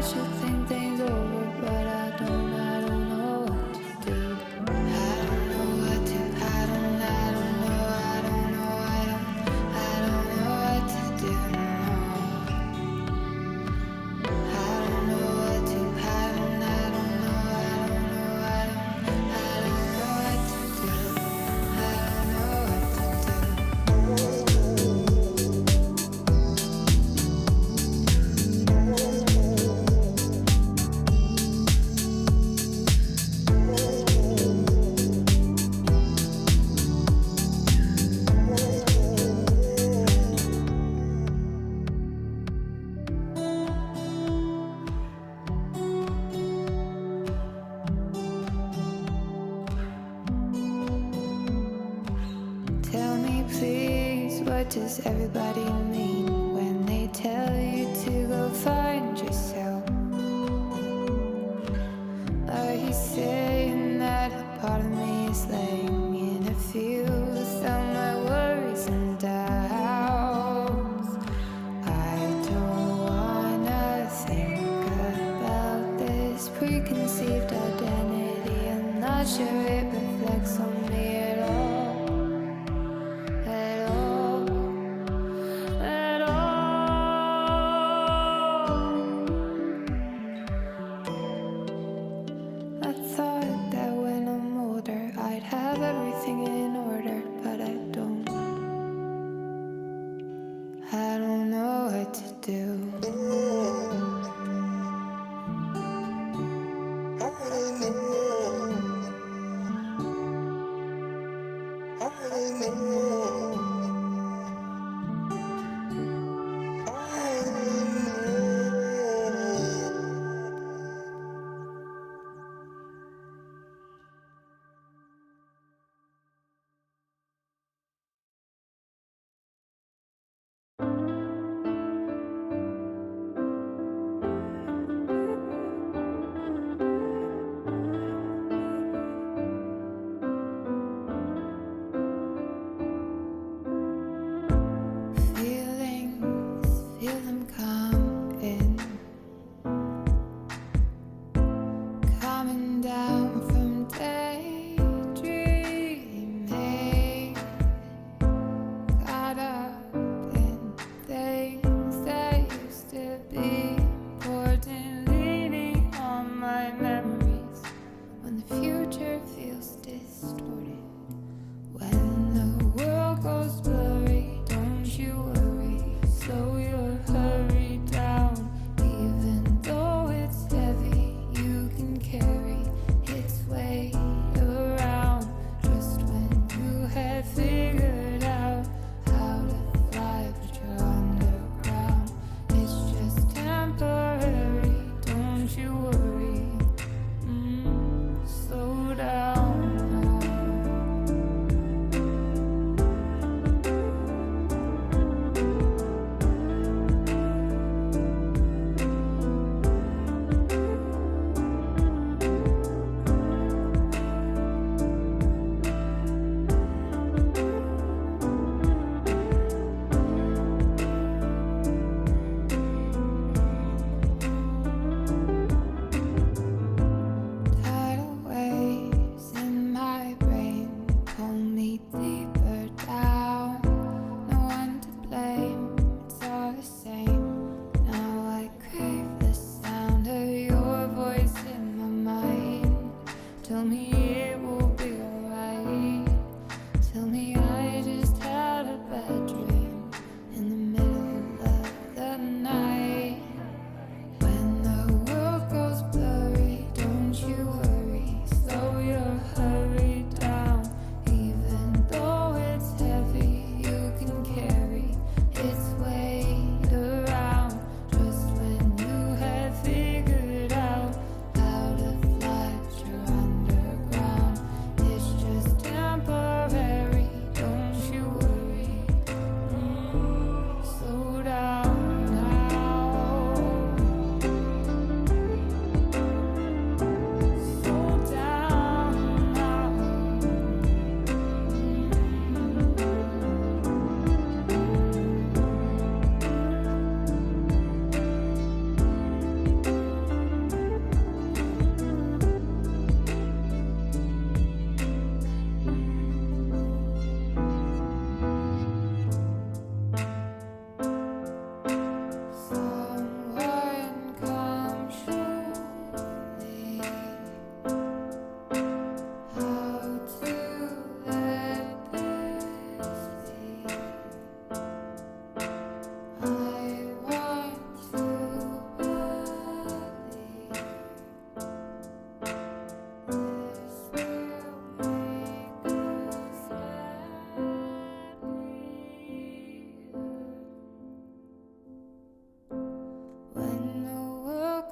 should think things over, but I don't know what to do. I don't know what to, I don't know, I don't know what to do, no. I don't know what to, I don't know, I don't know, I don't know what to do. I don't know what to do. Tell me please, what does everybody mean when they tell you to go find yourself? Are you saying that a part of me is laying in a field without my worries and doubts? I don't wanna think about this preconceived identity. I'm not sure it reflects on me at all. At all, at all. I thought that when I'm older I'd have everything in order, but I don't. I don't know what to do.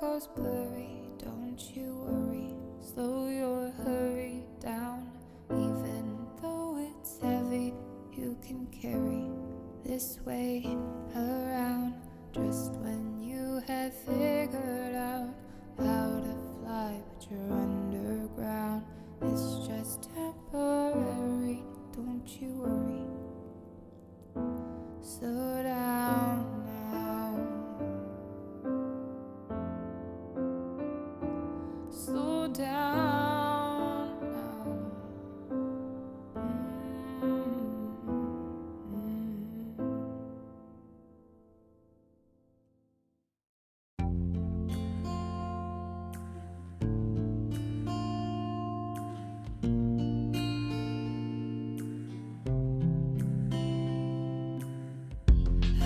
goes blurry, don't you worry. Slow your hurry down. Even though it's heavy, you can carry this weight around. Just when you have figured out how to fly, but you're underground. It's just temporary, don't you worry. Slow down now. Slow down now.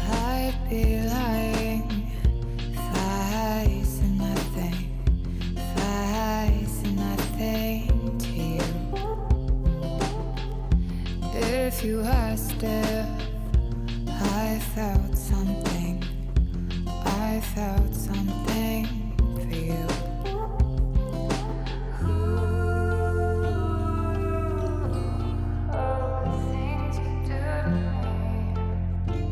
I'd be lying if I said nothing, if I said nothing to you. If you asked if I felt something, I felt something for you. All the things you do to me.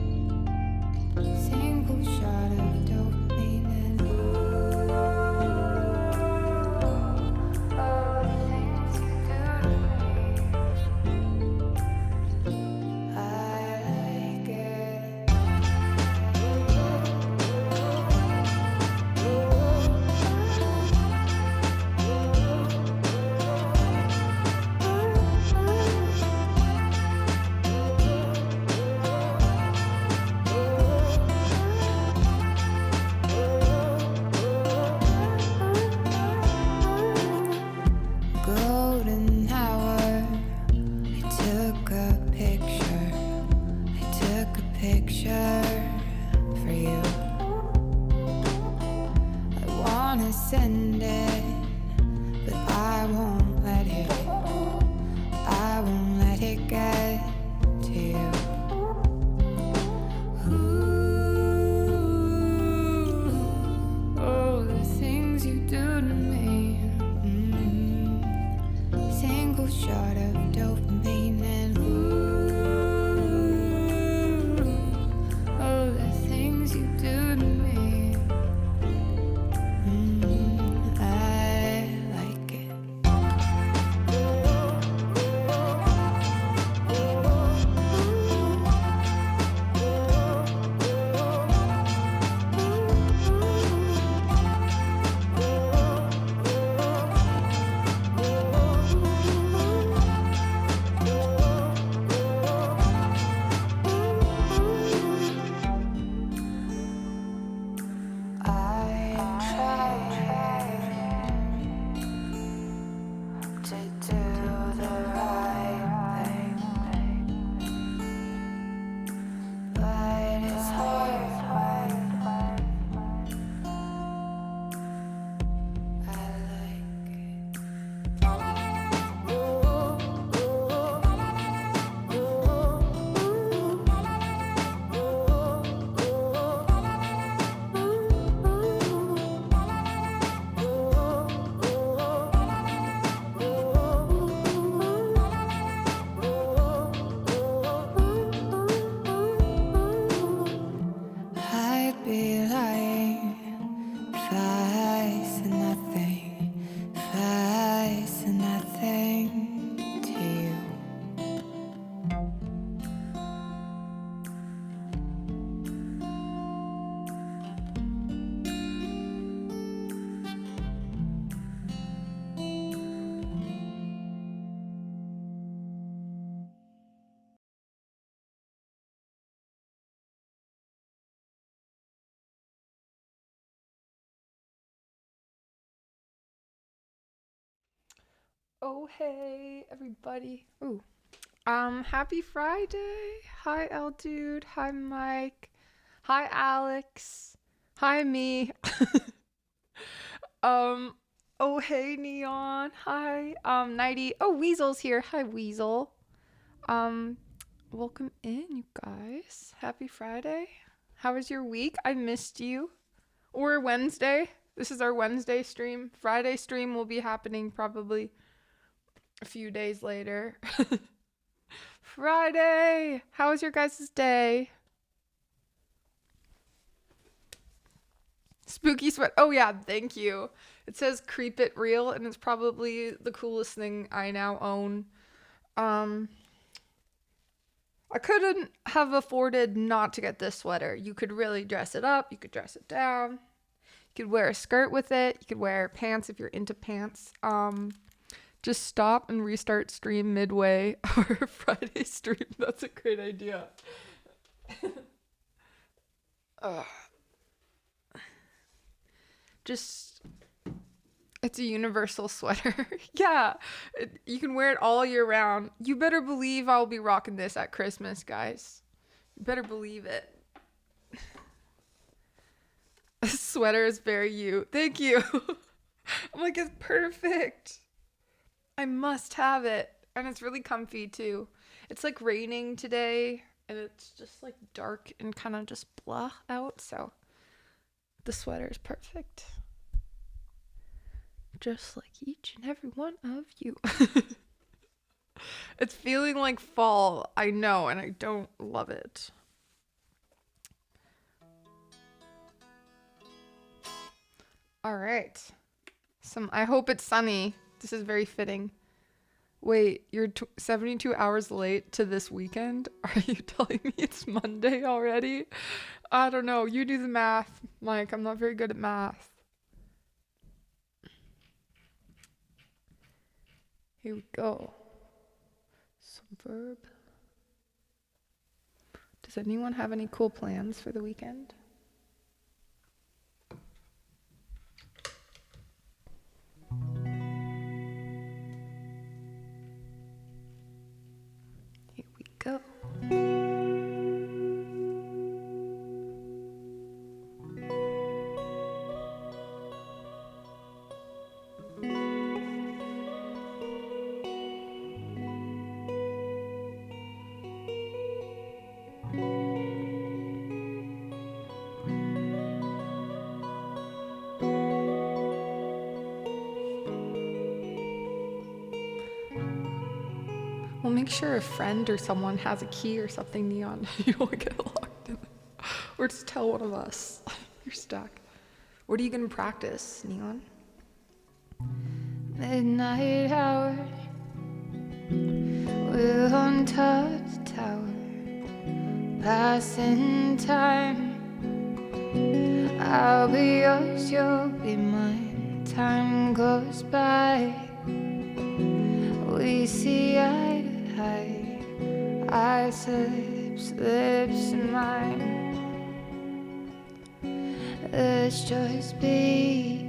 Single shot of dopamine and all the things you do to me. I like it. Golden hour. I took a picture for you. I wanna send it, but I won't let it get to you. Ooh, oh, the things you do to me. Single shot of dopamine and oh, the things you do to me. I like it. I try to do the right thing, but it's hard. I like it. I'd be lying if I said nothing, if I said nothing to you. Oh hey everybody. Ooh. Happy Friday. Hi L Dude. Hi Mike. Hi Alex. Hi me. um oh hey Neon. Hi. Nighty. Oh Weasel's here. Hi Weasel. Um welcome in you guys. Happy Friday. How was your week? I missed you. Or Wednesday. This is our Wednesday stream. Friday stream will be happening probably a few days later. Friday! How was your guys' day? Spooky sweat. Oh yeah, thank you. It says Creep It Real, and it's probably the coolest thing I now own. I couldn't have afforded not to get this sweater. You could really dress it up. You could dress it down. You could wear a skirt with it. You could wear pants if you're into pants. Just stop and restart stream midway our Friday stream. That's a great idea. It's a universal sweater. Yeah, you can wear it all year round. You better believe I'll be rocking this at Christmas, guys. You better believe it. This sweater is very you. Thank you. I'm like, it's perfect. I must have it. And it's really comfy too. It's like raining today and it's just like dark and kind of just blah out. So the sweater is perfect. Just like each and every one of you. It's feeling like fall. I know, and I don't love it. All right. I hope it's sunny. This is very fitting. Wait, you're 72 hours late to this weekend? Are you telling me it's Monday already? I don't know. You do the math, Mike. I'm not very good at math. Here we go. Some verb. Does anyone have any cool plans for the weekend? Here we go. We'll make sure a friend or someone has a key or something, Neon. You don't get locked in. Or just tell one of us. You're stuck. What are you going to practice, Neon? Midnight hour, we're on top of the tower, passing time. I'll be yours, you'll be mine. Time goes by, we see eye to eye, eyes to lips to mine. Let's just be.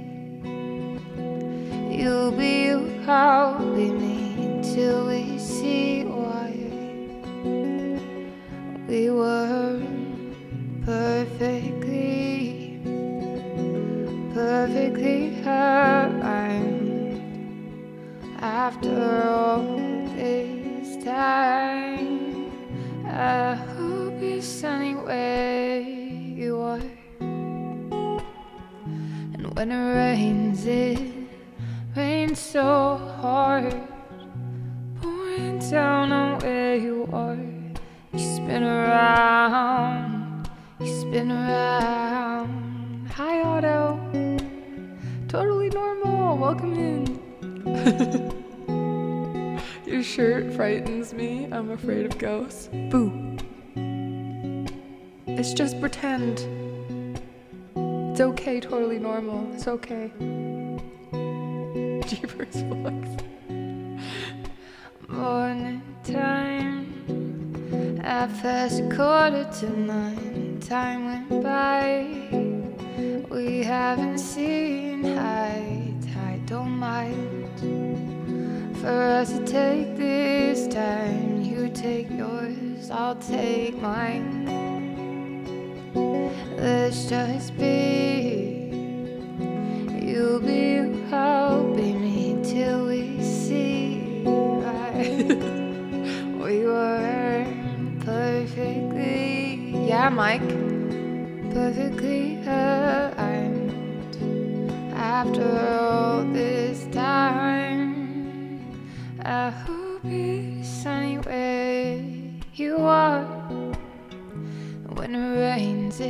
You'll be you, I'll be me, till we see why we were perfectly aligned. After all this time, I hope it's sunny where you are. And when it rains, it rains so hard, pouring down on where you are. You spin around, you spin around. Hi Otto, totally normal, welcome in. Your shirt frightens me, I'm afraid of ghosts. Boo. It's just pretend. It's okay, totally normal, it's okay. Jeepers Flex. Morning time, at fast 8:45, time went by. We haven't seen eye to eye, don't mind. For us to take this time, you take yours, I'll take mine. Let's just be. You'll be you, I'll be me, till we see right. We were perfectly, yeah, Mike, perfectly aligned. after all this time, I hope it's sunny where you are. When it rains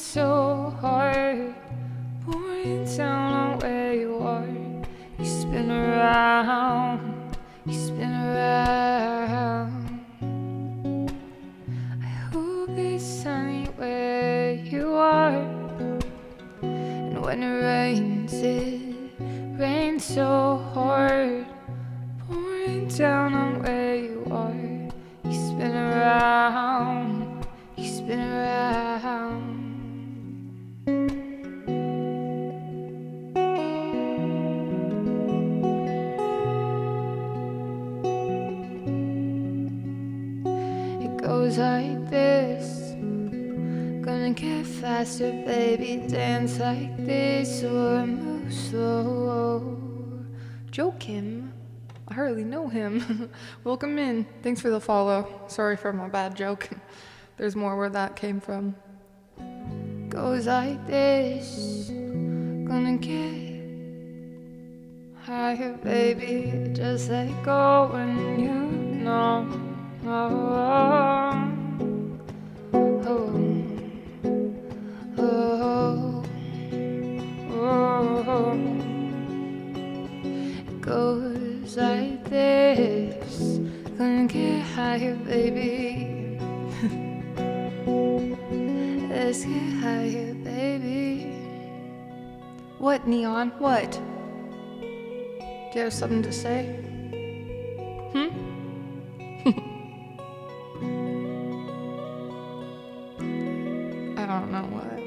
so hard, pouring down on where you are. You spin around, you spin around. I hope it's sunny where you are. And when it rains so hard, pouring down on where you are. You spin around, you spin around. It goes like this, gonna get faster, baby, dance like this or move slow. Joe Kim, I hardly know him. Welcome in. Thanks for the follow. Sorry for my bad joke. There's more where that came from. Goes like this, gonna get higher, baby, just let go when you know. Oh, oh, oh, oh, oh. It goes like this, gonna get higher, baby. Let's get higher, baby. What, Neon? What? Do you have something to say? I don't know what.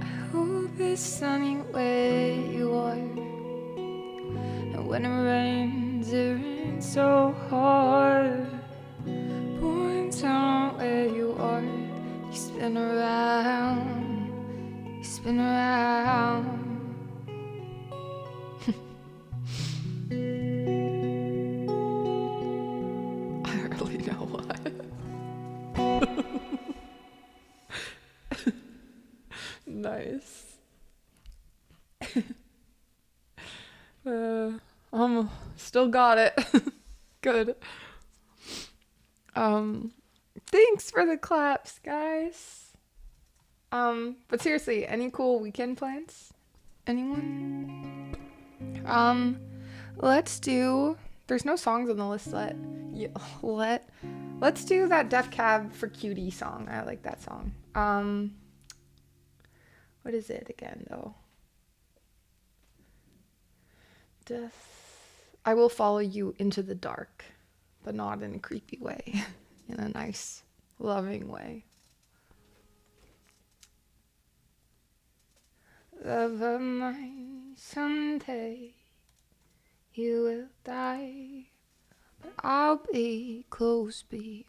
I hope it's sunny where you are. And when it rains so hard. Pouring down where you are. You spin around, you spin around. I hardly know what. Nice. Still got it. Good. Thanks for the claps, guys. But seriously, any cool weekend plans? Anyone? There's no songs on the list. Let's do that Def Cab for Cutie song. I like that song. What is it again, though? I will follow you into the dark, but not in a creepy way, in a nice, loving way. Love of mine, someday you will die, but I'll be close behind.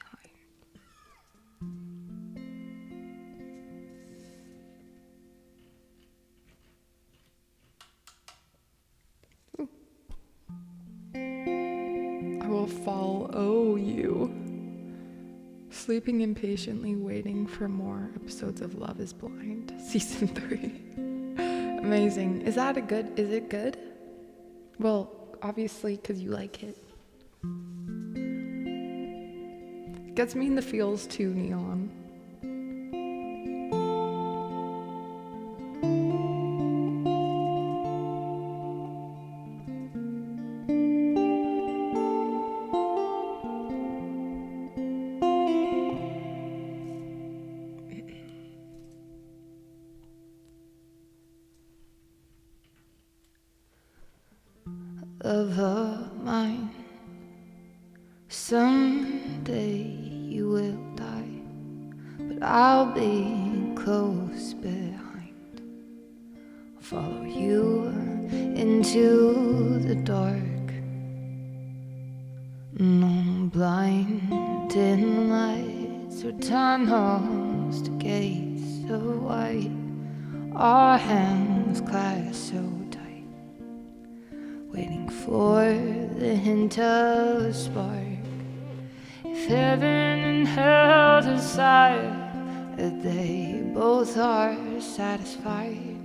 I will follow you. Sleeping impatiently, waiting for more episodes of Love is Blind, season 3. Amazing. Is it good? Well, obviously, because you like it. Gets me in the feels too, Neon. Love of mine, someday you will die, but I'll be close behind. I'll follow you into the dark. No blinding lights or tunnels to gates of white. Our hands clasped so tight, waiting for the hint of a spark if heaven and hell decide that they both are satisfied,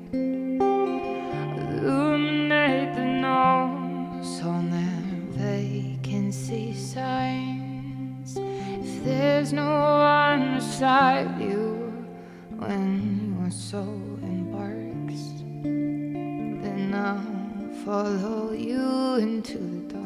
illuminate the notes on their vacancy signs. If there's no one beside you when your soul embarks, then I'll follow you into the dark.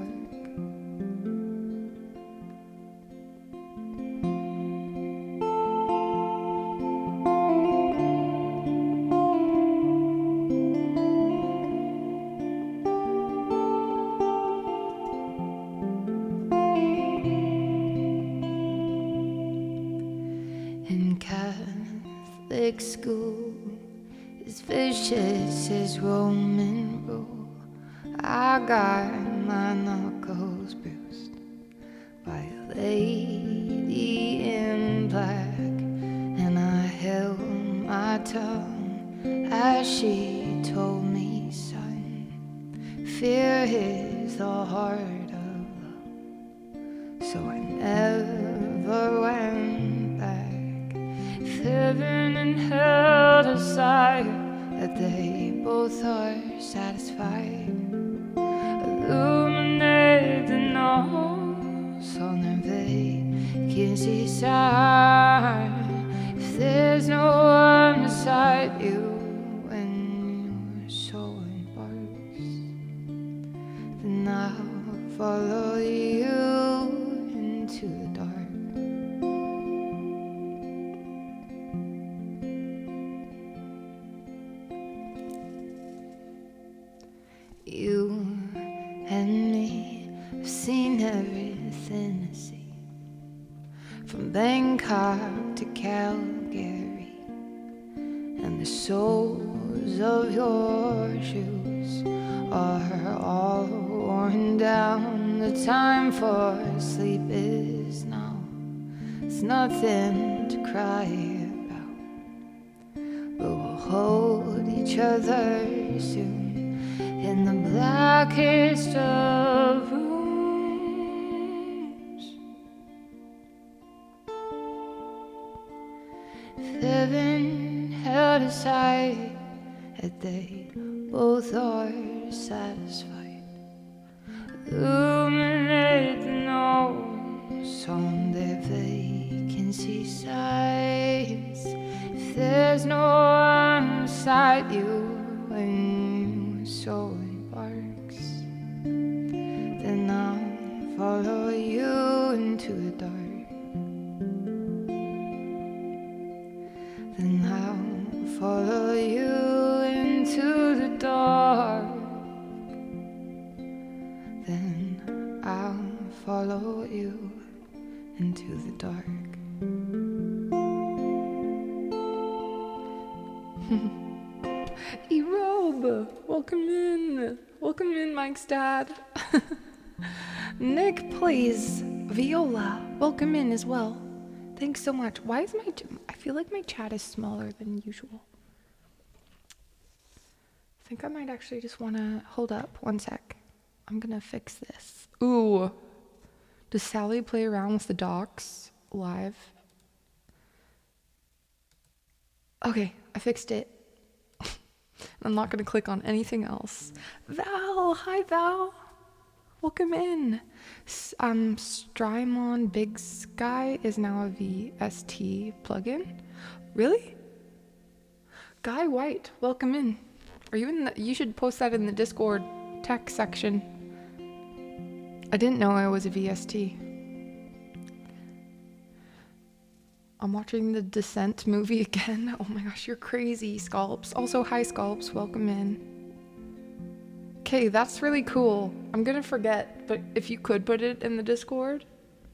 In Catholic school, as vicious as Roman rule, I got my knuckles bruised by a lady in black, and I held my tongue as she told me, son, fear is the heart of love. So I never went back. If heaven and hell decide that they both are satisfied, illuminate the notes on their vacancy sign. If there's no one beside you when your soul embarks, then I'll follow you into the dark. You and me have seen everything to see, from Bangkok to Calgary, and the soles of your shoes are all worn down. The time for sleep is now. It's nothing to cry about, but we'll hold each other soon in the blackest of rooms. If heaven held aside that they both are satisfied, illuminate the notes on their vacancy signs. If there's no one beside you when your soul embarks, then I'll follow you into the dark. Then I'll follow you into the dark. Then I'll follow you into the dark. E-Robe, welcome in. Welcome in, Mike's dad. Nick plays viola. Welcome in as well. Thanks so much. Why is I feel like my chat is smaller than usual. I think I might actually just want to hold up one sec. I'm gonna fix this. Ooh. Does Sally play around with the docs live? Okay, I fixed it. I'm not gonna click on anything else. Val, hi Val. Welcome in. Strymon Big Sky is now a VST plugin. Really? Guy White, welcome in. Are you in you should post that in the Discord tech section. I didn't know I was a VST. I'm watching the Descent movie again. Oh my gosh, you're crazy, Scalps. Also, hi Scalps, welcome in. Okay, that's really cool. I'm gonna forget, but if you could put it in the Discord.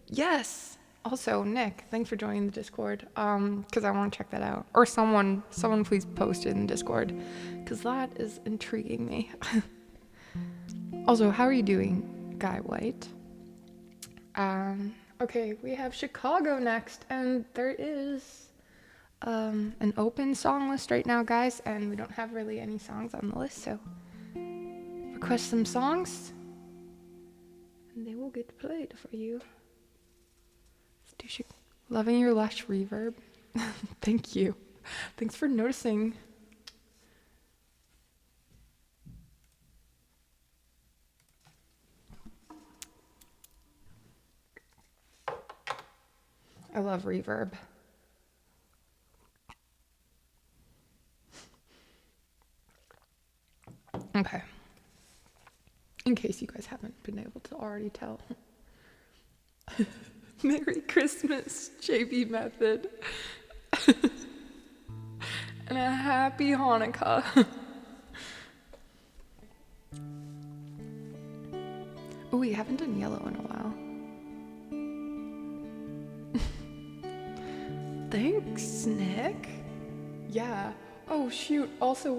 Yes. Also, Nick, thanks for joining the Discord. Because I want to check that out. Or someone please post it in the Discord, because that is intriguing me. Also, how are you doing, Guy White? Okay, we have Chicago next, and there is an open song list right now, guys, and we don't have really any songs on the list, so request some songs, and they will get played for you. douchey. Loving your lush reverb. Thank you. Thanks for noticing. I love reverb. Okay. In case you guys haven't been able to already tell. Merry Christmas, JB Method. And a happy Hanukkah. Oh, we haven't done yellow in a while. Thanks, Nick. Yeah. Oh, shoot. Also,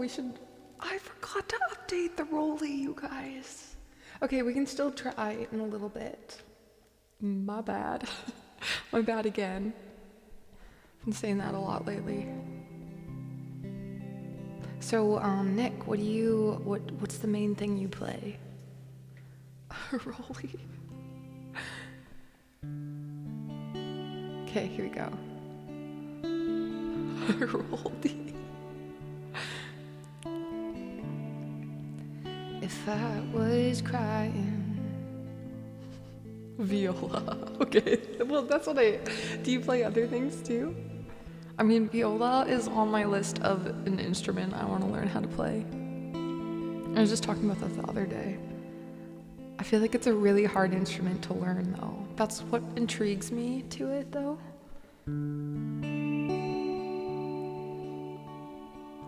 I forgot to update the Rolly, you guys. Okay, we can still try in a little bit. My bad. My bad again. Been saying that a lot lately. So, Nick, what's the main thing you play? Rolly. Okay, here we go. Rolly. If I was crying. Viola. Okay. Well, that's what do you play other things too? I mean, viola is on my list of an instrument I want to learn how to play. I was just talking about that the other day. I feel like it's a really hard instrument to learn, though. That's what intrigues me to it, though.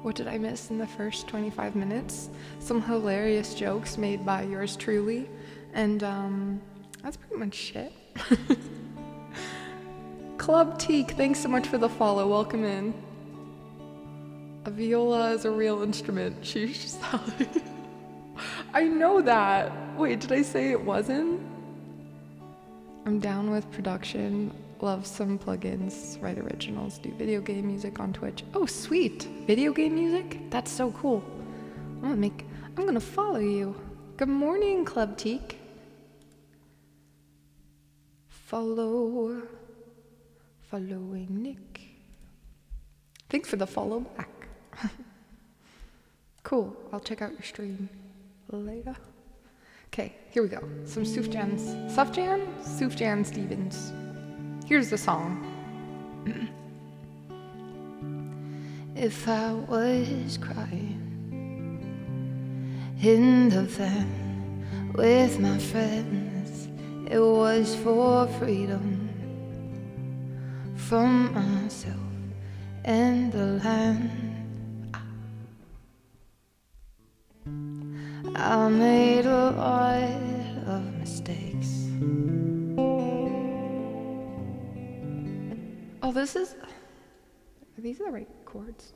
What did I miss in the first 25 minutes? Some hilarious jokes made by yours truly, and that's pretty much it. Club Teak, thanks so much for the follow. Welcome in. A viola is a real instrument. Sheesh. I know that. Wait, did I say it wasn't? I'm down with production. Love some plugins. Write originals. Do video game music on Twitch. Oh, sweet. Video game music? That's so cool. I'm gonna follow you. Good morning, Club Teak. Following Nick. Thanks for the follow back. Cool. I'll check out your stream later. Okay, here we go. Some Sufjan Stevens. Here's the song. If I was crying in the van with my friends, it was for freedom from myself and the land. I made a lot of mistakes. Oh, are these the right chords?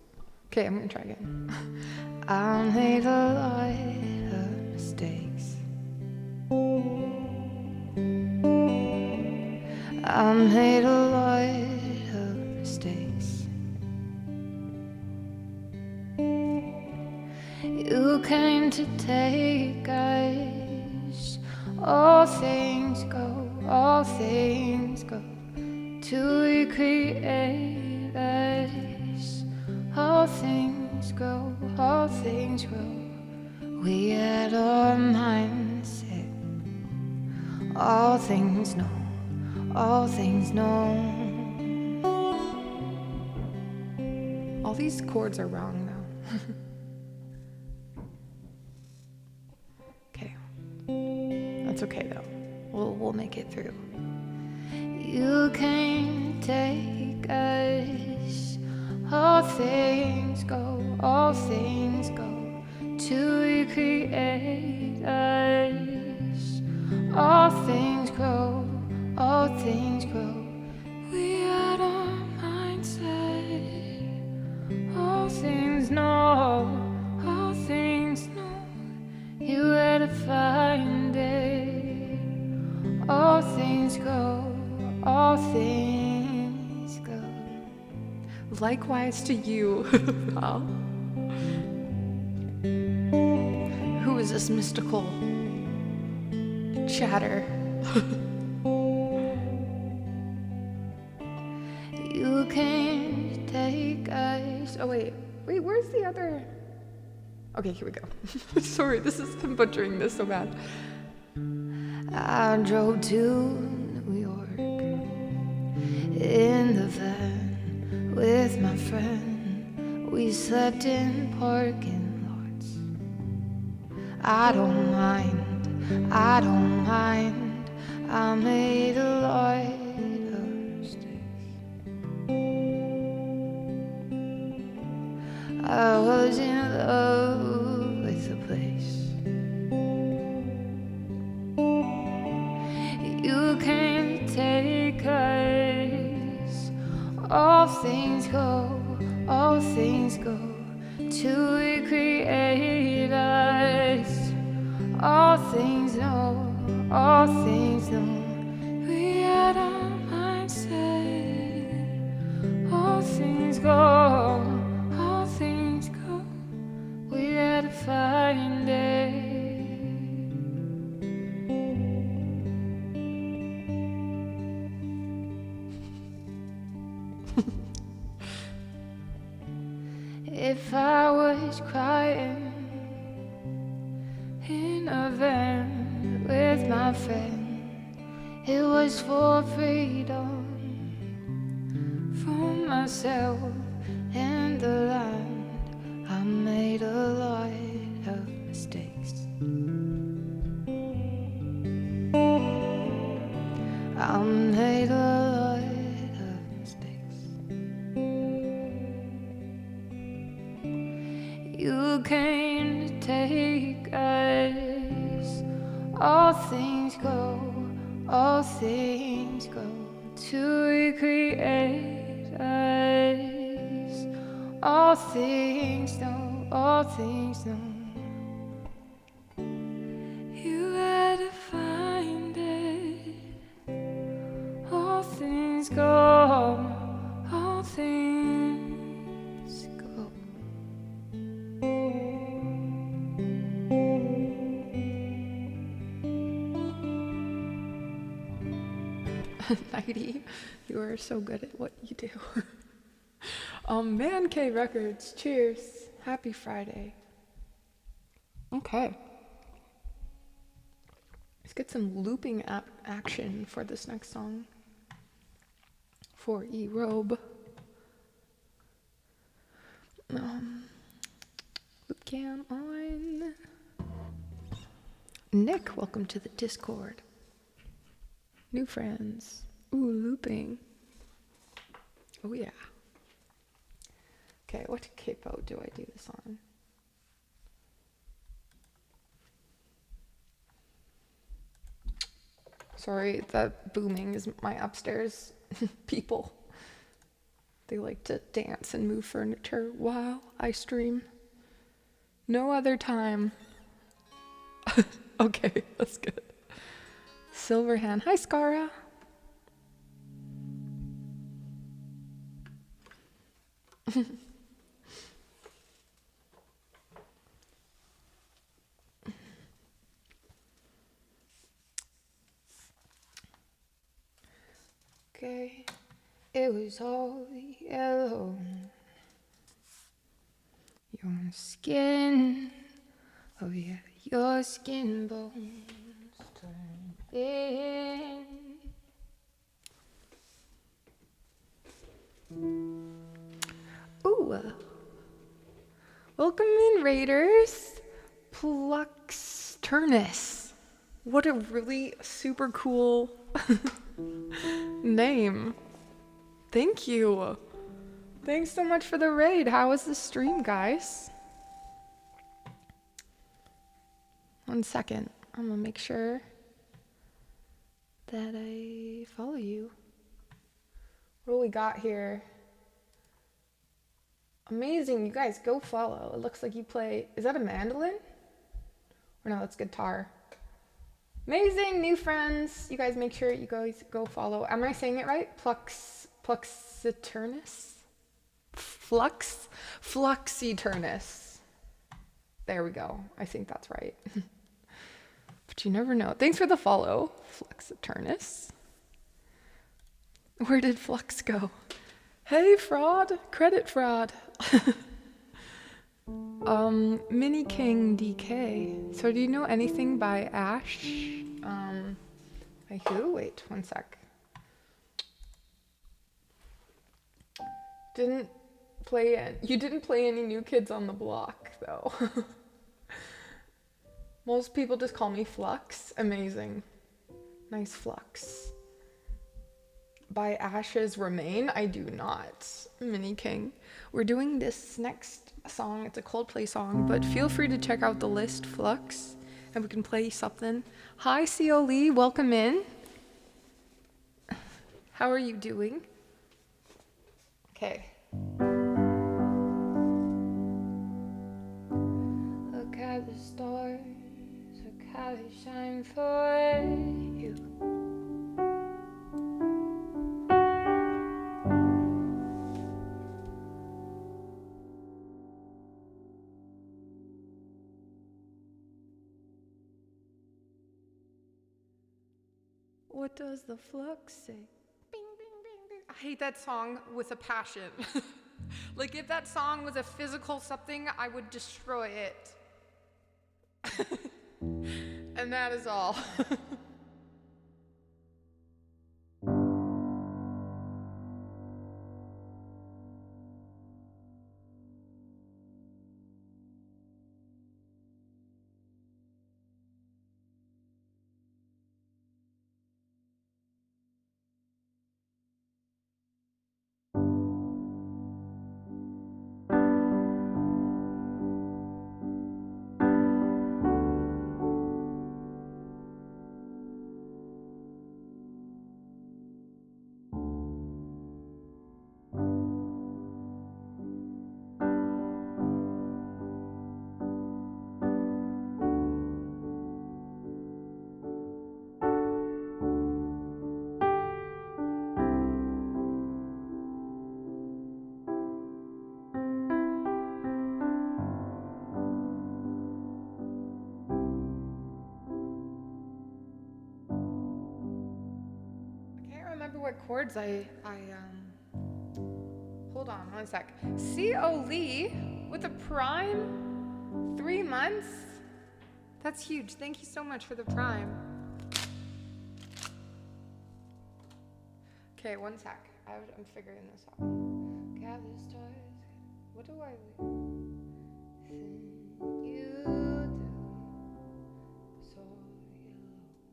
Okay, I'm gonna try again. I made a lot of mistakes. I made a lot of mistakes. You came to take us. All things go, to recreate us. All things grow. We had our mindset. All things know. All these chords are wrong now. Okay. That's okay though. We'll make it through. You can take us. All things go, to recreate us. All things grow. We had our mindset. All things know. You had to find it. All things go. Likewise to you. Val. Who is this mystical chatter? take us. Oh, wait, where's the other? Okay, here we go. Sorry, I'm butchering this so bad. I drove to New York in the van with my friend. We slept in parking lots. I don't mind. I made a lot of mistakes. I was in love with the place. You can't take us. All things go to recreate us. All things know. We had our mindset. All things go. We had to find it. If I was crying in a van with my friend, it was for freedom from myself and the land. I made a lot of mistakes. I made a lot of mistakes. You can't take us. All things go to recreate us. All things know. You had to find it. All things go. Nighty, you are so good at what you do. Man K Records, cheers. Happy Friday. Okay. Let's get some looping action for this next song. For E-Robe. Loop cam on. Nick, welcome to the Discord. New friends. Ooh, looping. Oh yeah. Okay, what capo do I do this on? Sorry, that booming is my upstairs people. They like to dance and move furniture while I stream. No other time. Okay, that's good. Silverhand. Hi, Scara. Okay. It was all yellow. Your skin. Oh yeah, your skin bones turn thin. Ooh. Welcome in, Raiders. Pluxturnus. What a really super cool name. Thank you. Thanks so much for the raid. How was the stream, guys? 1 second. I'm gonna make sure that I follow you. What do we got here? Amazing. You guys go follow. It looks like you play. Is that a mandolin? Or no, that's guitar. Amazing new friends. You guys make sure you guys go follow. Am I saying it right? Pluxiturnus? Fluxiturnus. There we go. I think that's right. But you never know. Thanks for the follow, Flexiturnus. Where did Flux go? Hey, fraud. Credit fraud. Mini King DK. So do you know anything by Ash? By who? Wait, one sec. You didn't play any New Kids on the Block, though. Most people just call me Flux. Amazing. Nice Flux. By Ashes Remain? I do not. Mini King. We're doing this next song. It's a Coldplay song, but feel free to check out the list, Flux, and we can play something. Hi, CO Lee. Welcome in. How are you doing? Okay. Look at the stars. Look how they shine for you. What does the flux say? Bing, bing, bing, bing. I hate that song with a passion. Like, if that song was a physical something, I would destroy it. And that is all. Remember what chords hold on one sec. CO Lee with a Prime 3 months. That's huge. Thank you so much for the Prime. Okay, one sec. I'm figuring this out. Gather stars. What do I think you do? So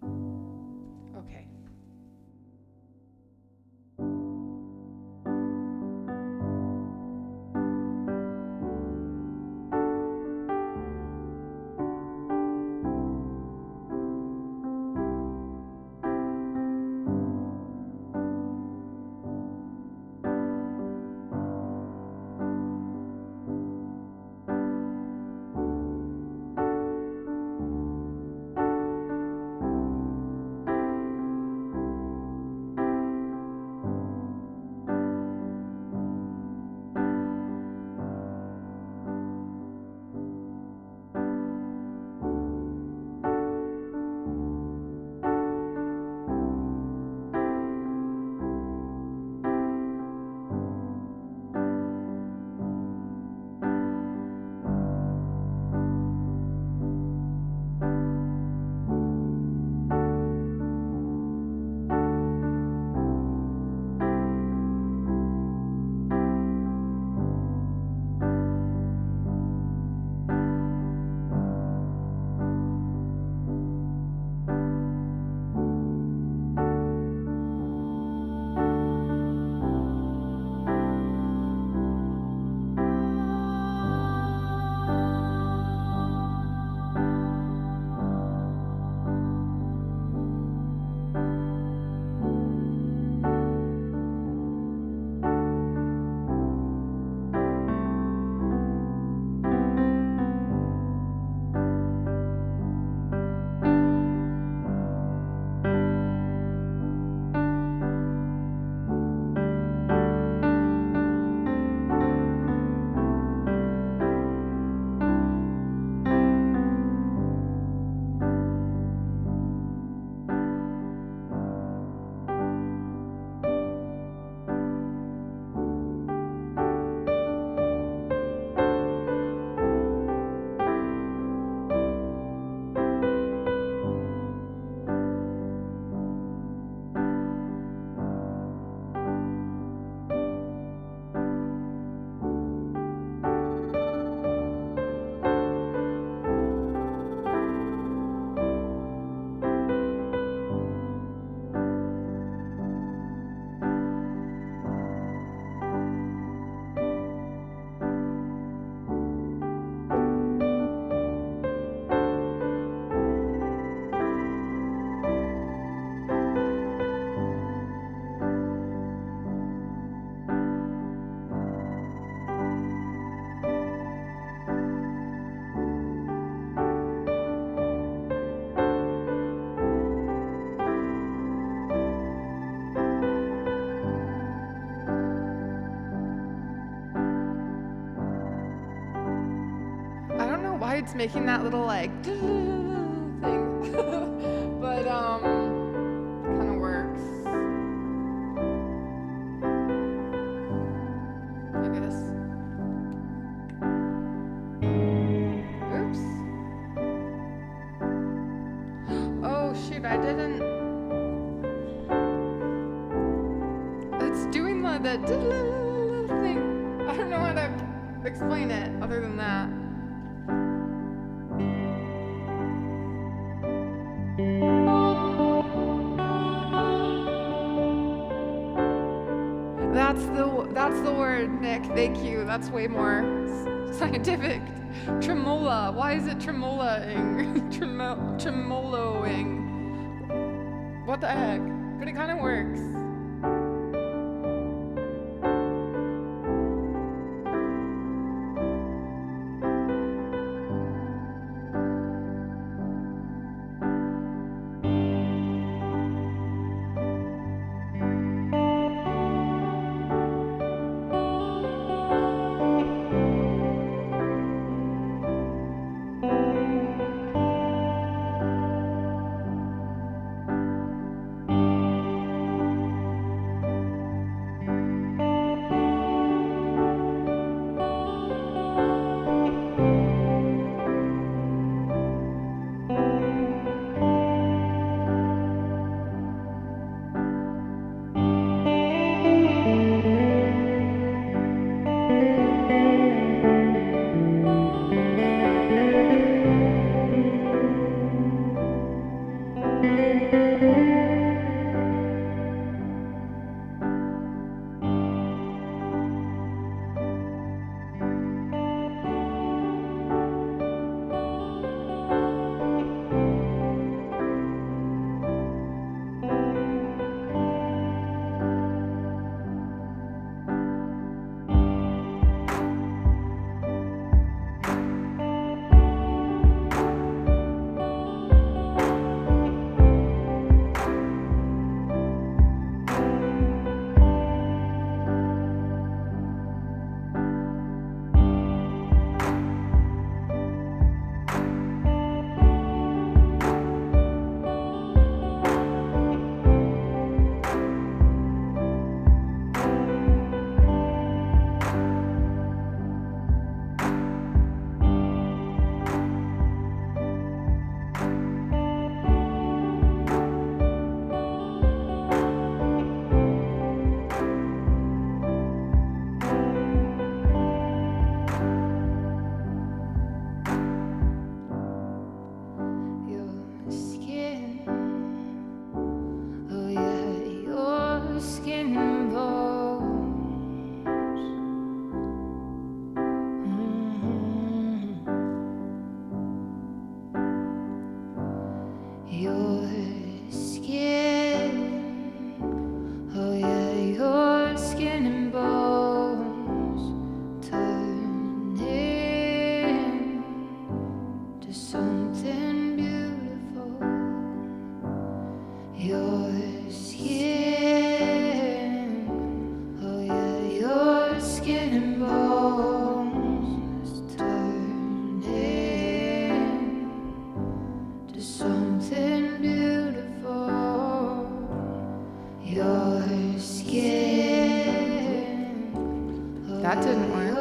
yellow. Okay. why it's making that little like thing. But kind of works, I guess. Oops. Oh shoot, I didn't. It's doing the thing. I don't know how to explain it other than that. That's the word, Nick. Thank you. That's way more scientific. Tremola. Why is it tremolaing? Tremoloing. What the heck? But it kind of works. That didn't work.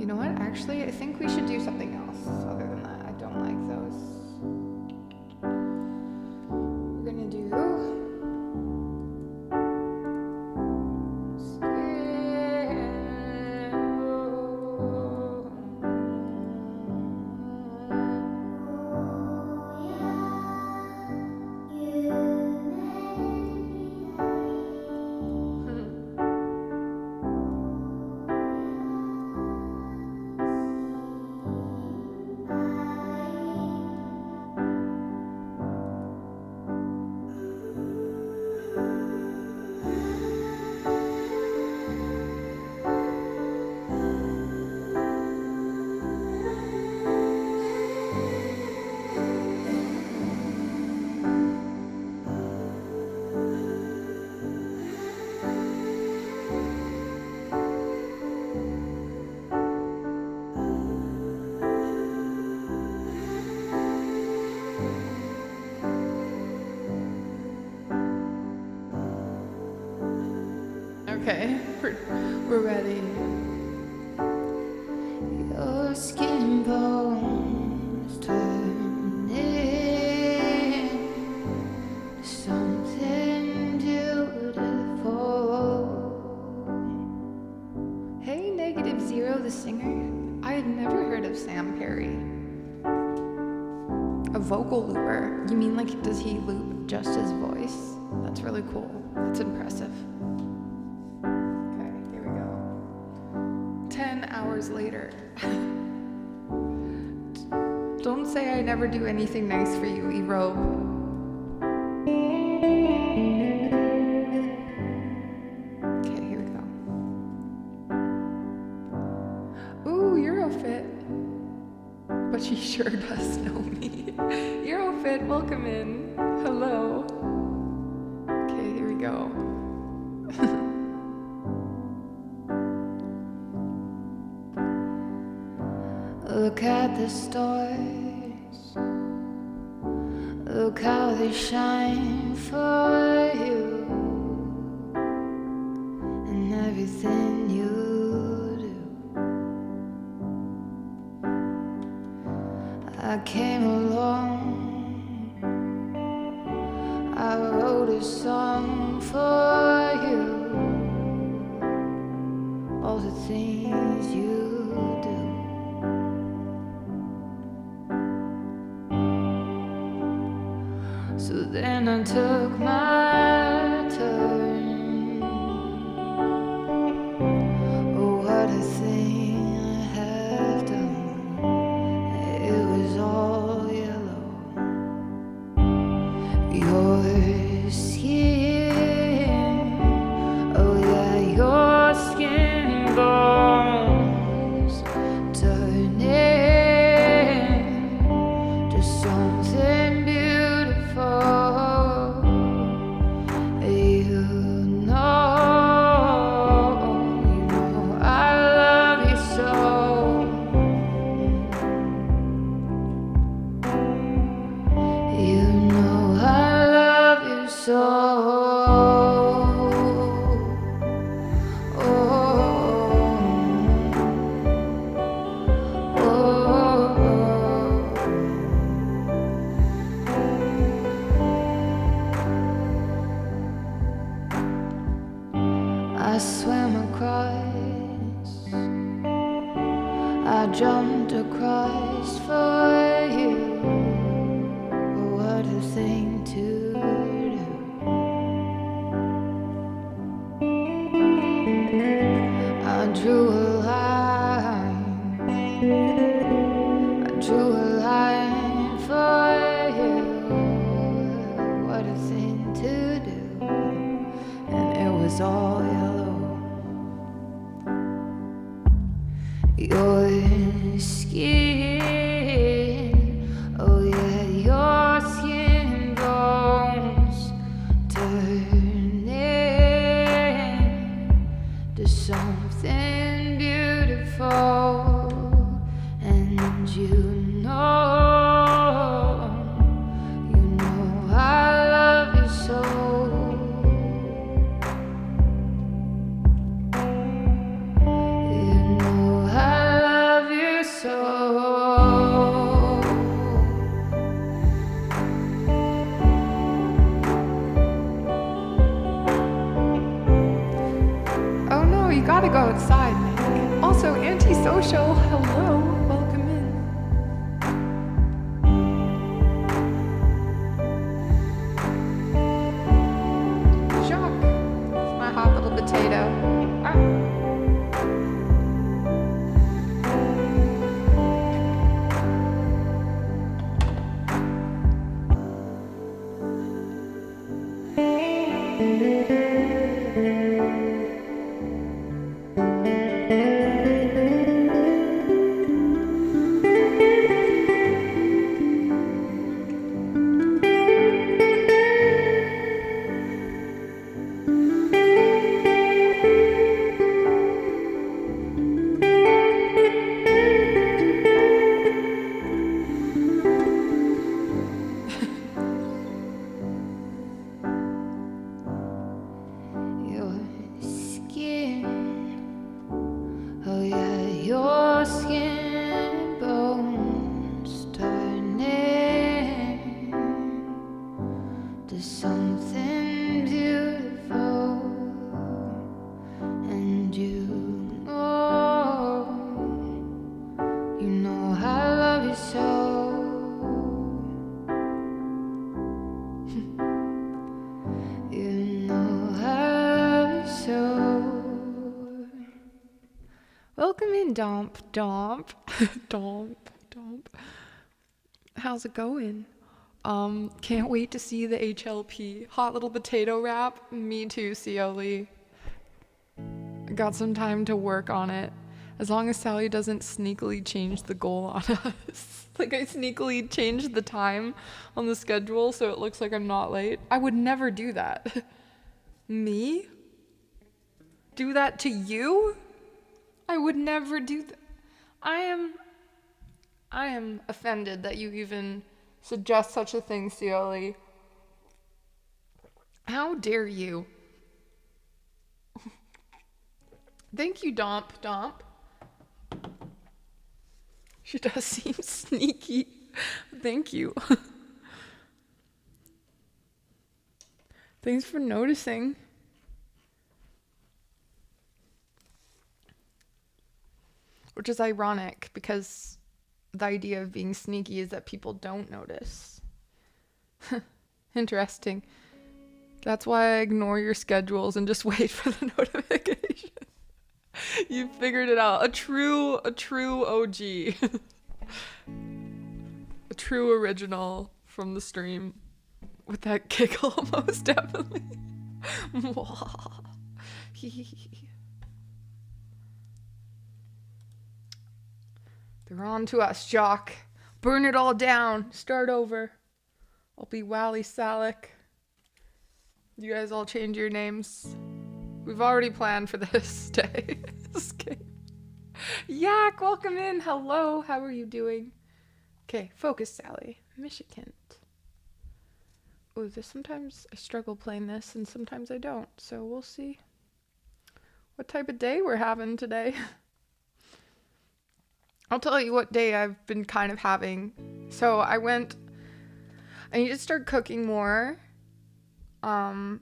You know what? Actually, I think we should do something else other than that. I don't like those. We're gonna do Okay, we're ready. Your skin bones turning something beautiful. Hey, Negative Zero, the singer. I had never heard of Sam Perry. A vocal looper. You mean like, does he loop just his voice? That's really cool. That's impressive. Okay, here we go. 10 hours later. Don't say I never do anything nice for you, Erobe. Okay, here we go. Ooh, Eurofit. But she sure does know me. Eurofit, welcome in. Hello. Okay, here we go. Look at the stars. Look how they shine for you and everything you do. I came along, I wrote a song for you, all the things you do. So then I took my turn. Oh, what a thing I have done. It was all yellow. Your skin, oh yeah, your skin bones turning to something beautiful. You know I love you so. You know I love you so. I swam across, I jumped across for you. What a thing to do. I drew a line, I drew a line for you. What a thing to do. And it was all yellow. Your skin, oh yeah, your skin bones turning to something beautiful, and you know I love you so. Oh no, you gotta go outside, Nick. Also, antisocial, hello, welcome in. Jacques, it's my hot little potato. Ah. something beautiful, and you know I love you so. You know I love you so. Welcome in, Domp. Domp. Domp. How's it going? Can't wait to see the HLP. Hot little potato wrap. Me too, Cioli. Got some time to work on it. As long as Sally doesn't sneakily change the goal on us. Like I sneakily changed the time on the schedule so it looks like I'm not late. I would never do that. Me? Do that to you? I would never do that. I am offended that you even suggest such a thing, Cioli. How dare you? Thank you, Domp. She does seem sneaky. Thank you. Thanks for noticing. Which is ironic because the idea of being sneaky is that people don't notice. Interesting. That's why I ignore your schedules and just wait for the notification. You figured it out. A true OG. A true original from the stream. With that giggle, most definitely. They're on to us, Jock. Burn it all down. Start over. I'll be Wally Salick. You guys all change your names. We've already planned for this day. Yak, welcome in. Hello, how are you doing? Okay, focus, Sally. Michigan. Oh, sometimes I struggle playing this and sometimes I don't. So we'll see what type of day we're having today. I'll tell you what day I've been kind of having. So I need to start cooking more. And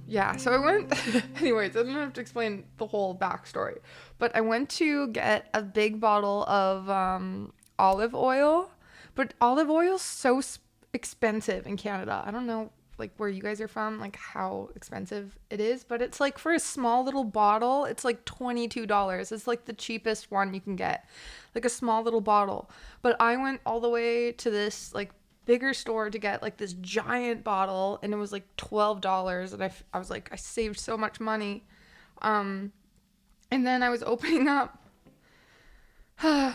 yeah, so I went, anyways, I don't have to explain the whole backstory, but I went to get a big bottle of olive oil, but olive oil is so expensive in Canada. I don't know like where you guys are from, like how expensive it is, but it's like for a small little bottle, it's like $22. It's like the cheapest one you can get, like a small little bottle. But I went all the way to this like bigger store to get like this giant bottle and it was like $12 and I was like I saved so much money. And then I was opening up and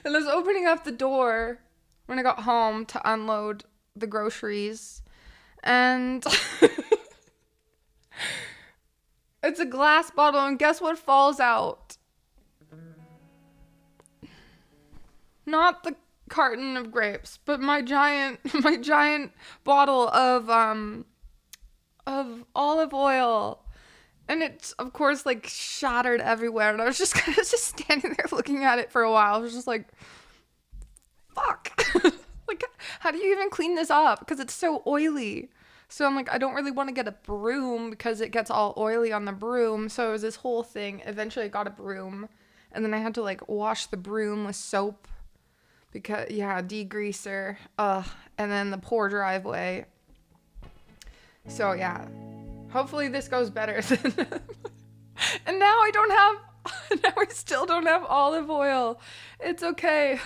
I was opening up the door when I got home to unload the groceries and it's a glass bottle and guess what falls out? Not the carton of grapes, but my giant bottle of olive oil, and it's of course like shattered everywhere. And I was just kind of just standing there looking at it for a while. I was just like, "Fuck!" Like, how do you even clean this up? Because it's so oily. So I'm like, I don't really want to get a broom because it gets all oily on the broom. So it was this whole thing. Eventually, I got a broom, and then I had to like wash the broom with soap. Because, yeah, degreaser, and then the poor driveway. So, yeah, hopefully this goes better than, and now I still don't have olive oil. It's okay.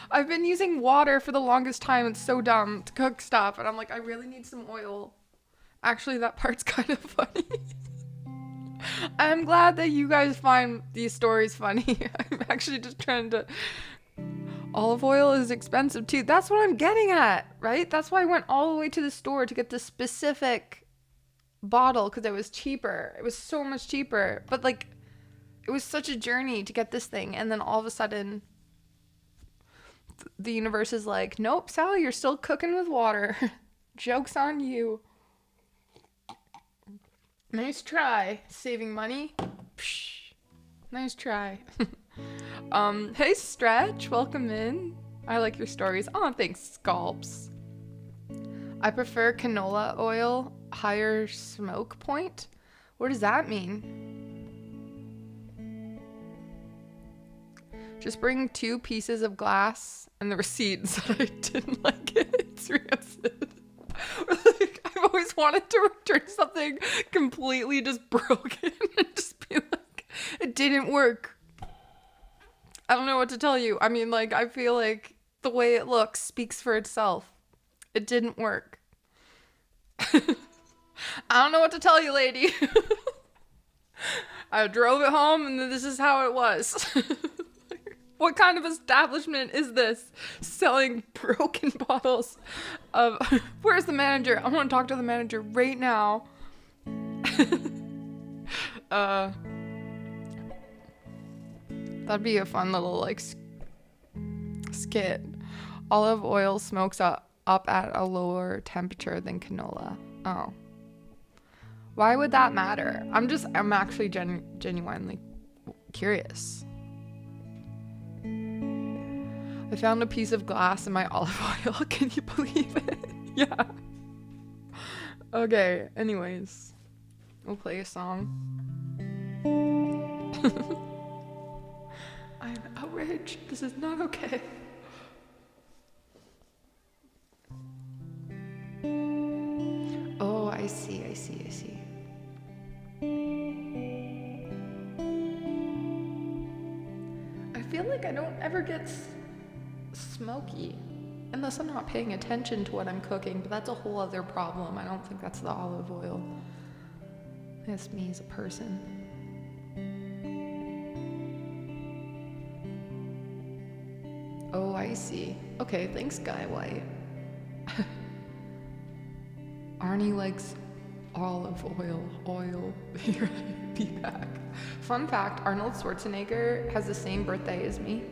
I've been using water for the longest time. It's so dumb to cook stuff, and I'm like, I really need some oil. Actually, that part's kind of funny. I'm glad that you guys find these stories funny. I'm actually just trying to... Olive oil is expensive too. That's what I'm getting at, right? That's why I went all the way to the store to get the specific bottle because it was cheaper. It was so much cheaper. But like, it was such a journey to get this thing. And then all of a sudden, the universe is like, nope, Sally, you're still cooking with water. Joke's on you. Nice try. Saving money. Psh, nice try. Hey Stretch, welcome in. I like your stories. Oh, thanks, Scalps. I prefer canola oil, higher smoke point. What does that mean? Just bring 2 pieces of glass and the receipt said I didn't like it. It's rancid. Like, I've always wanted to return something completely just broken and just be like, it didn't work. I don't know what to tell you. I mean, like, I feel like the way it looks speaks for itself. It didn't work. I don't know what to tell you, lady. I drove it home and this is how it was. What kind of establishment is this? Selling broken bottles of... Where's the manager? I want to talk to the manager right now. That'd be a fun little, like, skit. Olive oil smokes up at a lower temperature than canola. Oh. Why would that matter? I'm actually genuinely curious. I found a piece of glass in my olive oil. Can you believe it? Yeah. Okay, anyways. We'll play a song. I'm outraged. This is not okay. Oh, I see. I feel like I don't ever get smoky unless I'm not paying attention to what I'm cooking, but that's a whole other problem. I don't think that's the olive oil. That's me as a person. Oh, I see. Okay, thanks, Guy White. Arnie likes olive oil. Here, be back. Fun fact, Arnold Schwarzenegger has the same birthday as me.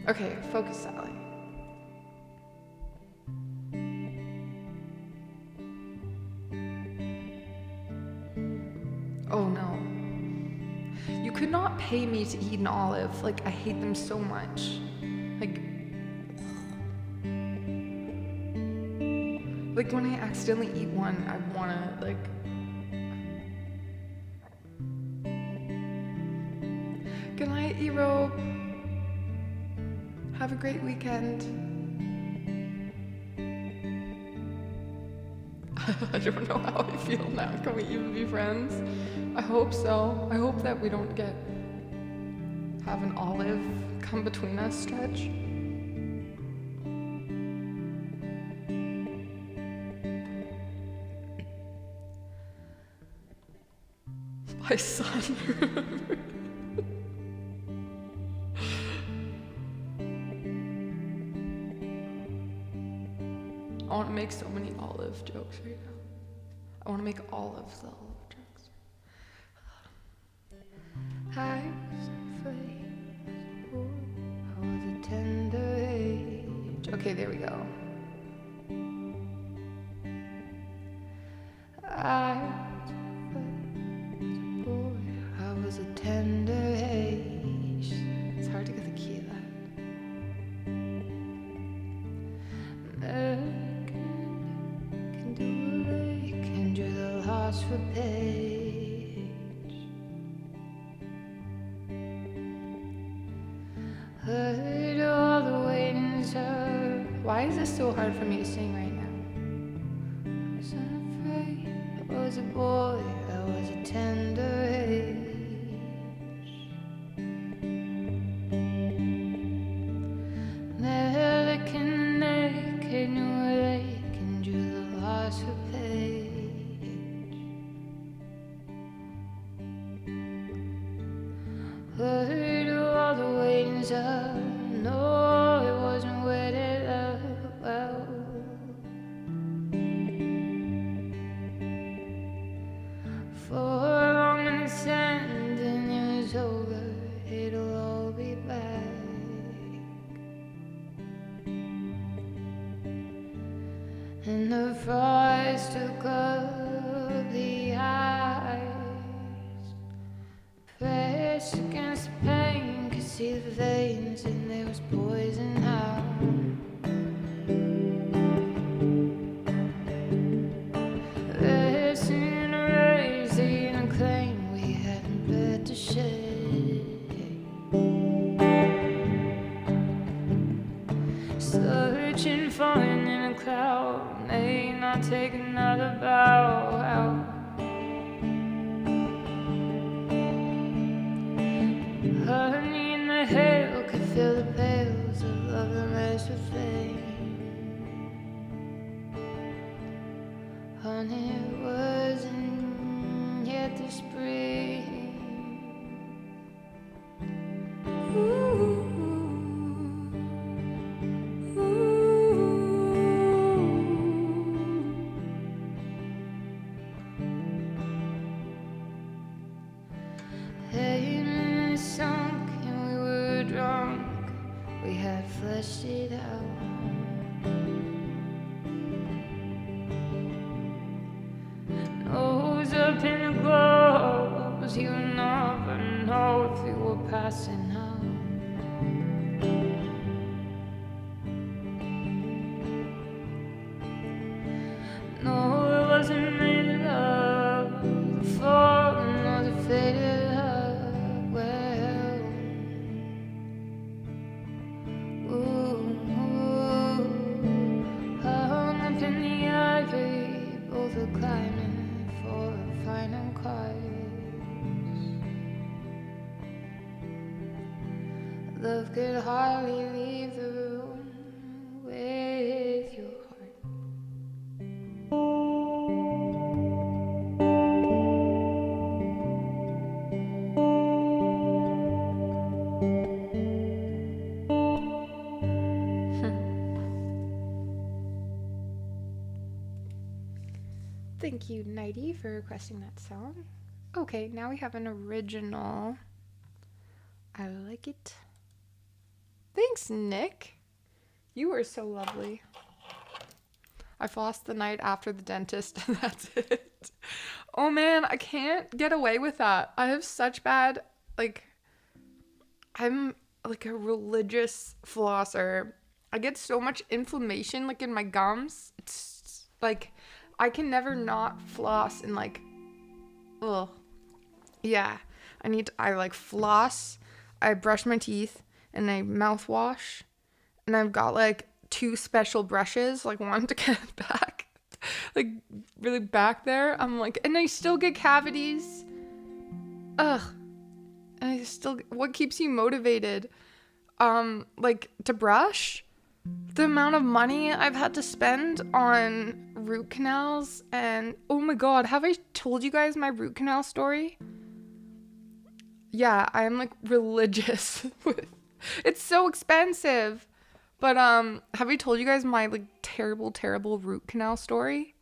Okay, focus, Sally. Oh no. You could not pay me to eat an olive. Like, I hate them so much. Like when I accidentally eat one, I wanna, like... Good night, Erobe. Have a great weekend. I don't know how I feel now. Can we even be friends? I hope so. I hope that we don't have an olive come between us stretch. My son. I want to make so many olive jokes right now. I want to make all of the olive jokes. I was afraid, I was a tender age. Okay, there we go. I was a tender age. It's hard to get the key of that. Can do the last for page. Heard all the waitings her. Why is this so hard for me to sing right now? I wasn't afraid. I was a boy. I was a tender age. Heard all the waitings up. No, it wasn't waited up well. For a long minute sand and it was over. It'll all be back. And the frost took up the eyes. Pressed against the pain, could see the veins, and there was poison out. Searching for an inner cloud, may not take another bow out. Honey in the hail could fill the pails of love and rest with flame. Honey, it wasn't yet the spring. Haven sunk and we were drunk. We had fleshed it out. Nose up in the glows, you never know if you were passing out. No, it wasn't made of love, the falling or the faded love. Well, hung up in the ivy, both are climbing for a final cause. Love could hardly leave the room with your heart. Thank you, Nighty, for requesting that song. Okay, now we have an original. I like it. Thanks, Nick. You were so lovely. I flossed the night after the dentist, and that's it. Oh man, I can't get away with that. I have such bad, I'm like a religious flosser. I get so much inflammation, like, in my gums. It's like, I can never not floss and ugh. Yeah, I floss, I brush my teeth, and I mouthwash, and I've got 2 special brushes, one to get back, really back there. And I still get cavities. Ugh. And I still, what keeps you motivated? To brush? The amount of money I've had to spend on root canals, and oh my god, have I told you guys my root canal story? Yeah, I am religious. It's so expensive. But have I told you guys my terrible root canal story?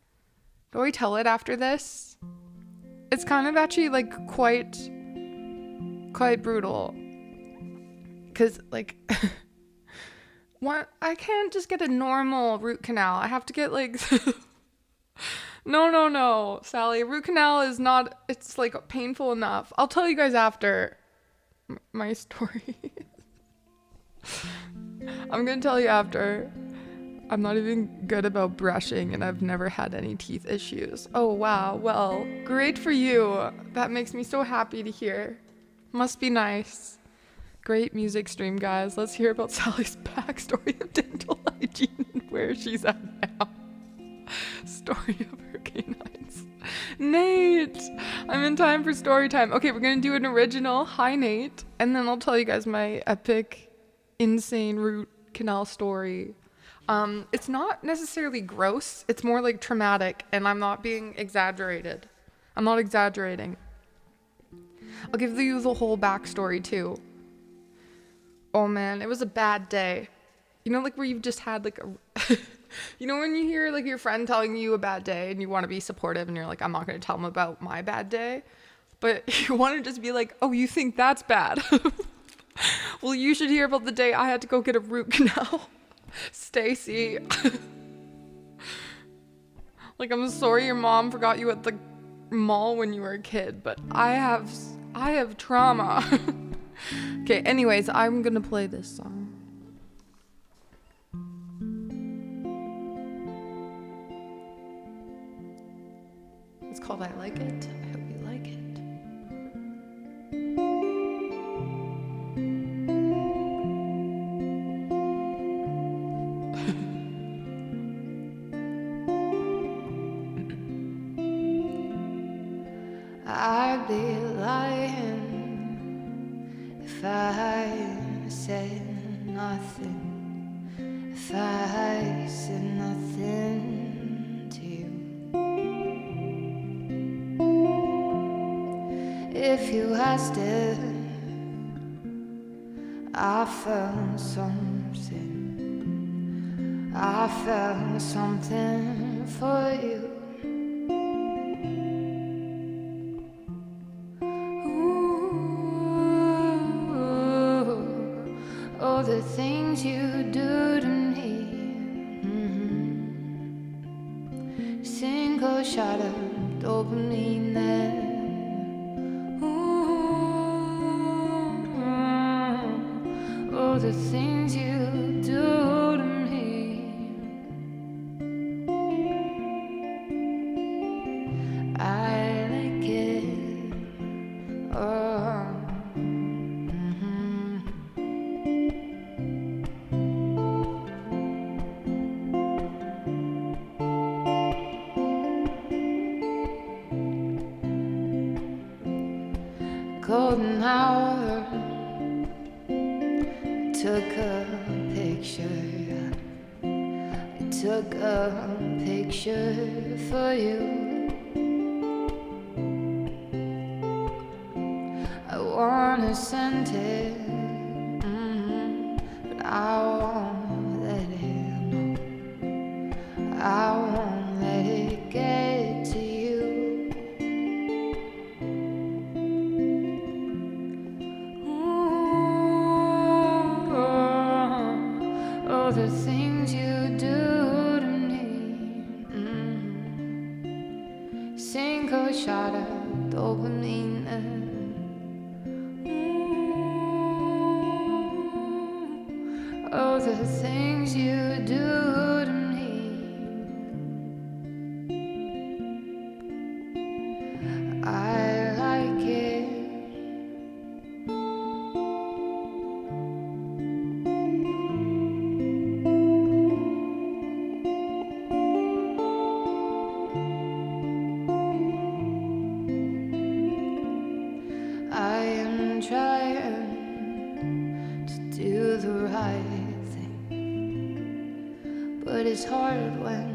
Do I tell it after this? It's kind of actually quite brutal. 'Cause I can't just get a normal root canal. I have to get No, Sally. Root canal is not, it's painful enough. I'll tell you guys after my story. I'm gonna tell you after. I'm not even good about brushing, and I've never had any teeth issues. Oh wow, well, great for you. That makes me so happy to hear. Must be nice. Great music stream, guys. Let's hear about Sally's backstory of dental hygiene and where she's at now. Story of her canines. Nate! I'm in time for story time. Okay, we're gonna do an original. Hi, Nate. And then I'll tell you guys my epic, insane root canal story. It's not necessarily gross. It's more traumatic, and I'm not being exaggerated. I'm not exaggerating. I'll give you the whole backstory, too. Oh man, it was a bad day. You know, where you've just had a you know when you hear your friend telling you a bad day and you want to be supportive and you're I'm not going to tell them about my bad day, but you want to just be oh, you think that's bad? Well, you should hear about the day I had to go get a root canal. Stacy. I'm sorry your mom forgot you at the mall when you were a kid, but I have trauma. Okay, anyways, I'm gonna play this song. It's called I Like It. I hope you like it. nothing if I said nothing to you? If you asked it, I felt something. I felt something for you. Ooh, oh, the things you do to me. Single shot of dopamine then. Oh, the things you do to me. I like it. Oh. Golden hour. Took a picture. I took a picture for you. I wanna send it, but I won't let it know. I won't let it get to you. Oh, the things you do to me. Single shot of dopamine. Oh, the things you do to me. I like it. I am trying to do the right thing, but it's hard when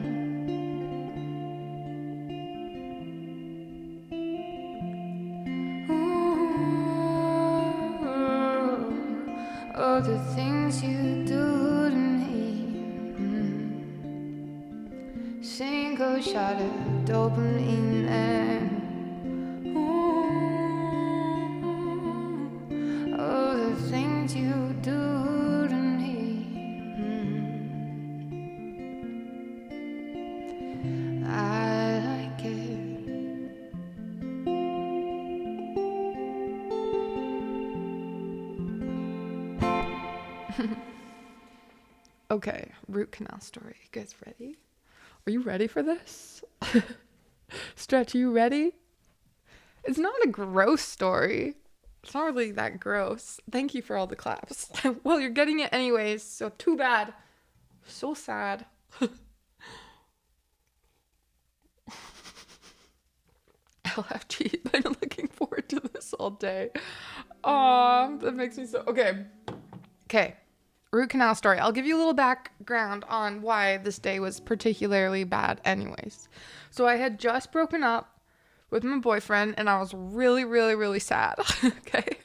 oh, the things you do to me. Single shot of dopamine and oh, the things you do to me. I like it. Okay, root canal story. You guys ready? Are you ready for this? Stretch, you ready? It's not a gross story. It's not really that gross. Thank you for all the claps. Well, you're getting it anyways, so too bad. So sad. LFG, I've been looking forward to this all day. Aw, that makes me so... Okay. Root canal story. I'll give you a little background on why this day was particularly bad anyways. So I had just broken up with my boyfriend and I was really, really, really sad. Okay.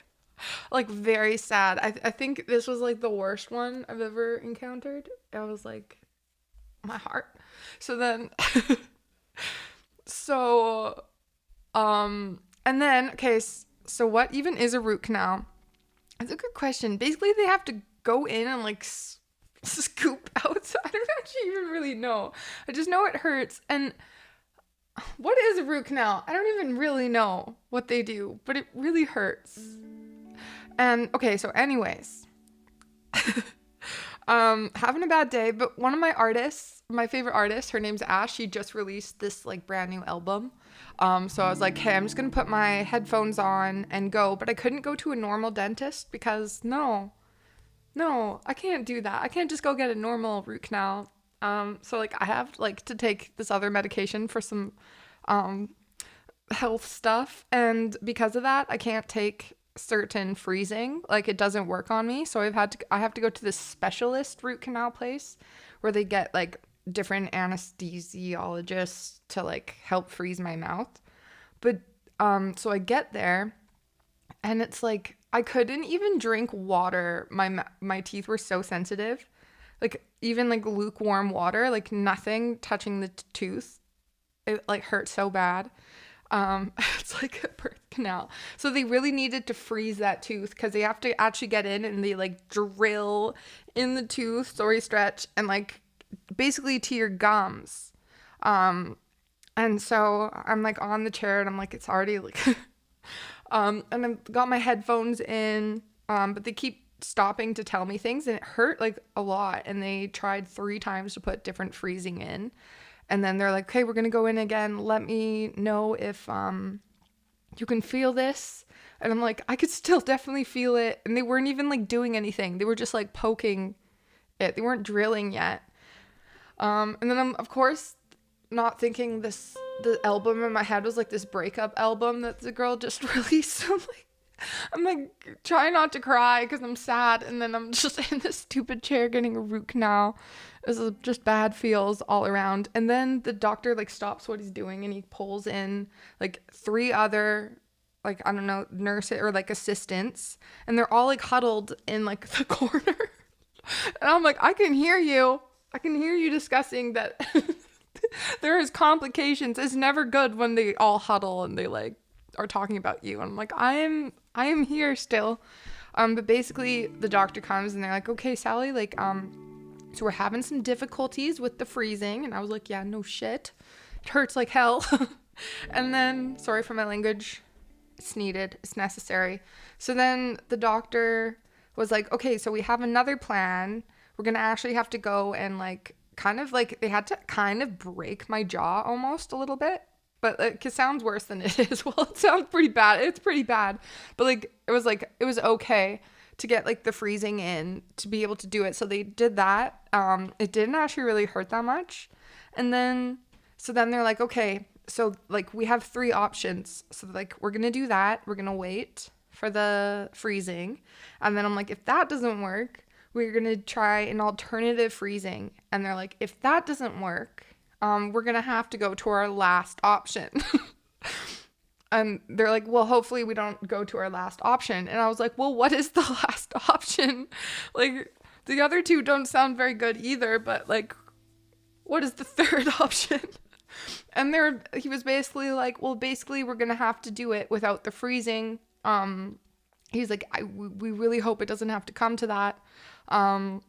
Like very sad. I think this was like the worst one I've ever encountered. I was like, my heart. So then, and then, okay, so what even is a root canal? It's a good question. Basically, they have to go in and like scoop out. So I don't actually even really know. I just know it hurts. And what is a root canal? I don't even really know what they do, but it really hurts. And okay, so anyways, having a bad day, but one of my artists, my favorite artist, her name's Ash. She just released this like brand new album. So I was like, hey, I'm just going to put my headphones on and go, but I couldn't go to a normal dentist because no, I can't do that. I can't just go get a normal root canal. So like I have like to take this other medication for some, health stuff. And because of that, I can't take certain freezing, like it doesn't work on me. So I have to go to this specialist root canal place where they get like different anesthesiologists to like help freeze my mouth. But so I get there and it's like I couldn't even drink water. My teeth were so sensitive. Like even like lukewarm water, like nothing touching the tooth. It like hurt so bad. It's like a birth canal. So they really needed to freeze that tooth because they have to actually get in and they like drill in the tooth, sorry stretch, and like basically to your gums. And so I'm like on the chair and I'm like, it's already like, and I've got my headphones in, but they keep stopping to tell me things and it hurt like a lot. And they tried 3 times to put different freezing in. And then they're like, okay, we're going to go in again. Let me know if you can feel this. And I'm like, I could still definitely feel it. And they weren't even like doing anything. They were just like poking it. They weren't drilling yet. And then I'm, of course, not thinking the album in my head was like this breakup album that the girl just released. So I'm like trying not to cry because I'm sad. And then I'm just in this stupid chair getting a root canal. It was just bad feels all around. And then the doctor like stops what he's doing and he pulls in like 3 other like, I don't know, nurses or like assistants. And they're all like huddled in like the corner. And I'm like, I can hear you discussing that there is complications. It's never good when they all huddle and they like are talking about you. And I'm like, I am here still. But basically the doctor comes and they're like, okay, Sally, like, so we're having some difficulties with the freezing. And I was like, yeah, no shit. It hurts like hell. And then, sorry for my language. It's needed. It's necessary. So then the doctor was like, okay, so we have another plan. We're going to actually have to go and like, kind of like, they had to kind of break my jaw almost a little bit. But it sounds worse than it is. Well, it sounds pretty bad. It's pretty bad. But it was okay to get like the freezing in to be able to do it. So they did that. It didn't actually really hurt that much. And then they're like, okay, so like we have 3 options. So like, we're going to do that. We're going to wait for the freezing. And then I'm like, if that doesn't work, we're going to try an alternative freezing. And they're like, if that doesn't work, we're going to have to go to our last option. And they're like, well, hopefully we don't go to our last option. And I was like, well, what is the last option? Like, the other 2 don't sound very good either, but like, what is the 3rd option? And he was basically like, well, basically we're going to have to do it without the freezing. He's like, we really hope it doesn't have to come to that. And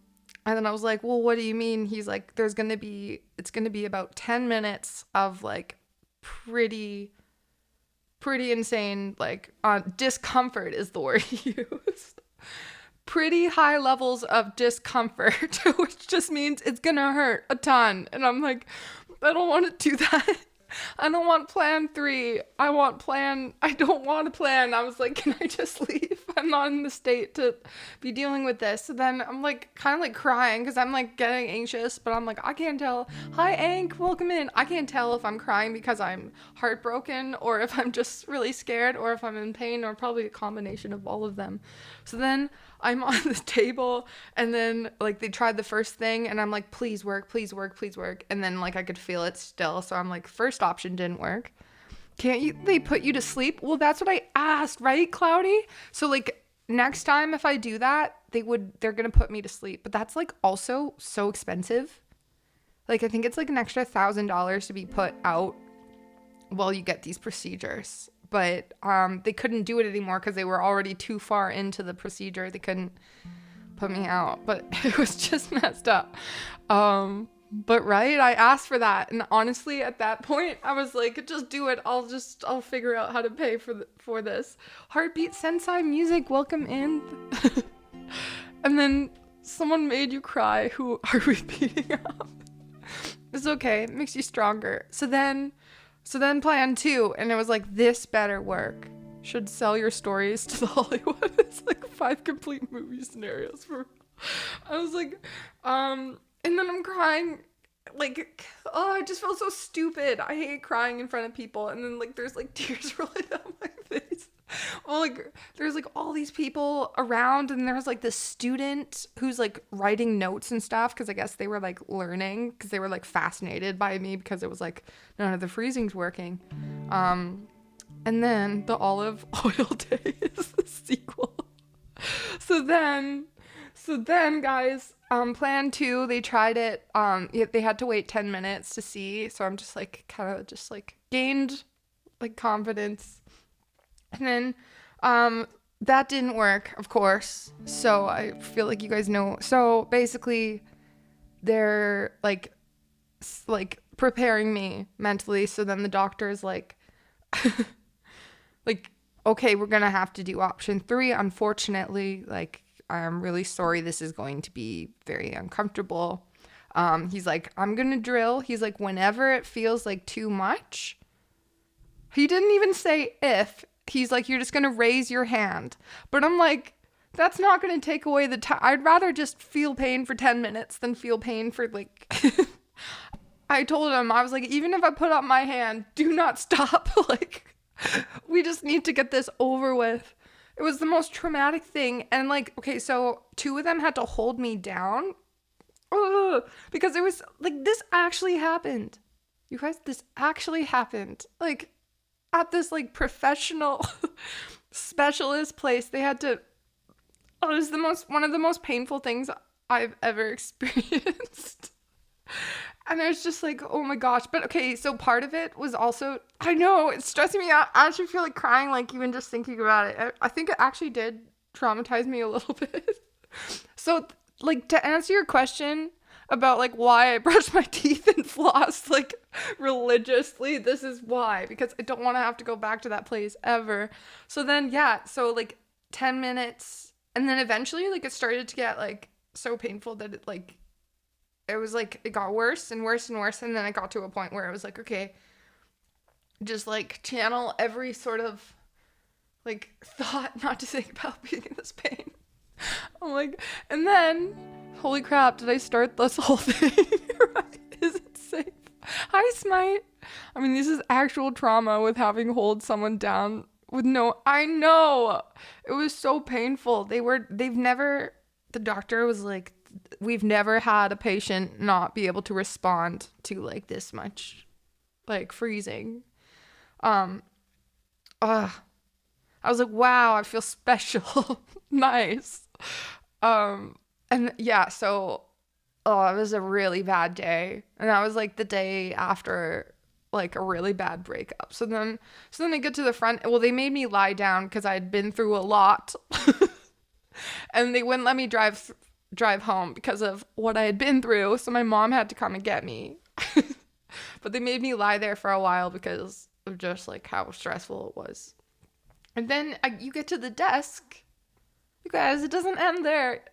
then I was like, well, what do you mean? He's like, it's going to be about 10 minutes of like pretty insane, like, discomfort is the word he used. Pretty high levels of discomfort, which just means it's gonna hurt a ton. And I'm like, I don't want to do that. I don't want plan 3. I don't want a plan. I was like, can I just leave? I'm not in the state to be dealing with this. So then I'm like, kind of like crying because I'm like getting anxious, but I'm like, I can't tell. Hi, Ank, welcome in. I can't tell if I'm crying because I'm heartbroken or if I'm just really scared or if I'm in pain or probably a combination of all of them. So then I'm on the table and then like they tried the first thing and I'm like, please work. And then like I could feel it still. So I'm like, first option didn't work. They put you to sleep? Well, that's what I asked, right, Cloudy? So like next time if I do that, they're going to put me to sleep. But that's like also so expensive. Like I think it's like an extra $1,000 to be put out while you get these procedures. But they couldn't do it anymore because they were already too far into the procedure. They couldn't put me out. But it was just messed up. But right, I asked for that. And honestly, at that point, I was like, just do it. I'll figure out how to pay for this. Heartbeat Sensei Music, welcome in. And then someone made you cry. Who are we beating up? It's okay. It makes you stronger. So then plan 2, and it was like, this better work. Should sell your stories to the Hollywood. It's like 5 complete movie scenarios for. I was like, and then I'm crying, like, oh, I just felt so stupid. I hate crying in front of people, and then like there's like tears rolling down my face. Well, like, there's like all these people around, and there's like this student who's like writing notes and stuff because I guess they were like learning because they were like fascinated by me because it was like none of the freezing's working. And then the olive oil day is the sequel. So then, guys, plan 2, they tried it. They had to wait 10 minutes to see. So I'm just like kind of just like gained like confidence. And then that didn't work, of course. So I feel like you guys know. So basically they're like preparing me mentally. So then the doctor's like, like, okay, we're going to have to do option 3. Unfortunately, like, I'm really sorry. This is going to be very uncomfortable. He's like, I'm going to drill. He's like, whenever it feels like too much. He didn't even say if. He's like, you're just going to raise your hand. But I'm like, that's not going to take away the time. I'd rather just feel pain for 10 minutes than feel pain for like... I told him, I was like, even if I put up my hand, do not stop. Like, we just need to get this over with. It was the most traumatic thing. And like, okay, so 2 of them had to hold me down. Because it was like, this actually happened. You guys, this actually happened. Like, at this like professional specialist place, they had to, it was one of the most painful things I've ever experienced. And I was just like, oh my gosh. But okay, so part of it was also, I know, it's stressing me out. I actually feel like crying, like even just thinking about it. I think it actually did traumatize me a little bit. So like, to answer your question about like why I brush my teeth and floss like religiously, this is why, because I don't want to have to go back to that place ever. So then so like 10 minutes, and then eventually like it started to get like so painful that it got worse and worse and worse, and then I got to a point where I was like, okay, just like channel every sort of like thought not to think about being in this pain. I'm like, and then, holy crap, did I start this whole thing? Right? Is it safe? Hi, Smite. I mean, this is actual trauma with having hold someone down with no, I know. It was so painful. The doctor was like, we've never had a patient not be able to respond to like this much like freezing. I was like, wow, I feel special. Nice. And yeah, so it was a really bad day. And that was like the day after like a really bad breakup. So then I get to the front. Well, they made me lie down because I had been through a lot. And they wouldn't let me drive home because of what I had been through. So my mom had to come and get me. But they made me lie there for a while because of just like how stressful it was. And then you get to the desk. You guys, it doesn't end there.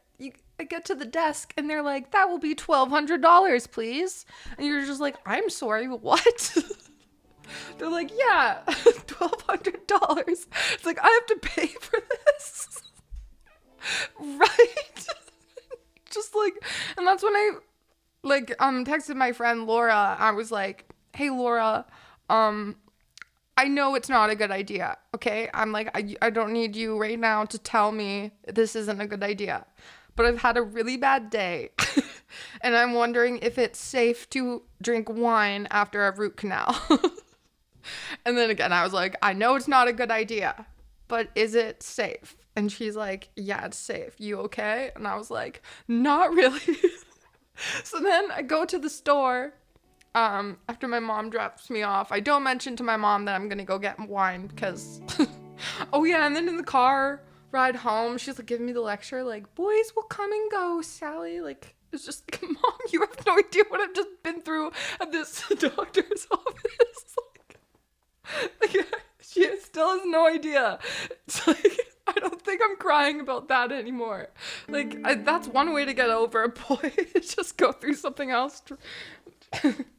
I get to the desk and they're like, that will be $1,200, please. And you're just like, I'm sorry, what? They're like, yeah, $1,200. It's like, I have to pay for this. Right? Just like, and that's when I like texted my friend Laura. I was like, hey Laura, I know it's not a good idea, okay? I'm like, I don't need you right now to tell me this isn't a good idea. But I've had a really bad day. And I'm wondering if it's safe to drink wine after a root canal. And then again, I was like, I know it's not a good idea, but is it safe? And she's like, yeah, it's safe. You okay? And I was like, not really. So then I go to the store. After my mom drops me off, I don't mention to my mom that I'm gonna go get wine because oh yeah, and then in the car ride home, she's like giving me the lecture like, boys will come and go, Sally. Like, it's just like, Mom, you have no idea what I've just been through at this doctor's office. Like she still has no idea. It's like, I don't think I'm crying about that anymore. Like, that's one way to get over a boy. Just go through something else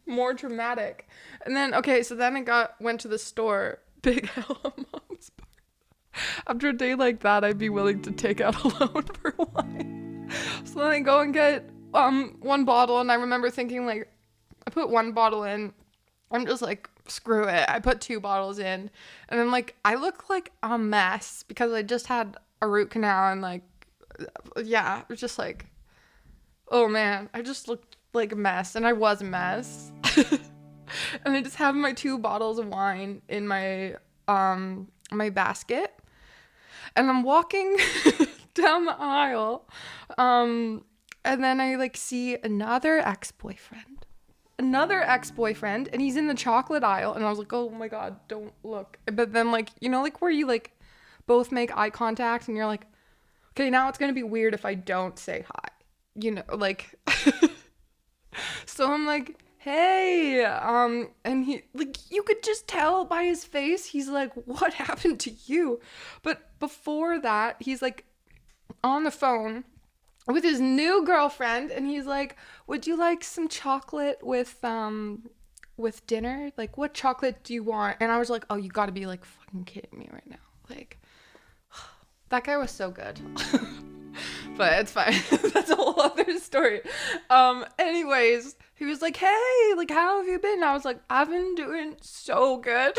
more dramatic. And then, okay, so then I went to the store. Big hell on Mom's part. After a day like that, I'd be willing to take out a loan for wine. So then I go and get one bottle, and I remember thinking, like, I put one bottle in. I'm just like, screw it. I put 2 bottles in, and I'm like, I look like a mess because I just had a root canal, and like, yeah, it was just like, oh man, I just looked like a mess, and I was a mess. And I just have my 2 bottles of wine in my my basket, and I'm walking down the aisle, and then I like see another ex-boyfriend, and he's in the chocolate aisle, and I was like, oh my god, don't look. But then, like, you know, like where you like both make eye contact and you're like, okay, now it's gonna be weird if I don't say hi, you know, like. So I'm like, hey, and he, like, you could just tell by his face, he's like, what happened to you? But before that, he's like on the phone with his new girlfriend, and he's like, would you like some chocolate with dinner? Like, what chocolate do you want? And I was like, oh, you gotta be like fucking kidding me right now. Like, that guy was so good. But it's fine. That's a whole other story. Anyways, he was like, hey, like, how have you been? I was like, I've been doing so good.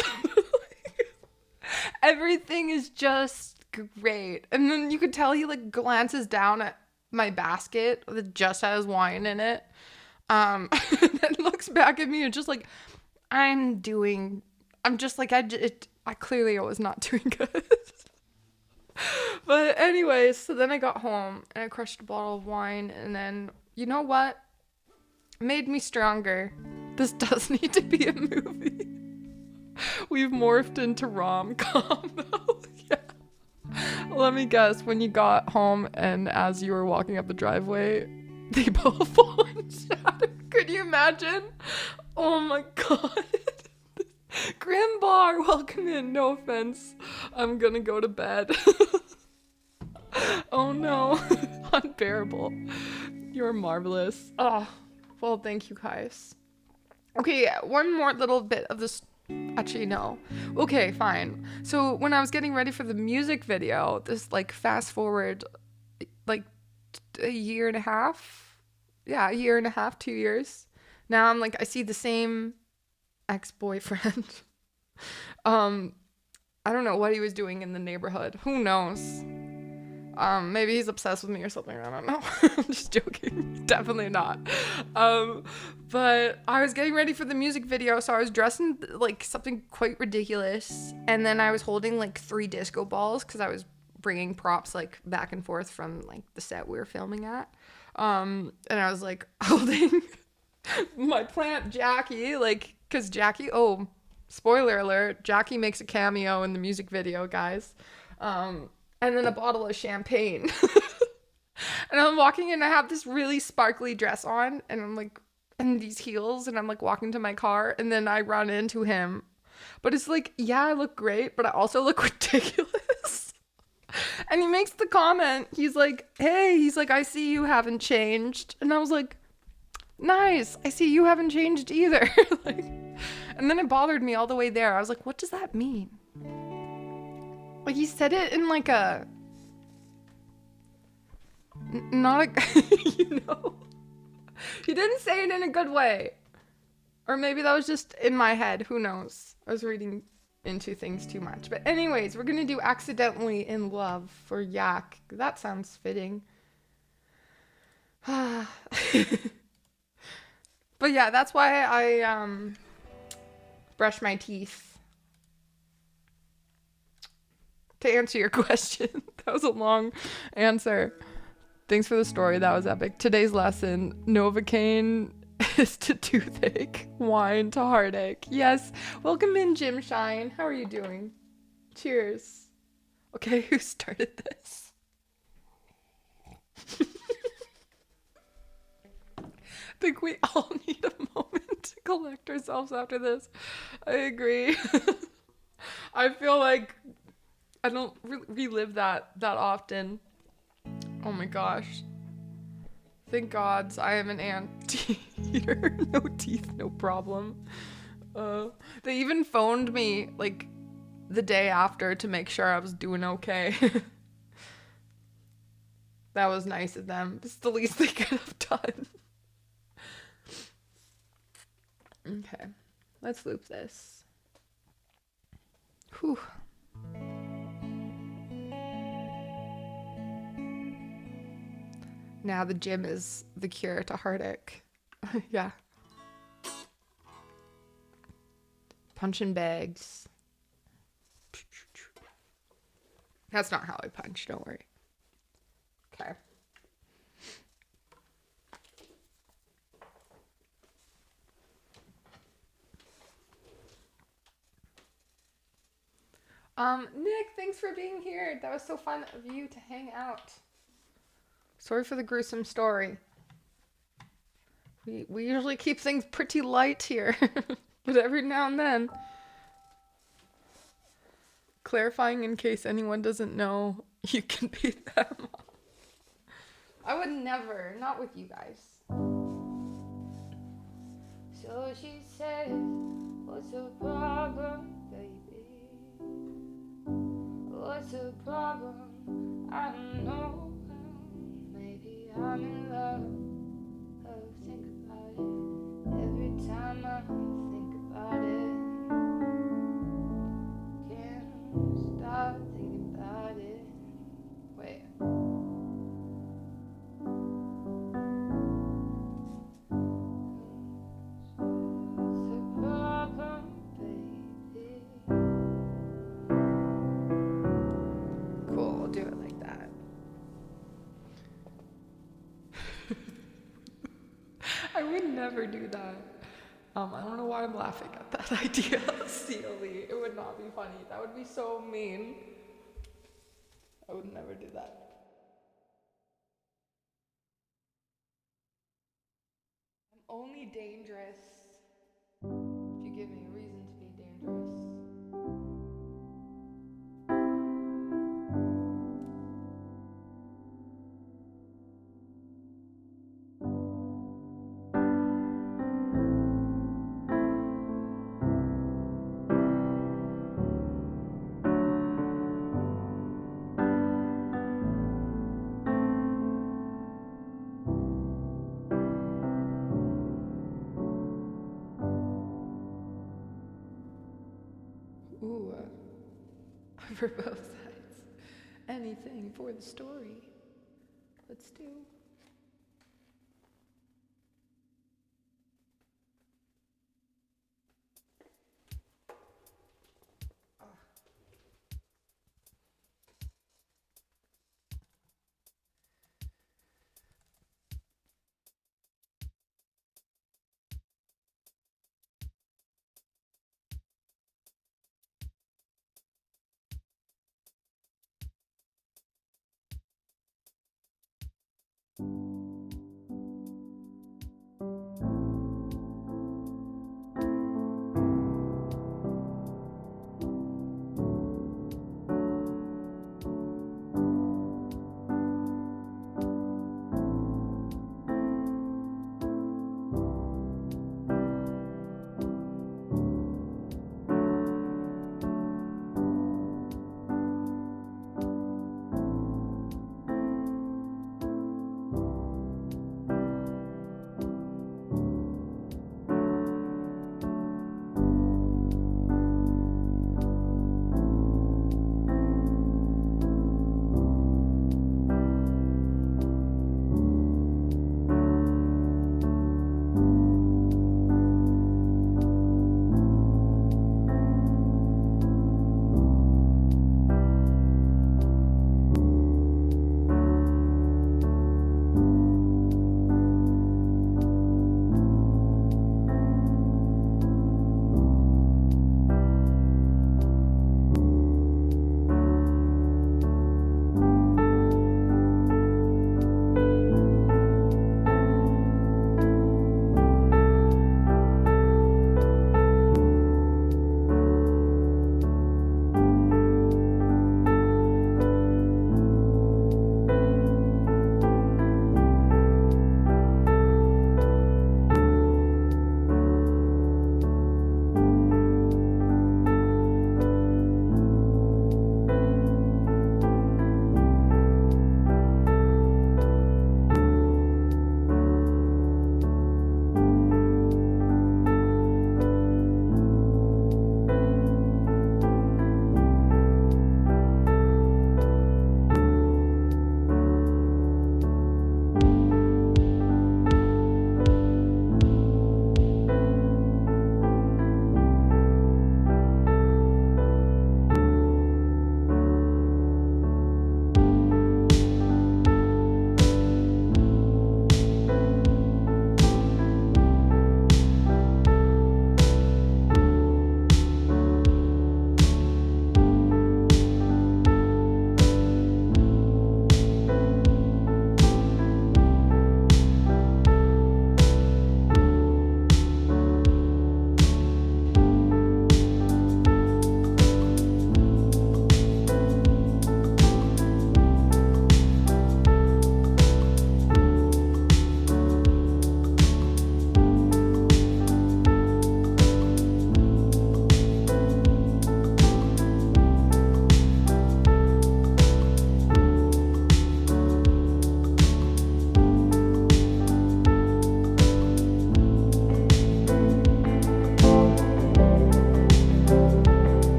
Everything is just great. And then you could tell he like glances down at my basket that just has wine in it. And then looks back at me and just like, I'm just like, I clearly was not doing good. But anyways, so then I got home and I crushed a bottle of wine, and then, you know what? Made me stronger. This does need to be a movie. We've morphed into rom-com though. Yeah. Let me guess, when you got home and as you were walking up the driveway, they both fall and shattered. Could you imagine? Oh my god. Grimbar, welcome in. No offense. I'm gonna go to bed. Oh no. Unbearable. You're marvelous. Oh, well, thank you guys. Okay, one more little bit of this. Actually, no. Okay, fine. So when I was getting ready for the music video, this like fast forward like a year and a half. Yeah, a year and a half, 2 years. Now I'm like, I see the same ex-boyfriend. I don't know what he was doing in the neighborhood. Who knows? Maybe he's obsessed with me or something. I don't know. I'm just joking. Definitely not. But I was getting ready for the music video, so I was dressed in like something quite ridiculous, and then I was holding like 3 disco balls because I was bringing props like back and forth from like the set we were filming at. And I was like holding my plant Jackie, like, because Jackie, oh, spoiler alert, Jackie makes a cameo in the music video, guys. And then a bottle of champagne. And I'm walking in, I have this really sparkly dress on, and I'm like, and these heels, and I'm like walking to my car, and then I run into him. But it's like, yeah, I look great, but I also look ridiculous. And he makes the comment, he's like, hey, he's like, I see you haven't changed. And I was like, nice, I see you haven't changed either. Like, and then it bothered me all the way there. I was like, what does that mean? Like, he said it in like a, not a, you know, he didn't say it in a good way. Or maybe that was just in my head, who knows? I was reading into things too much. But anyways, we're gonna do Accidentally in Love for Yak. That sounds fitting. But yeah, that's why I brush my teeth. To answer your question, that was a long answer. Thanks for the story. That was epic. Today's lesson: Novocaine is to toothache, wine to heartache. Yes. Welcome in, Jim Shine. How are you doing? Cheers. Okay, who started this? I think we all need a moment to collect ourselves after this. I agree. I feel like I don't relive that often. Oh my gosh. Thank gods I am an anteater. No teeth, no problem. They even phoned me like the day after to make sure I was doing okay. That was nice of them. It's the least they could have done. Okay, let's loop this. Whew. Now the gym is the cure to heartache. Yeah. Punching bags. That's not how I punch, don't worry. Okay. Nick, thanks for being here. That was so fun of you to hang out. Sorry for the gruesome story. We usually keep things pretty light here, but every now and then. Clarifying in case anyone doesn't know, you can beat them. I would never, not with you guys. So she said, what's the problem, baby? What's the problem? I don't know. Maybe I'm in love. Oh, think about it. Every time I think about it, can't stop thinking about it. Wait. What's the problem, baby? Cool, we'll do it like that. I would never do that. I don't know why I'm laughing at that idea, Steely. It would not be funny. That would be so mean. I would never do that. I'm only dangerous if you give me a reason to be dangerous. Ooh, for both sides. Anything for the story. Let's do.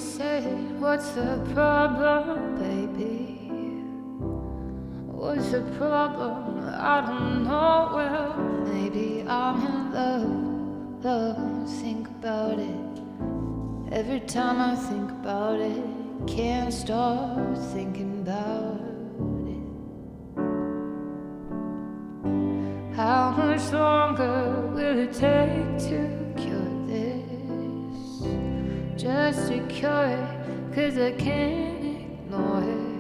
said, what's the problem, baby? What's the problem? I don't know. Well, maybe I'm in love. Think about it. Every time I think about it, can't stop thinking about it. How much longer will it take to cure this? Just to cure it, 'cause I can't ignore it.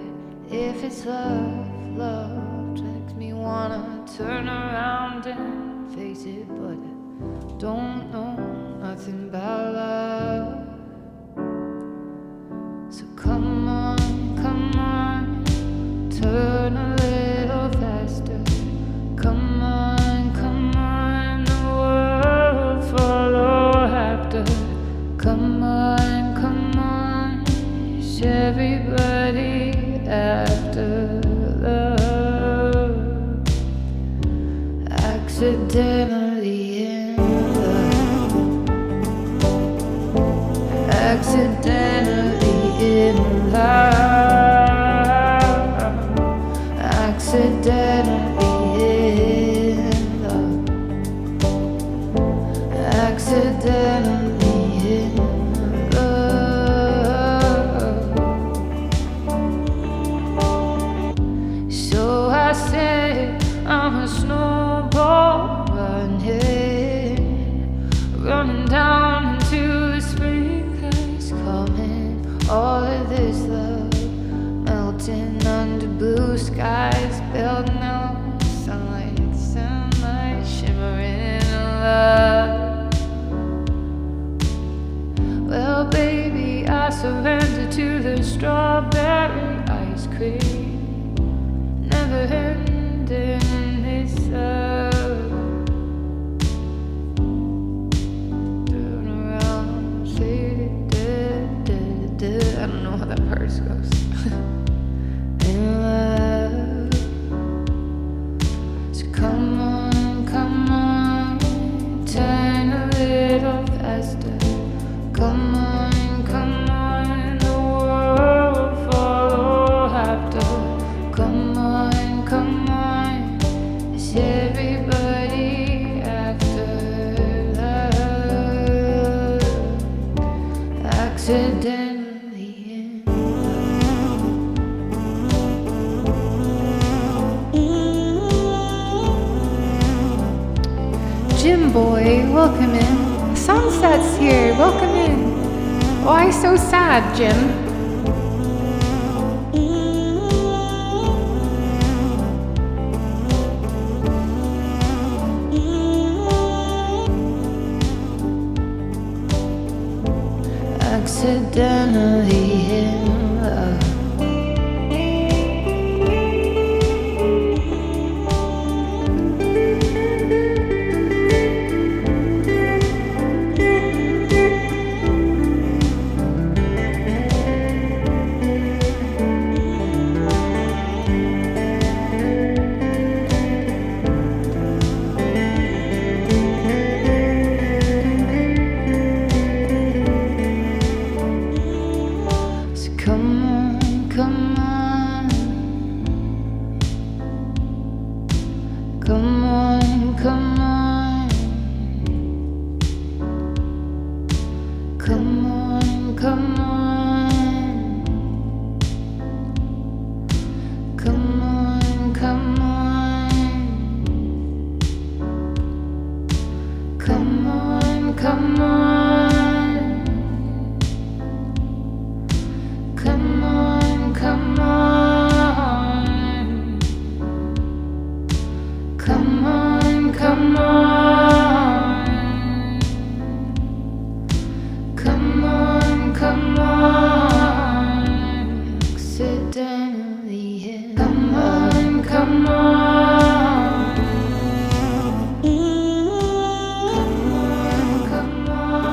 If it's love makes me wanna turn around and face it, but I don't know nothing about love. So come on, turn a little faster. Come on, the world follow after. Come on, is everybody after love? Accidentally in love. Accidentally in love. Accidentally in love. Accidentally in love. So I said I'm a snowball running down into the spring that's coming. All of this love melting under blue skies, building out sunlight shimmering in love. Well, baby, I surrender to the strawberry ice cream, never ending in this love. Turn around, say I don't know how that part goes. In love. So come on, turn a little faster. Come on, the world follow after. Come on, is everybody after love? Accidentally in Jim boy, welcome in. Sunset's here, welcome in. Why so sad, Jim? Accidentally in love.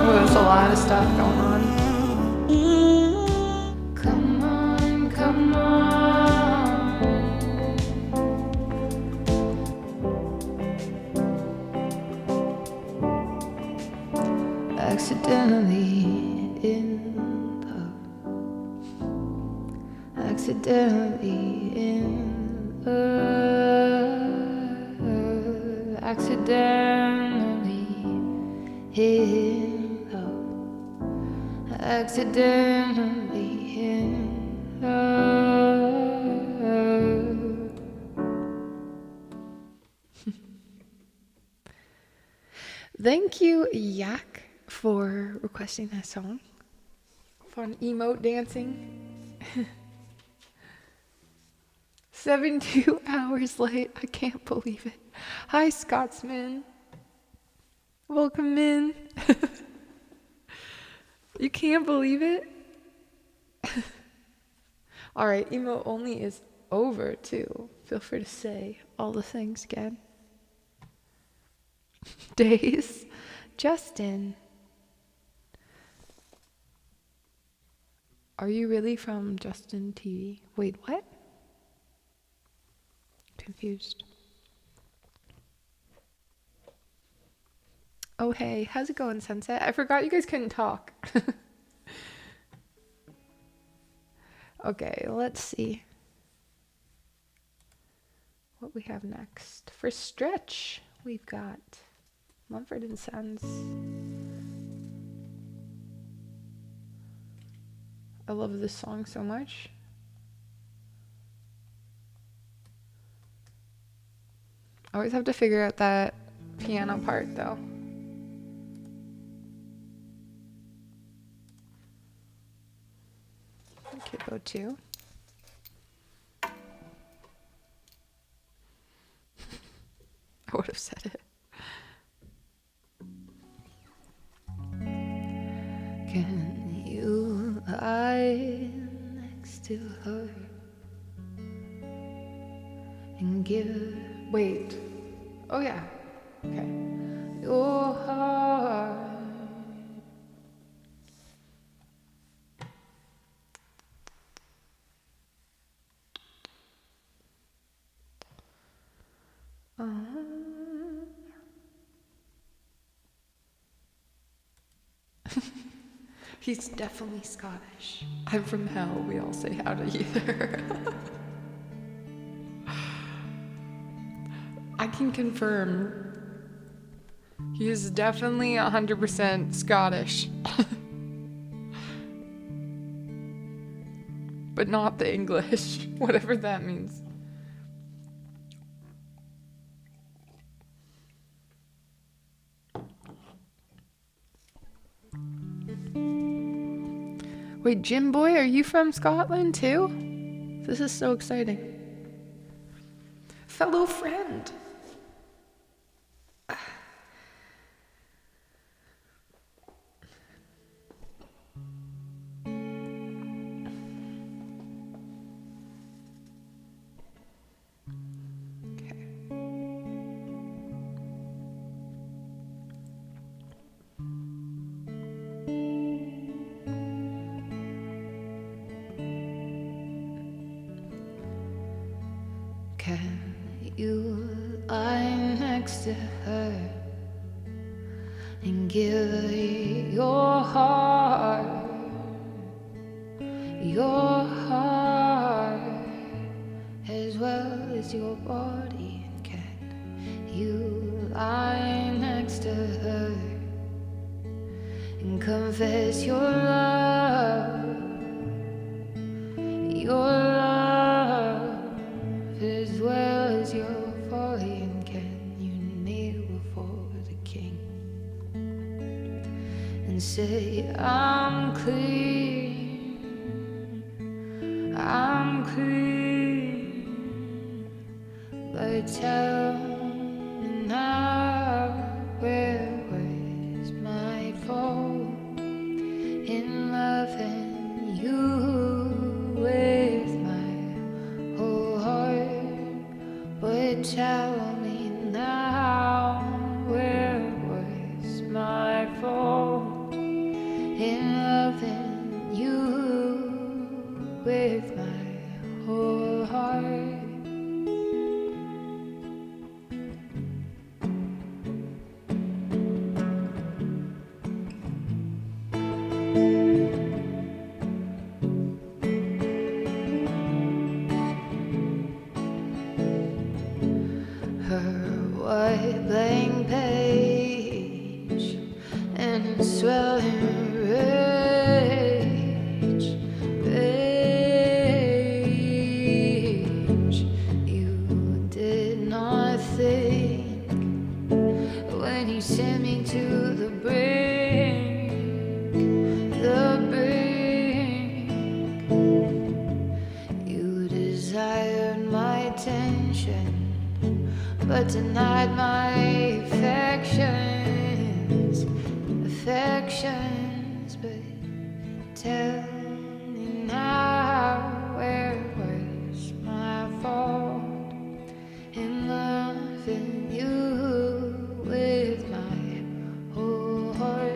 There's a lot of stuff going on. Come on. accidentally in love, accidentally in love, accidentally in love. Thank you, Yak, for requesting that song. Fun emote dancing. 72 hours late. I can't believe it. Hi, Scotsman. Welcome in. You can't believe it? All right, emo only is over too. Feel free to say all the things again. Days. Justin. Are you really from Justin TV? Wait, what? Confused. Oh, hey, how's it going, Sunset? I forgot you guys couldn't talk. Okay, let's see what we have next. For Stretch, we've got Mumford and Sons. I love this song so much. I always have to figure out that piano part though. Okay, go two. I would have said it. Can you lie next to her and give Wait. Oh yeah. Okay. your heart? He's definitely Scottish. I'm from hell. We all say how to either. I can confirm. He is definitely 100% Scottish. But not the English, whatever that means. Wait, Jim Boy, are you from Scotland too? This is so exciting. Fellow friend. Can you lie next to her and give your heart as well as your body? And can you lie next to her and confess your love as well as your folly? And can you kneel before the king and say, I'm clean, but tell me now, where was my fault in loving you with my whole heart? But tell me now, where was my fault in loving you with my whole heart? attention, but denied my affections. But tell me now, where was my fault in loving you with my whole heart?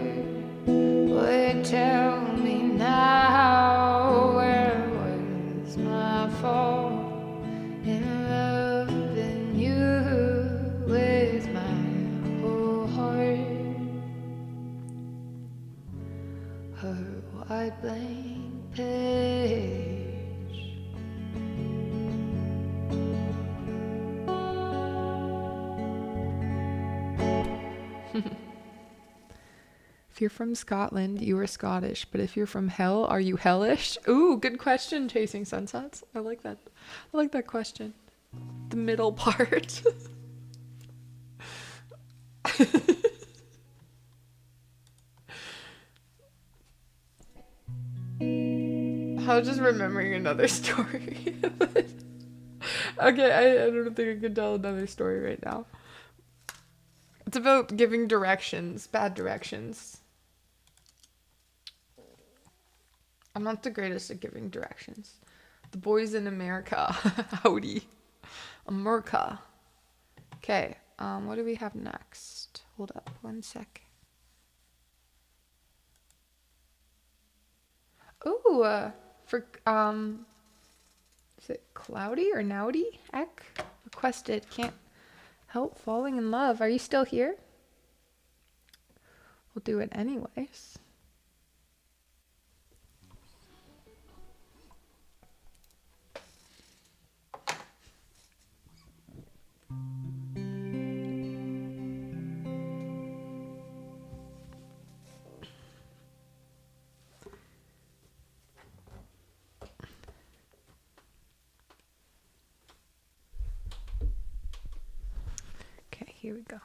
Would tell me now, where was my fault in loving you with my whole heart? Her white blank page. If you're from Scotland, you are Scottish, but if you're from hell, are you hellish? Ooh, good question, Chasing Sunsets. I like that. I like that question. The middle part. I was just remembering another story. Okay, I don't think I can tell another story right now. It's about giving directions, bad directions. I'm not the greatest at giving directions. The boys in America. Howdy. America. Okay, what do we have next? Hold up, one sec. Ooh, for, is it Cloudy or Nowdy? Eck? Requested, can't help falling in love. Are you still here? We'll do it anyways. Okay, here we go.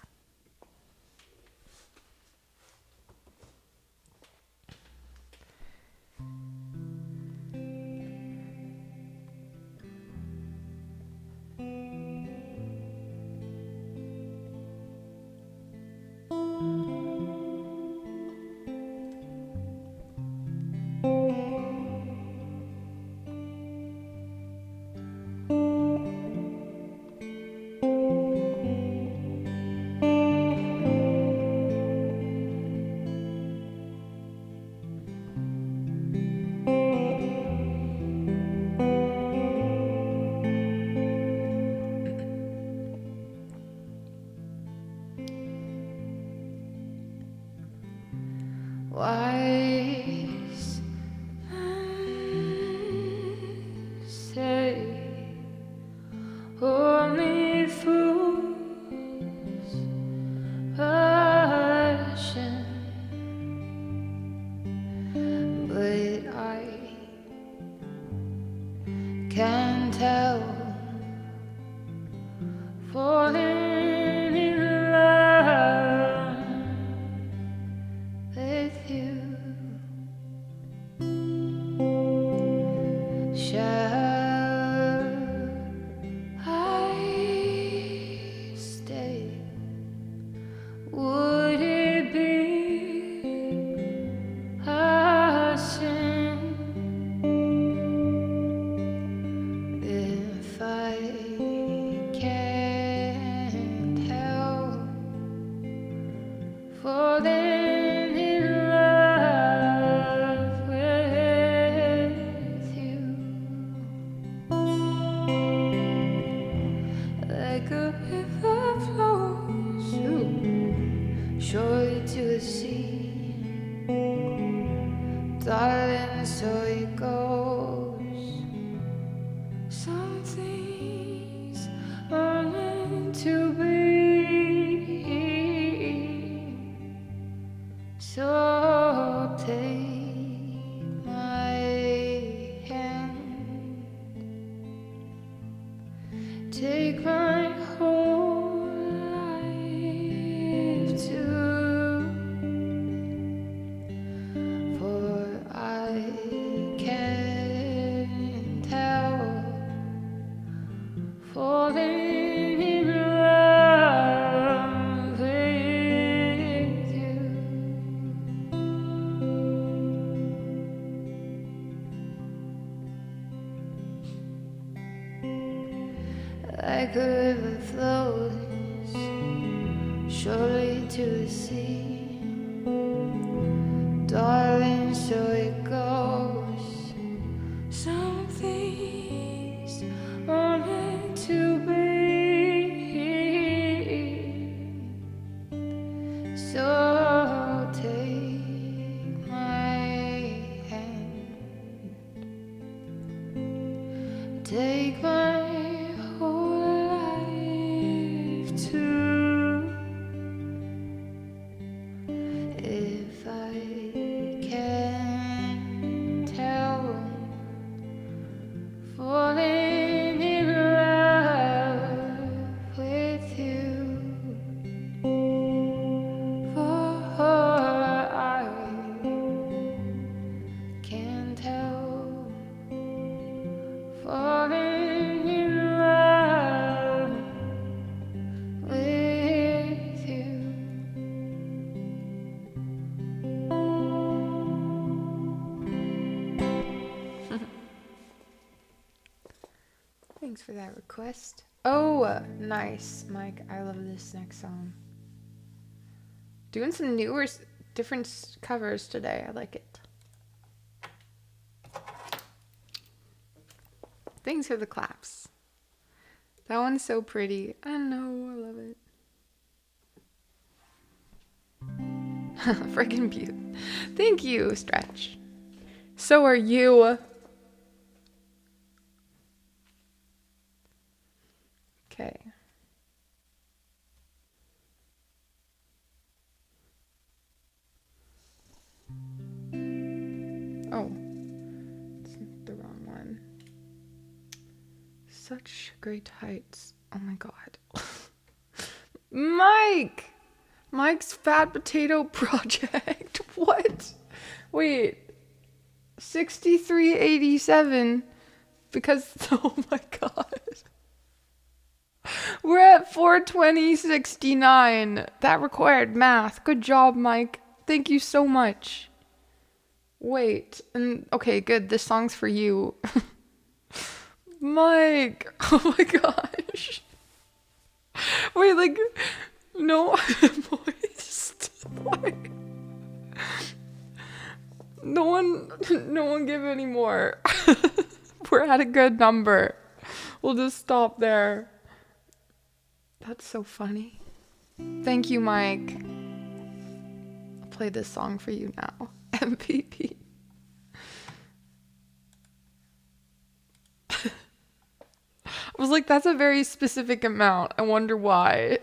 Wise men say only fools rush in, but I can tell, falling in love with you. Shall I stay? Would it be a sin if I can't help falling in love with you? Like a river flows short to the sea, darling, so it goes. Some things are meant to be. So take my hand, take my whole life too, for I can't help falling like a river flows surely to the sea. Darling, so it goes. Some things are meant to be. So take my hand, take my whole life too. If I can tell, falling in love with you, for I can tell, falling in love with you. Thanks for that request. Oh, nice, Mike. I love this next song. Doing some newer, different covers today. I like it. Thanks for the claps. That one's so pretty. I know, I love it. Friggin' beaut. Thank you, Stretch. So are you. Okay. Oh, it's the wrong one. Such great heights. Oh my god. Mike! Mike's Fat Potato Project. What? Wait. 6387. Because, oh my god. We're at 420.69. That required math. Good job, Mike. Thank you so much. Wait. And okay, good. This song's for you. Mike. Oh my gosh. Wait, like, no, moist. Why? No one give any more. We're at a good number. We'll just stop there. That's so funny. Thank you, Mike. I'll play this song for you now. MVP. I was like, that's a very specific amount. I wonder why.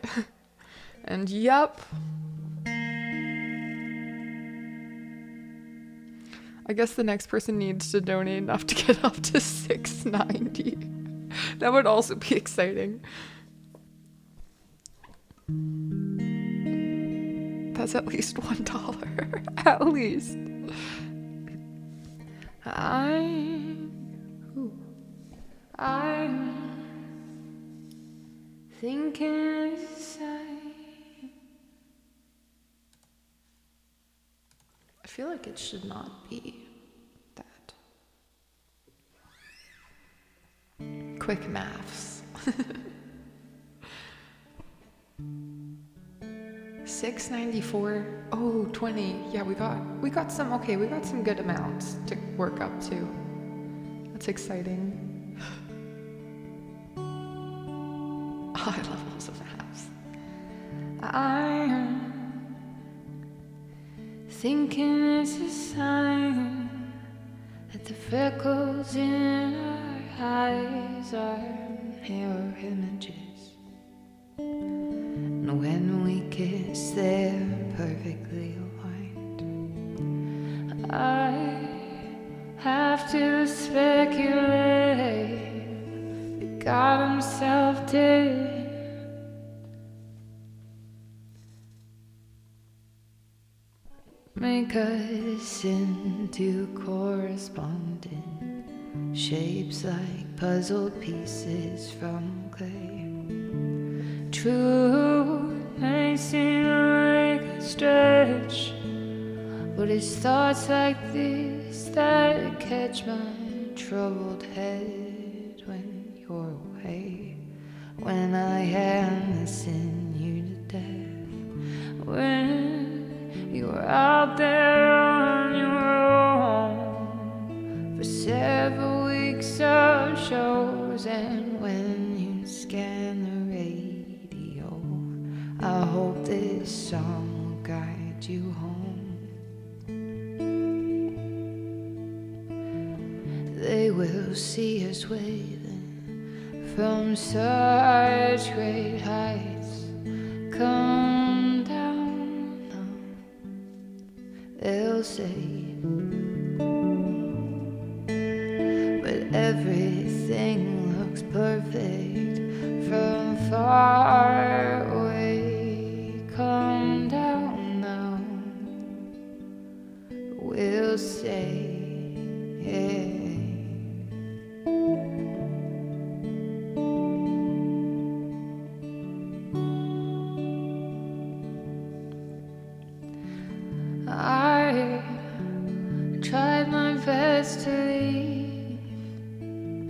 And yep. I guess the next person needs to donate enough to get up to $6.90. That would also be exciting. That's at least $1. At least. I'm thinking it's the same. I feel like it should not be that. Quick maths. 694. Oh, 20. Yeah, we got some. Okay, we got some good amounts to work up to. That's exciting. Oh, I love also maths. I'm thinking it's a sign that the freckles in our eyes are mirror images. And when we kiss, they're perfectly aligned. I have to speculate that God himself did. Make us into corresponding shapes like puzzle pieces from clay. True may seem like a stretch, but it's thoughts like this that catch my troubled head when you're away. when I am missing you to death. When you were out there on your own for several weeks of shows, and when you scan the radio, I hope this song will guide you home. They will see us waving from such great heights. Come down now, they'll say, but everything looks perfect from far away. Come down now, we'll say, yeah. I tried my best to leave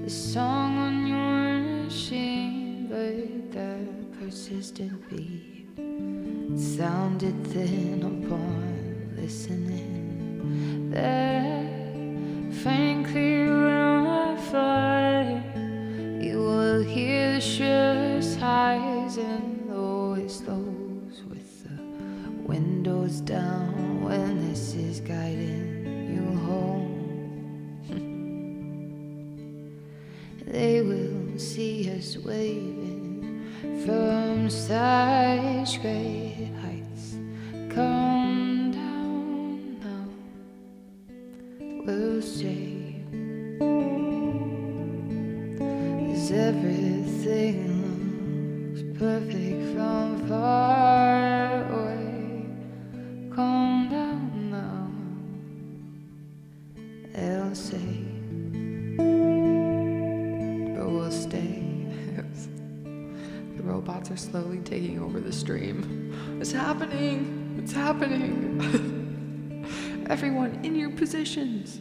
the song on your machine, but that persistent beat sounded thin upon listening. That frankly when I fly, you will hear the surest highs and lowest lows with the windows down when this is guiding you home. They will see us waving from such great heights. Come down now, we'll say, 'cause everything looks perfect from far away. Come down now, they'll say, but we'll stay. The robots are slowly taking over the stream. It's happening. It's happening. Everyone in your positions.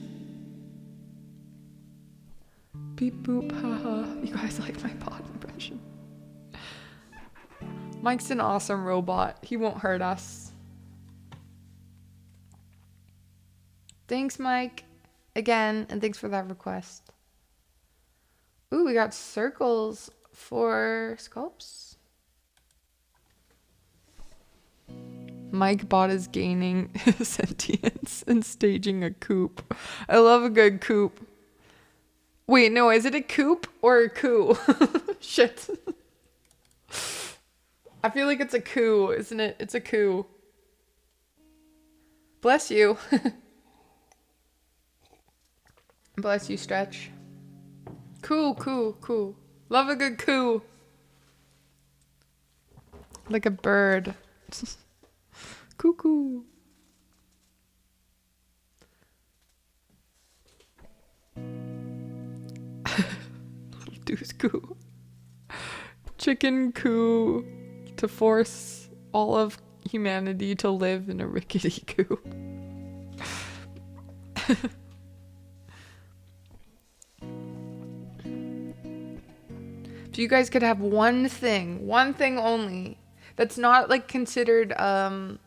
Beep boop, haha. You guys like my pod impression? Mike's an awesome robot. He won't hurt us. Thanks, Mike, again, and thanks for that request. Ooh, we got circles for sculpts. Mike bot is gaining sentience and staging a coup. I love a good coup. Wait, no, is it a coup or a coup? Shit. I feel like it's a coup, isn't it? It's a coup. Bless you. Bless you, Stretch. Cool, cool, cool. Love a good coo. Like a bird. Cuckoo. Deuce coo. Chicken coo. To force all of humanity to live in a rickety coo. If you guys could have one thing only, that's not like considered a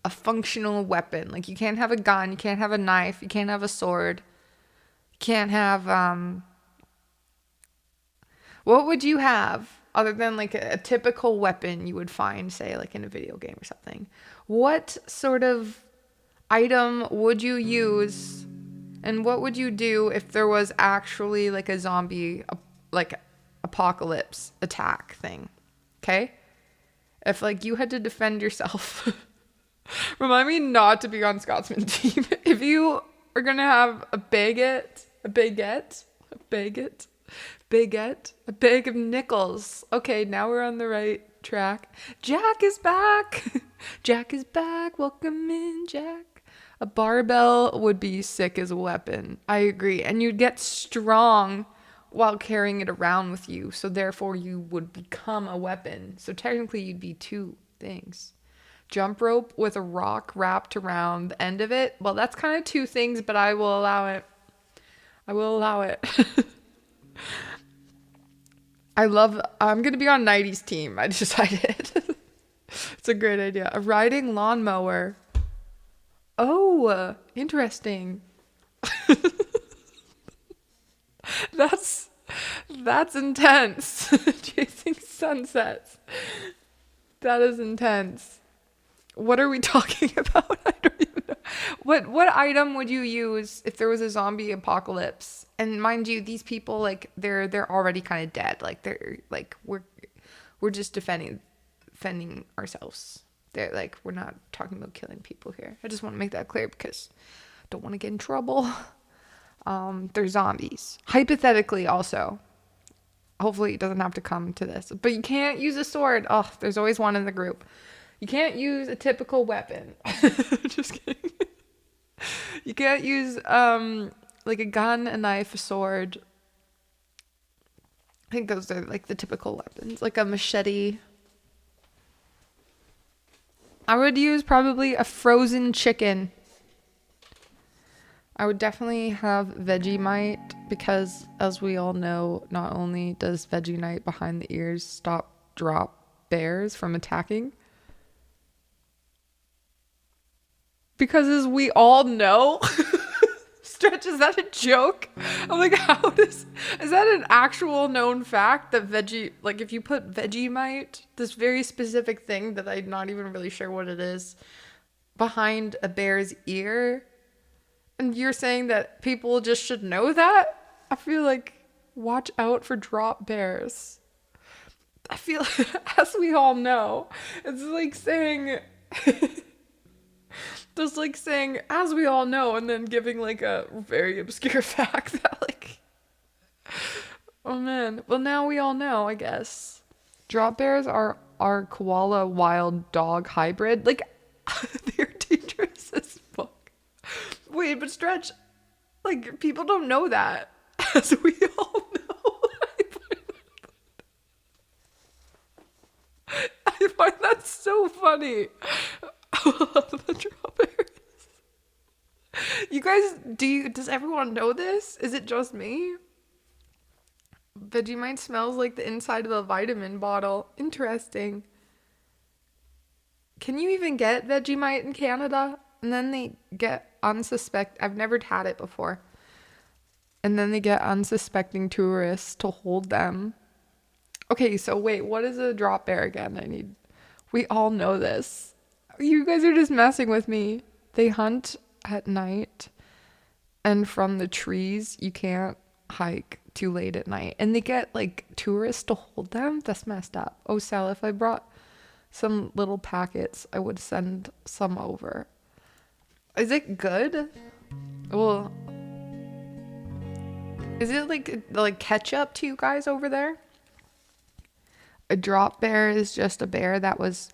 functional weapon. Like you can't have a gun, you can't have a knife, you can't have a sword, you can't have what would you have other than like a typical weapon you would find, say like in a video game or something? What sort of item would you use, and what would you do if there was actually like a zombie like apocalypse attack thing? Okay, if like you had to defend yourself. Remind me not to be on Scotsman team. If you are gonna have a baguette, a bag of nickels. Okay, now we're on the right track. Jack is back. Jack is back. Welcome in, Jack. A barbell would be sick as a weapon. I agree. And you'd get strong while carrying it around with you. So therefore you would become a weapon. So technically you'd be two things. Jump rope with a rock wrapped around the end of it. Well, that's kind of two things, but I will allow it. I will allow it. I'm gonna be on 90s team. I decided. It's a great idea. A riding lawnmower. Oh, interesting. That's intense. Chasing sunsets. That is intense. What are we talking about? I don't even know. What item would you use if there was a zombie apocalypse? And mind you, these people, like, they're already kind of dead. Like, they're like, we're just defending ourselves. They're like, we're not talking about killing people here. I just want to make that clear because I don't want to get in trouble. They're zombies. Hypothetically, also. Hopefully it doesn't have to come to this. But you can't use a sword. Oh, there's always one in the group. You can't use a typical weapon. Just kidding. You can't use like a gun, a knife, a sword. I think those are like the typical weapons. Like a machete. I would use probably a frozen chicken. I would definitely have Vegemite because, as we all know, not only does Vegemite behind the ears stop drop bears from attacking, because as we all know, Stretch, is that a joke? I'm like, is that an actual known fact that like if you put Vegemite, this very specific thing that I'm not even really sure what it is, behind a bear's ear, and you're saying that people just should know that? I feel like, watch out for drop bears. I feel, as we all know, it's like saying, just like saying, as we all know, and then giving like a very obscure fact that like, oh man. Well, now we all know, I guess. Drop bears are koala wild dog hybrid. Like, they're dangerous as fuck. Wait, but Stretch, like, people don't know that. As we all know. I find that so funny. The drop bears. You guys, does everyone know this? Is it just me? Vegemite smells like the inside of a vitamin bottle. Interesting. Can you even get Vegemite in Canada? And then they get I've never had it before. And then they get unsuspecting tourists to hold them. Okay, so wait, what is a drop bear again? We all know this. You guys are just messing with me. They hunt at night, and from the trees, you can't hike too late at night. And they get like tourists to hold them. That's messed up. Oh, Sal, if I brought some little packets, I would send some over. Is it good? Well, is it like ketchup to you guys over there? A drop bear is just a bear that was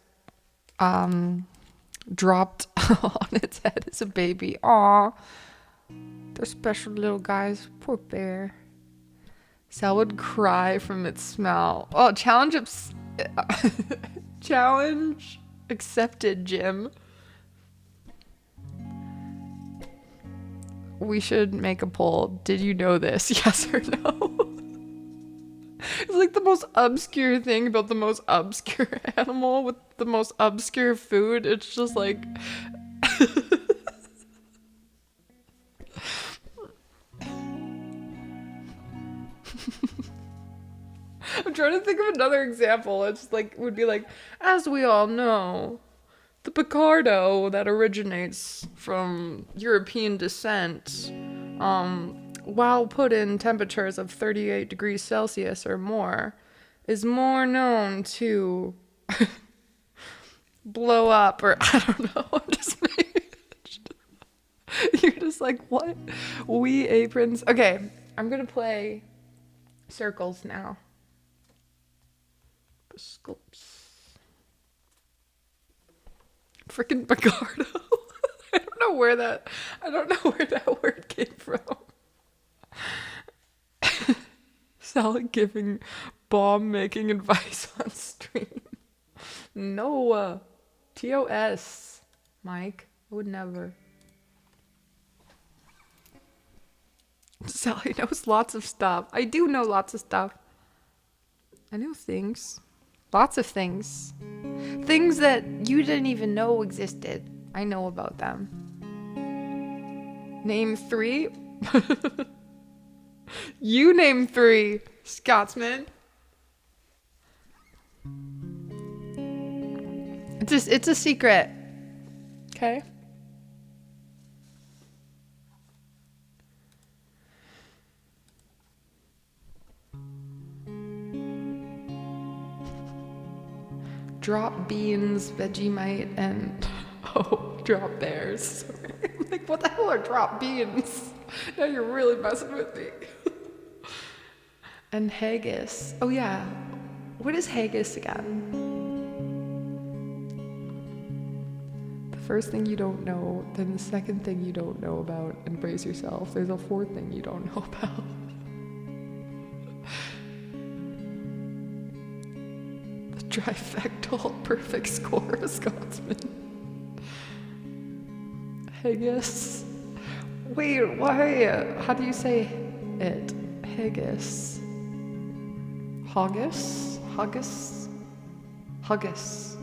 dropped on its head as a baby. Aw, they're special little guys. Poor bear. Sal would cry from its smell. Oh, challenge accepted, Jim. We should make a poll. Did you know this? Yes or no? It's like the most obscure thing about the most obscure animal with the most obscure food. It's just like... I'm trying to think of another example. It's like, would be like, as we all know, the Picardo that originates from European descent, while put in temperatures of 38 degrees Celsius or more, is more known to blow up, or I don't know. I'm just You're just like, what? We aprons. Okay, I'm gonna play circles now. Freaking Picardo. I don't know where that word came from. Sal giving bomb making advice on stream. No. TOS. Mike. I would never. Sally knows lots of stuff. I do know lots of stuff. I know things. Lots of things. Things that you didn't even know existed. I know about them. Name 3? You name 3, Scotsman. It's a secret. Okay? Drop beans, Vegemite, and drop bears. Sorry. Like, what the hell are drop beans? Now you're really messing with me. And haggis. Oh yeah. What is haggis again? The first thing you don't know, then the second thing you don't know about, and brace yourself. There's a fourth thing you don't know about. Trifectal perfect score, Scotsman. Haggis. Wait, why? How do you say it? Haggis. Haggis? Haggis? Haggis.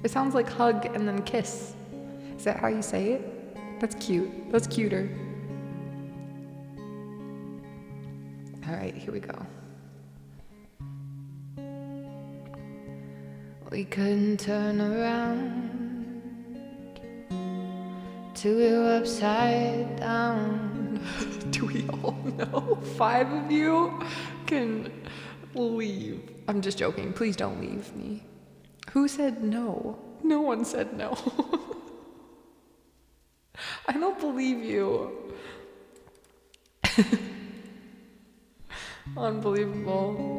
It sounds like hug and then kiss. Is that how you say it? That's cute. That's cuter. All right, here we go. We couldn't turn around till we were upside down. Do we all know? 5 of you can leave. I'm just joking. Please don't leave me. Who said no? No one said no. I don't believe you. Unbelievable.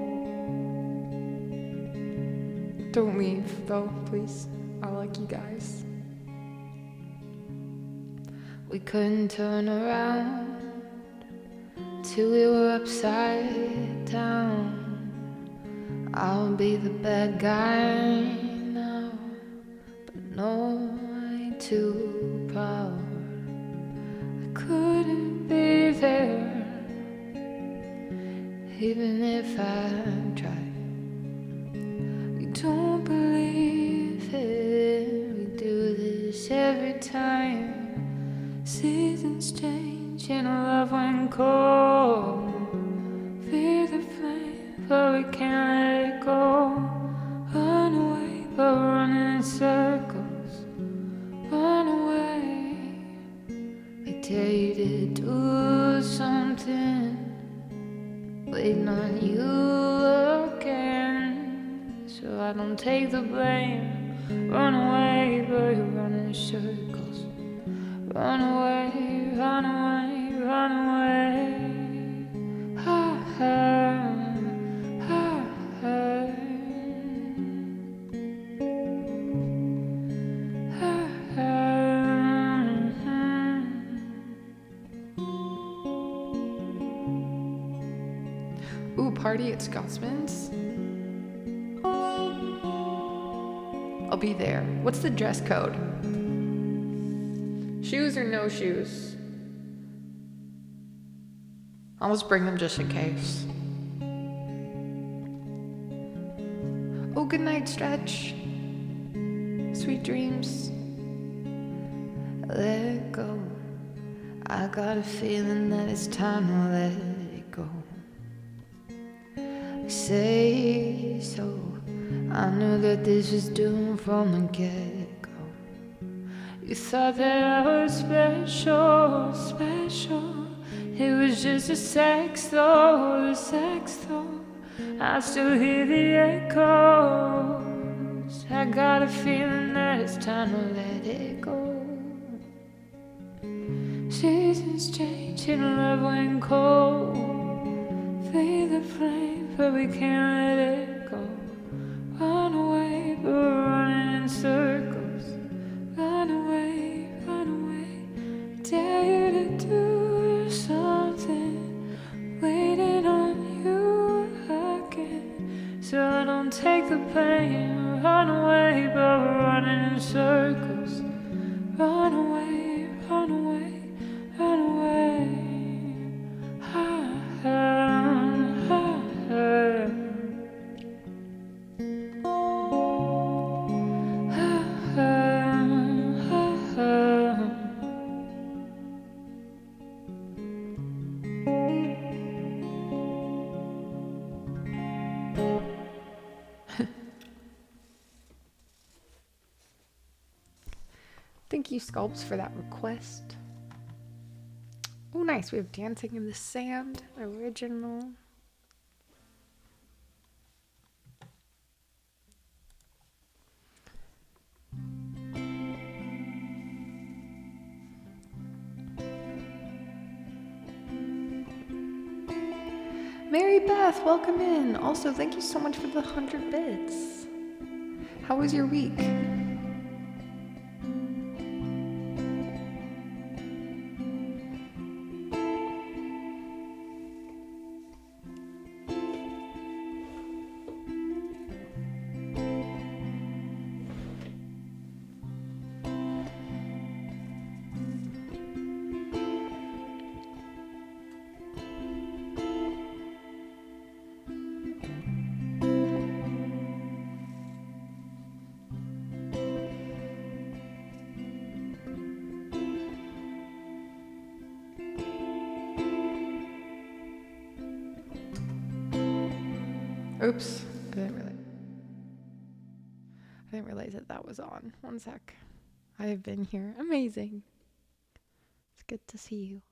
Don't leave, though, please. I like you guys. We couldn't turn around till we were upside down. I'll be the bad guy now, but no, I ain't too proud. I couldn't be there, even if I tried. Don't believe it, we do this every time. Seasons change and our love went cold. Fear the flame, but we can't let it go. Run away, but we're running in circles. Run away, I dare you to do something. Waiting on you again, so I don't take the blame. Run away, but you run in circles. Run away, run away, run away. Ha, ha, ha, ha. Ha, ha. Ooh, party at Scotsman's? I'll be there. What's the dress code? Shoes or no shoes? I'll just bring them just in case. Oh, good night, Stretch. Sweet dreams. Let it go. I got a feeling that it's time to let it go. Say so. I knew that this was doomed from the get-go. You thought that I was special, special. It was just a sex though, I still hear the echoes. I got a feeling that it's time to let it go. Seasons change and love went cold. Feel the flame, but we can't let it go. Run away, but we're running in circles. Run away, run away. I dare you to do something. Waiting on you again, so I don't take the pain. Run away, but we're running in circles. Run away, run away, run away. Ha, ha, ha, ha. Sculpts for that request. Oh, nice. We have Dancing in the Sand, original. Mary Beth, welcome in. Also, thank you so much for the 100 bits. How was your week? Oops, I didn't realize that was on. One sec. I have been here. Amazing. It's good to see you.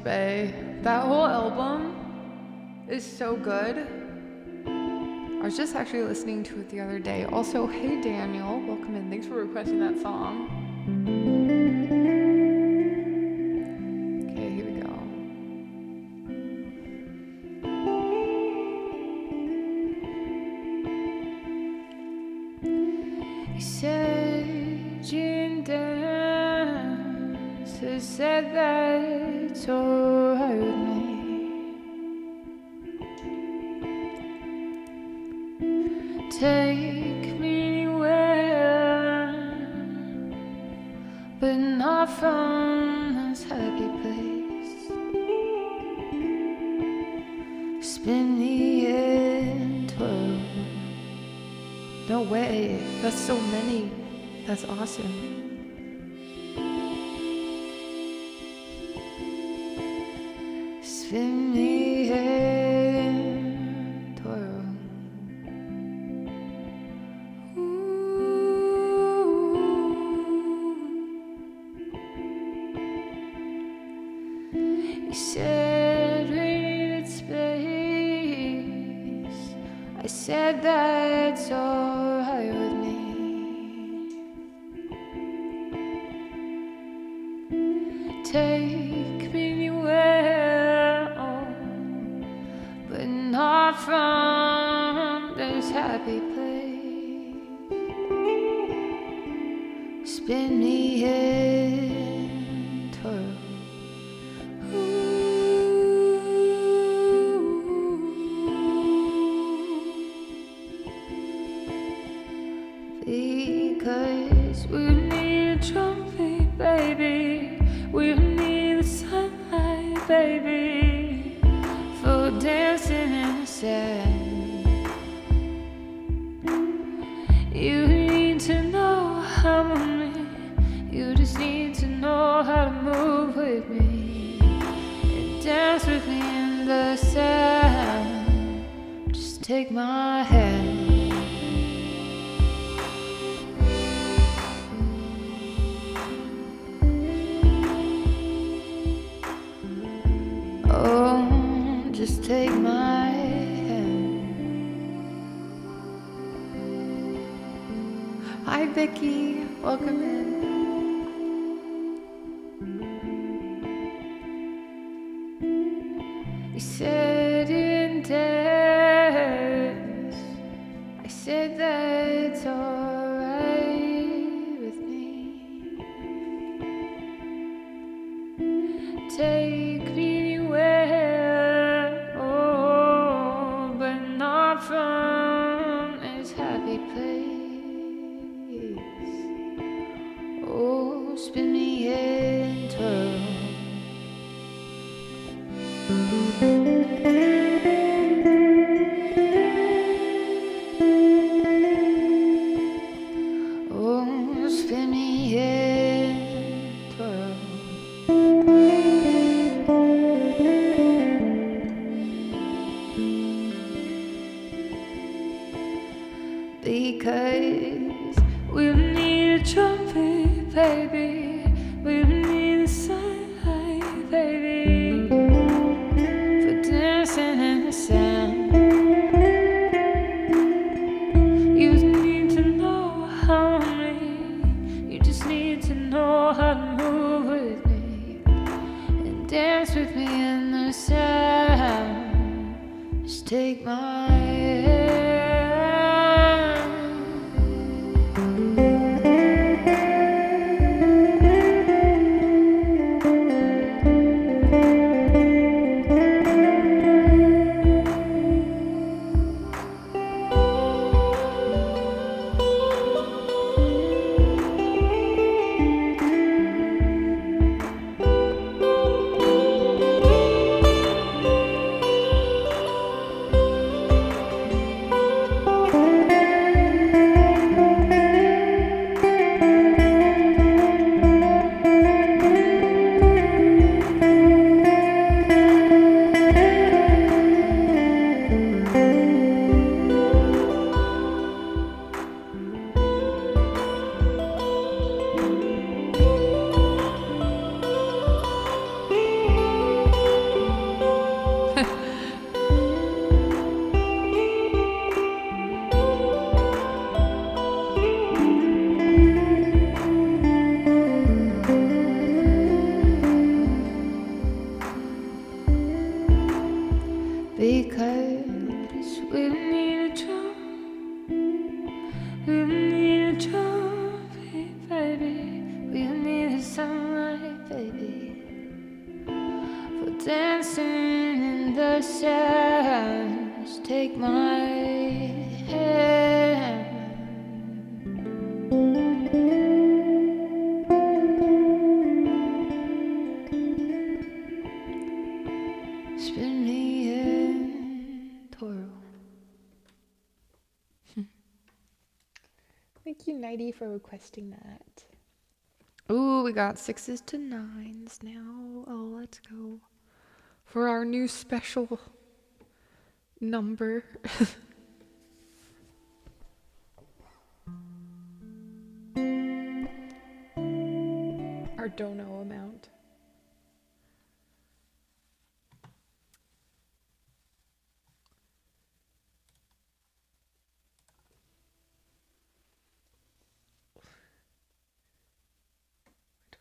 Bay. That whole album is so good. I was just actually listening to it the other day. Also, hey Daniel, welcome in. Thanks for requesting that song. Okay, here we go. You said you dance, you said that's alright with me. Take me anywhere, but not from this happy place. Spin me and twirl. No way, that's so many. That's awesome. Spin me and twirl. You said we needed space. I said that's alright with me. Take me anywhere, oh, but not from this happy place. Spin me and twirl. Because we need a trumpet, baby. We need the sunlight, baby, for dancing in the sand. You need to know how to me. You just need to know how to move with me and dance with me in the sand. Just take my hand. Oh, just take my hand. Hi, Vicky. Welcome in. You said in dance. I said that's alright with me. Take me anywhere, oh, but not from this happy place. Oh, spin me and twirl. Oh, spin me and twirl. Because we need a trumpet, baby. We need a sunlight, baby, for dancing in the sand. You need to know how me. You just need to know how to move with me and dance with me in the sand. Just take my hand. trophy, baby. We need the sunlight, baby. For dancing in the shadows, take my hand. Spin me in Toro. Thank you, Nighty, for requesting that. Ooh, we got 6s to 9s now. Oh, let's go. For our new special number. Our dono amount.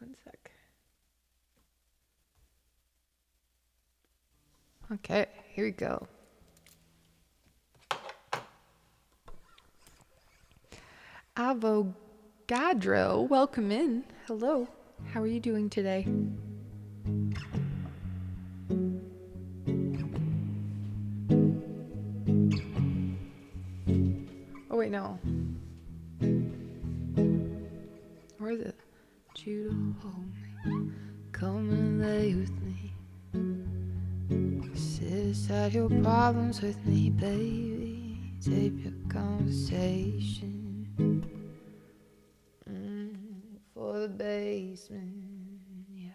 Wait 1 sec. Okay, here we go. Avogadro, welcome in. Hello. How are you doing today? Oh wait, no. Where is it? You to hold me, come and lay with me. Sit aside your problems with me, baby. Tape your conversation for the basement, yeah.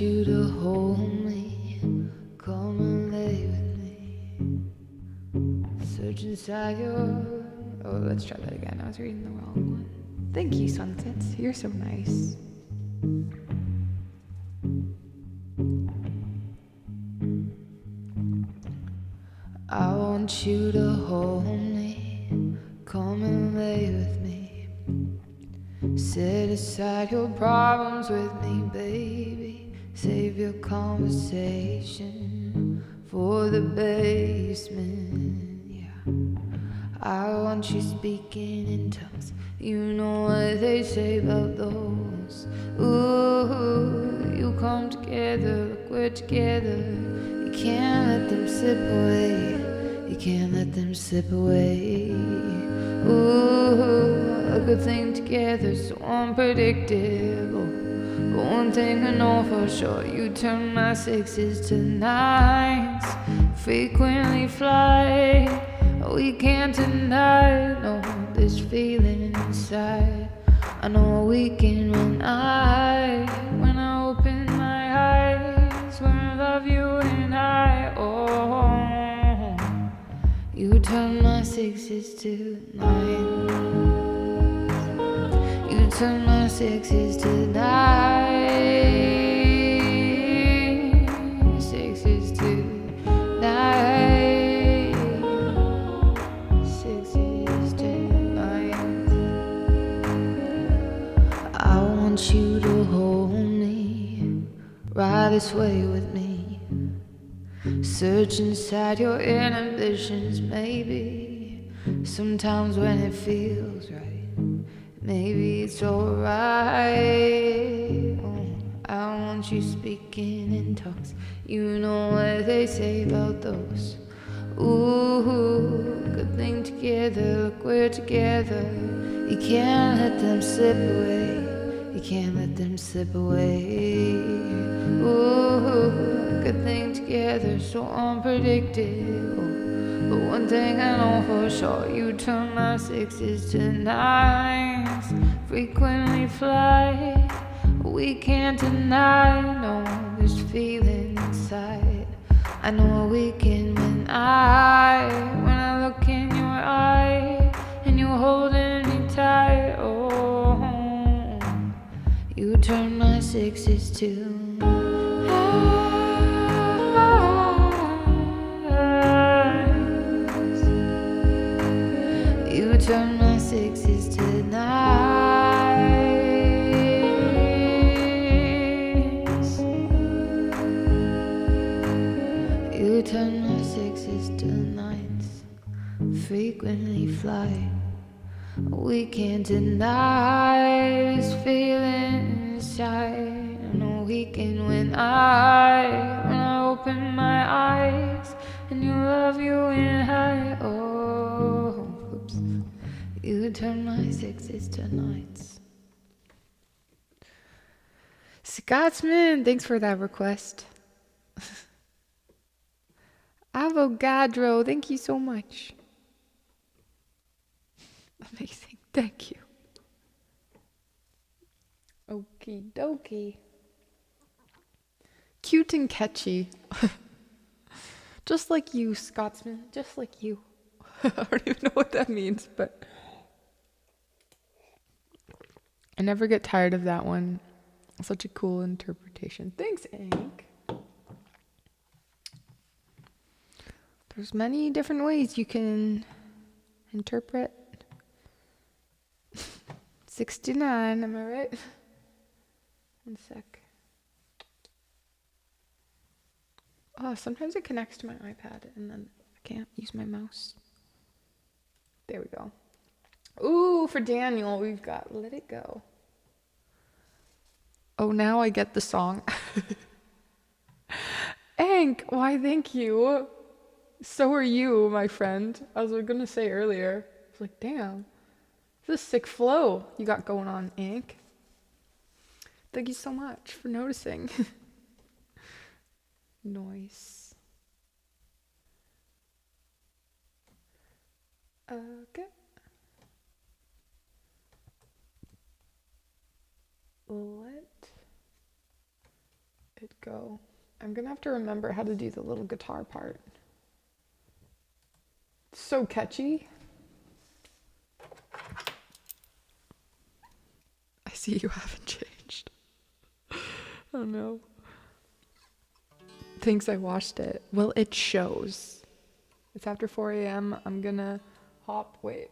you to hold me, come and lay with me. Search inside your. Oh, let's try that again. I was reading the wrong one. Thank you, Sunsets. You're so nice. I want you to hold me, come and lay with me. Set aside your problems with me, baby. Save your conversation for the basement, yeah. I want you speaking in tongues. You know what they say about those. Ooh, you come together, look, we're together. You can't let them slip away. You can't let them slip away. Ooh, a good thing together, so unpredictable. But one thing I know for sure, you turn my sixes to nines. Frequently fly, we can't deny, no, this feeling inside. I know a weekend when I open my eyes, when I love you and oh, you turn my sixes to nines. You turn my sixes to nines. Sixes to nines. Sixes to nines. I want you to hold me, ride this way with me. Search inside your inhibitions, maybe. Sometimes when it feels right, maybe it's alright. Oh, I want you speaking in talks. You know what they say about those. Ooh, good thing together, look, we're together. You can't let them slip away. You can't let them slip away. Ooh, good thing together, so unpredictable. But one thing I know for sure, you turn my sixes to nines. Frequently fly, we can't deny, no, this feeling inside. I know a weekend when I look in your eye and you're holding me tight. Oh, you turn my sixes to nines. You turn my sixes to nines. You turn my sixes to nines. Frequently fly, we can't deny this feeling inside. On a weekend when I open my eyes and you love you and oh, oops. You turn my sixes to nights. Scotsman, thanks for that request. Avogadro, thank you so much. Amazing, thank you. Okie dokie. Cute and catchy. Just like you, Scotsman, just like you. I don't even know what that means, but I never get tired of that one. Such a cool interpretation. Thanks, Hank. There's many different ways you can interpret 69, am I right? One sec. Oh, sometimes it connects to my iPad and then I can't use my mouse. There we go. Ooh, for Daniel, we've got Let It Go. Oh, now I get the song. Hank, why thank you. So are you, my friend. I was gonna say earlier. I was like, damn. This is a sick flow you got going on, Hank. Thank you so much for noticing. Noise. Okay. Let it go? I'm gonna have to remember how to do the little guitar part. So catchy. I see you haven't changed. Oh no. Thinks I watched it. Well, it shows. It's after 4 a.m. I'm gonna wait.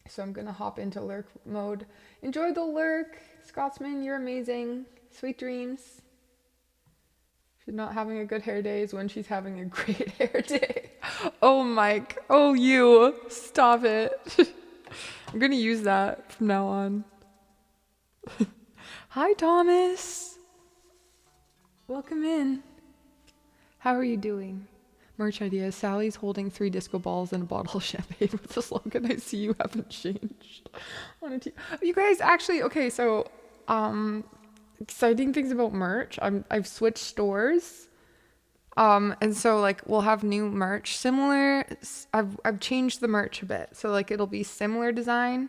So I'm gonna hop into lurk mode. Enjoy the lurk. Scotsman, you're amazing. Sweet dreams. She's not having a good hair day is when she's having a great hair day. Oh, Mike. Oh, you. Stop it. I'm gonna use that from now on. Hi, Thomas. Welcome in. How are you doing? Merch idea. Sally's holding 3 disco balls and a bottle of champagne with the slogan, I see you haven't changed. You guys, actually, okay, so, exciting things about merch. I've switched stores. And so, like, we'll have new merch. Similar, I've changed the merch a bit. So, like, it'll be similar design,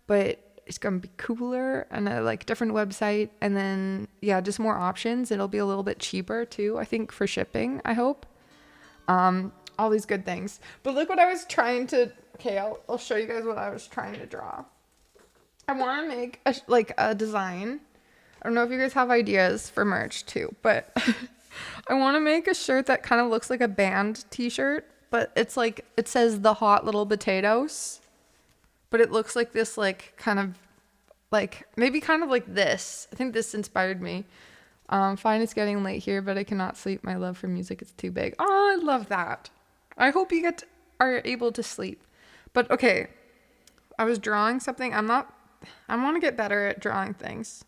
but it's gonna be cooler and a like different website, and then yeah, just more options. It'll be a little bit cheaper too, I think, for shipping, I hope. All these good things. But look what I was trying to, okay, I'll show you guys what I was trying to draw. I want to make a design. I don't know if you guys have ideas for merch too, but I want to make a shirt that kind of looks like a band t-shirt, but it's like, it says the hot little potatoes. But it looks like this, like, kind of, like, maybe kind of like this. I think this inspired me. Fine, it's getting late here, but I cannot sleep. My love for music is too big. Oh, I love that. I hope you are able to sleep. But, okay, I was drawing something. I want to get better at drawing things.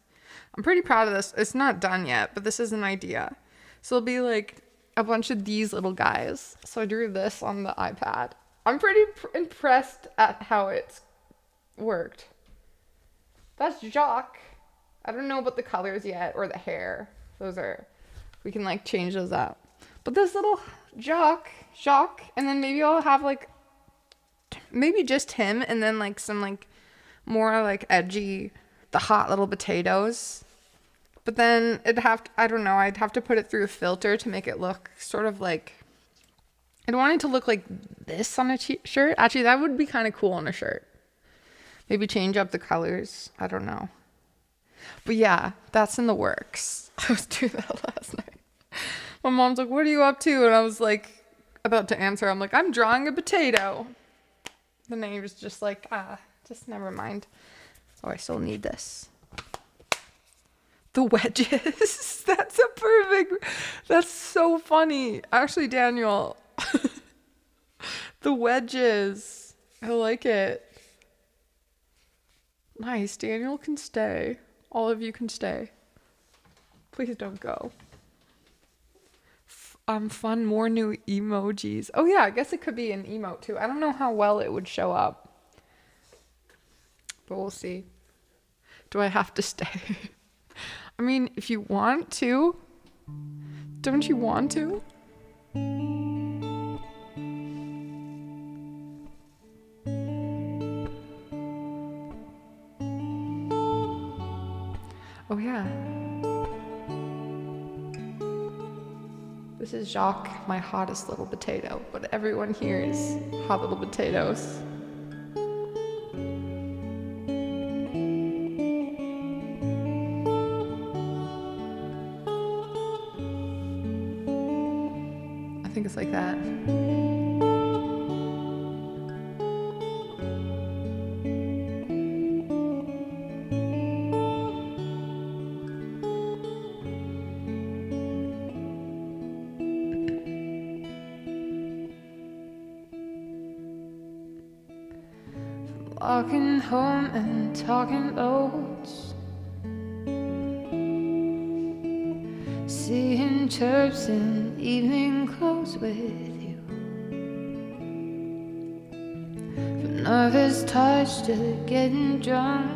I'm pretty proud of this. It's not done yet, but this is an idea. So it'll be, like, a bunch of these little guys. So I drew this on the iPad. I'm pretty impressed at how it's worked. That's Jacques. I don't know about the colors yet or the hair. We can like change those up. But this little Jacques, and then maybe I'll have like, maybe just him, and then like some like more like edgy, the hot little potatoes. But then I'd have to put it through a filter to make it look sort of like, I'd want it to look like this on a shirt. Actually, that would be kind of cool on a shirt. Maybe change up the colors. I don't know. But yeah, that's in the works. I was doing that last night. My mom's like, what are you up to? And I was like, about to answer. I'm like, I'm drawing a potato. The name was just like, just never mind. Oh, I still need this. The wedges. That's so funny. Actually, Daniel. The wedges. I like it. Nice. Daniel can stay. All of you can stay. Please don't go. Fun, more new emojis. Oh yeah, I guess it could be an emote too. I don't know how well it would show up. But we'll see. Do I have to stay? I mean, if you want to. Don't you want to? Oh yeah. This is Jacques, my hottest little potato, but everyone here is hot little potatoes. I think it's like that. Walking home and talking oats, seeing chirps in evening clothes with you, from nervous touch to getting drunk,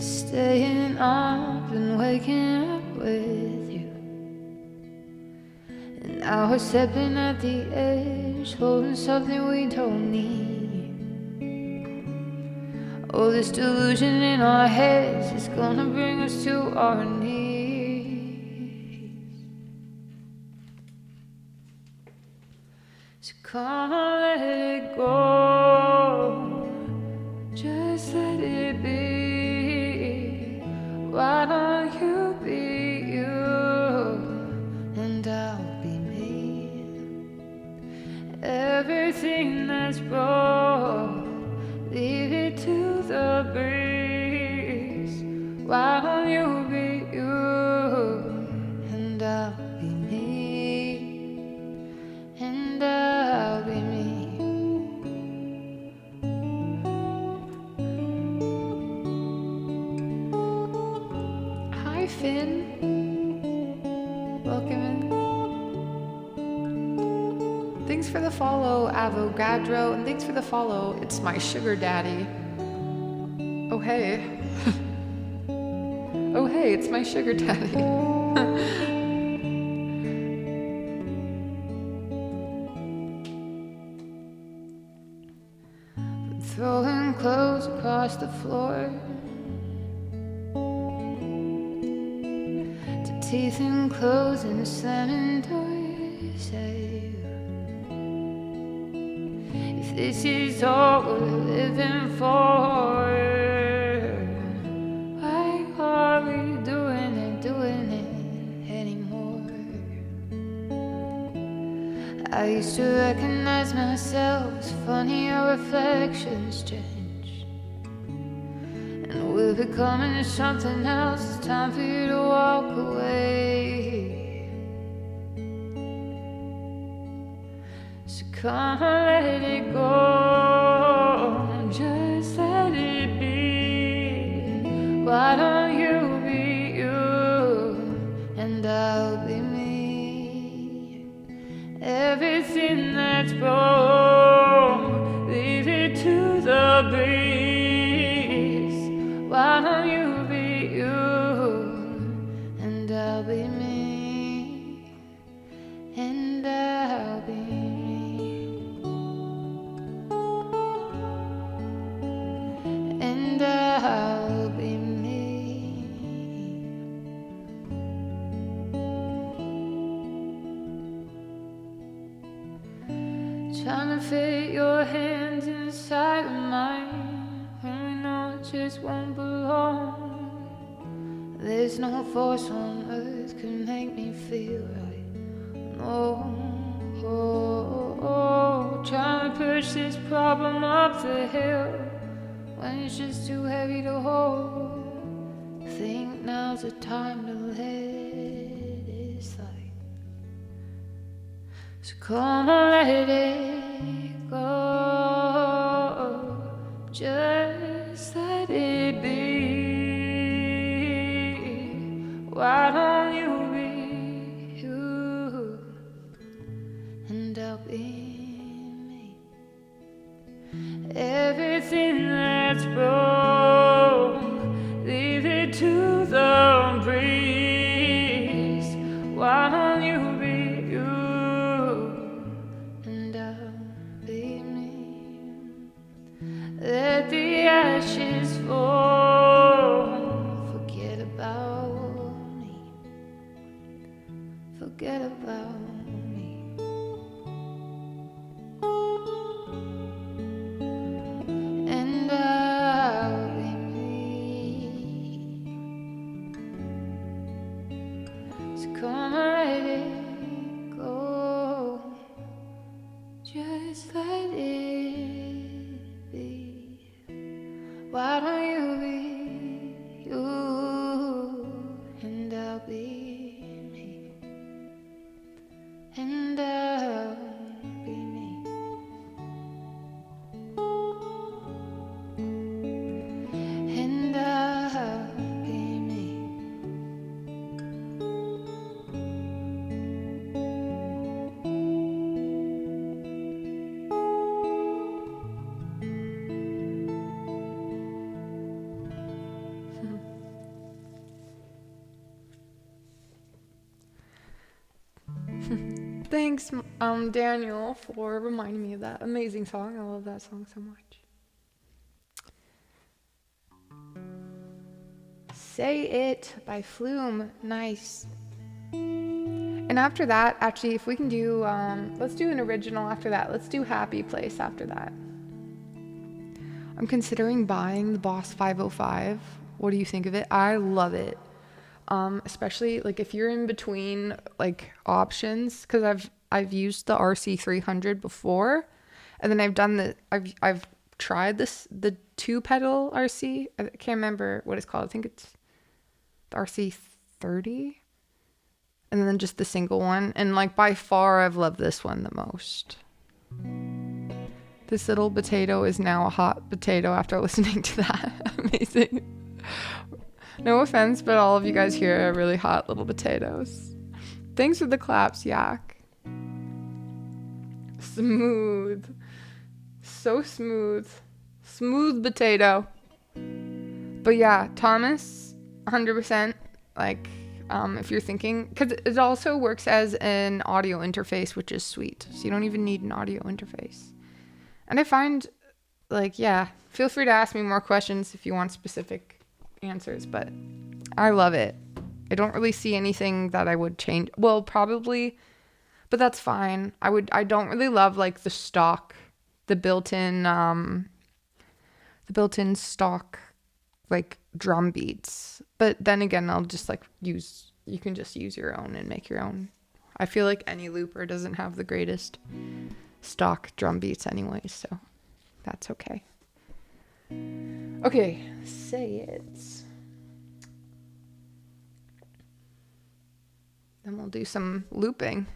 staying up and waking up with you. And now we're stepping at the edge, holding something we don't need. Oh, this delusion in our heads is gonna bring us to our knees. So come on, let it go. Just let it be. Why don't you be you? And I'll be me. Everything that's broke, leave it to the breeze. Why don't you be you? And I'll be me. And I'll be me. Hi, Finn. Welcome in. Thanks for the follow, Avogadro, and thanks for the follow. It's my sugar daddy. Oh, hey. Oh, hey, it's my sugar daddy. Throwing clothes across the floor, to teeth and clothes and slamming doors. If this is all we're living for, why are we doing it anymore? I used to recognize myself. It's funny how reflections change, and we're becoming something else. It's time for you to walk away. So come on, let it go. Just let it be. Why don't you be you? And I'll be me. Everything that's broke, leave it to the breeze. Why don't you be you? And I'll be me. And I'll be me. And I'll be me. Trying to fit your hands inside of mine, when we know it just won't belong. There's no force on earth could make me feel right. No. Trying to push this problem up the hill when it's just too heavy to hold. Think now's the time to let it slide. So come on, let it go. Just let it be. Why don't you be you? And I'll be me. Everything that's broke, leave it to the breeze. Why don't you be you? And I'll be me. Let the ashes fall. Forget about me. Forget about me. And I'll be me. So come and let it go. Just let it be. Why don't you be you? And I'll be me. And I'll be me. And I'll be me. Thanks, Daniel, for reminding me of that amazing song. I love that song so much. Say It by Flume. Nice. And after that, actually, if we can do, let's do an original after that. Let's do Happy Place after that. I'm considering buying the Boss 505. What do you think of it? I love it. Especially like if you're in between like options, because I've used the RC 300 before, and then I've tried the 2-pedal RC. I can't remember what it's called. I think it's the RC 30, and then just the single one. And like by far, I've loved this one the most. This little potato is now a hot potato after listening to that. Amazing. No offense, but all of you guys here are really hot little potatoes. Thanks for the claps, Yak. Smooth. So smooth. Smooth potato. But yeah, Thomas, 100%. Like, if you're thinking, because it also works as an audio interface, which is sweet. So you don't even need an audio interface. And I find, like, yeah, feel free to ask me more questions if you want specific answers, but I love it. I don't really see anything that I would change. Well, probably, but that's fine. I don't really love like the built-in stock like drum beats. But then again, I'll just like you can just use your own and make your own. I feel like any looper doesn't have the greatest stock drum beats anyways, so that's okay. Okay, Say It. Then we'll do some looping.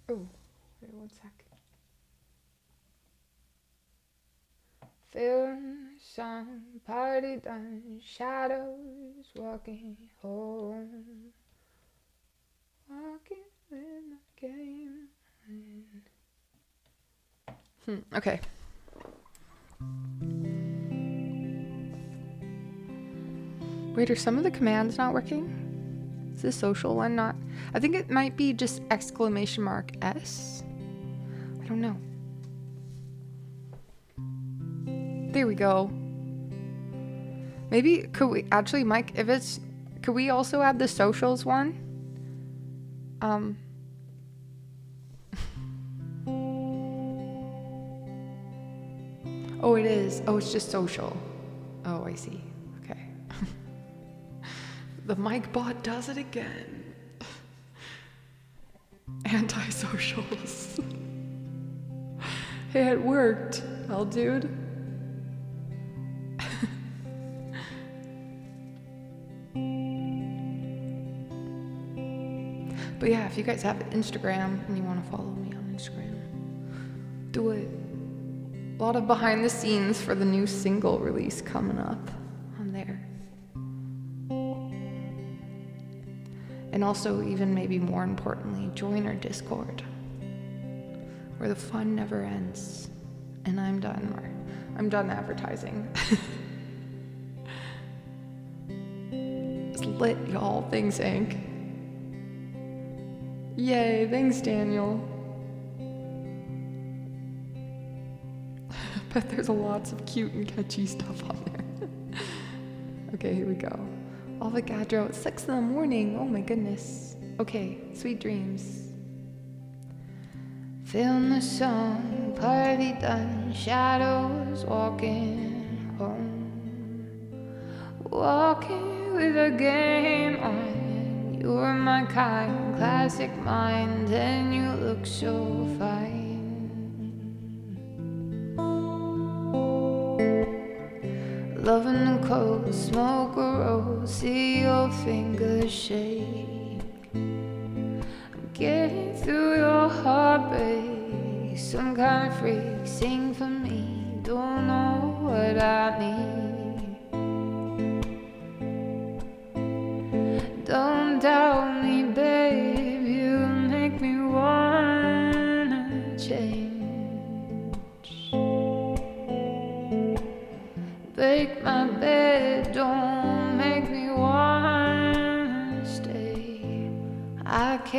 Oh, wait 1 sec. Film song, party done, shadows walking home, walking with my game. Okay. Wait, are some of the commands not working? Is the social one not? I think it might be just !S. I don't know. There we go. Maybe could we actually, Mike, could we also add the socials one? Oh, it is. Oh, it's just social. Oh, I see. Okay. The mic bot does it again. Anti-socials. Hey, it worked. Well, dude. But yeah, if you guys have Instagram and you want to follow me on Instagram, do it. A lot of behind the scenes for the new single release coming up on there. And also, even maybe more importantly, join our Discord, where the fun never ends. And I'm done advertising. It's lit, y'all. Thanks, Inc. Yay, thanks, Daniel. Bet there's lots of cute and catchy stuff on there. Okay, here we go. Avogadro at 6 a.m. Oh my goodness. Okay, sweet dreams. Film the song, party done, shadows walking home, walking with a game on. You were my kind, classic mind, and you look so fine. Loving the cold, smoke a roll, see your fingers shake. I'm getting through your heartbreak, some kind of freak, sing for me, don't know what I need. Don't doubt me, babe, you make me wanna change. Break my bed, don't make me wanna stay. I can't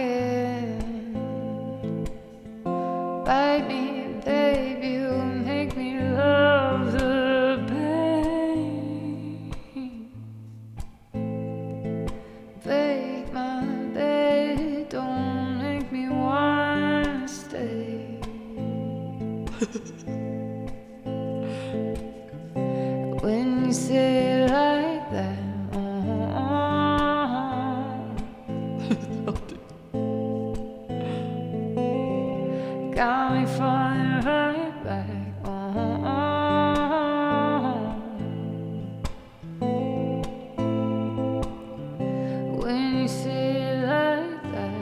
you say it like that. Got me falling right back. When you say it like that.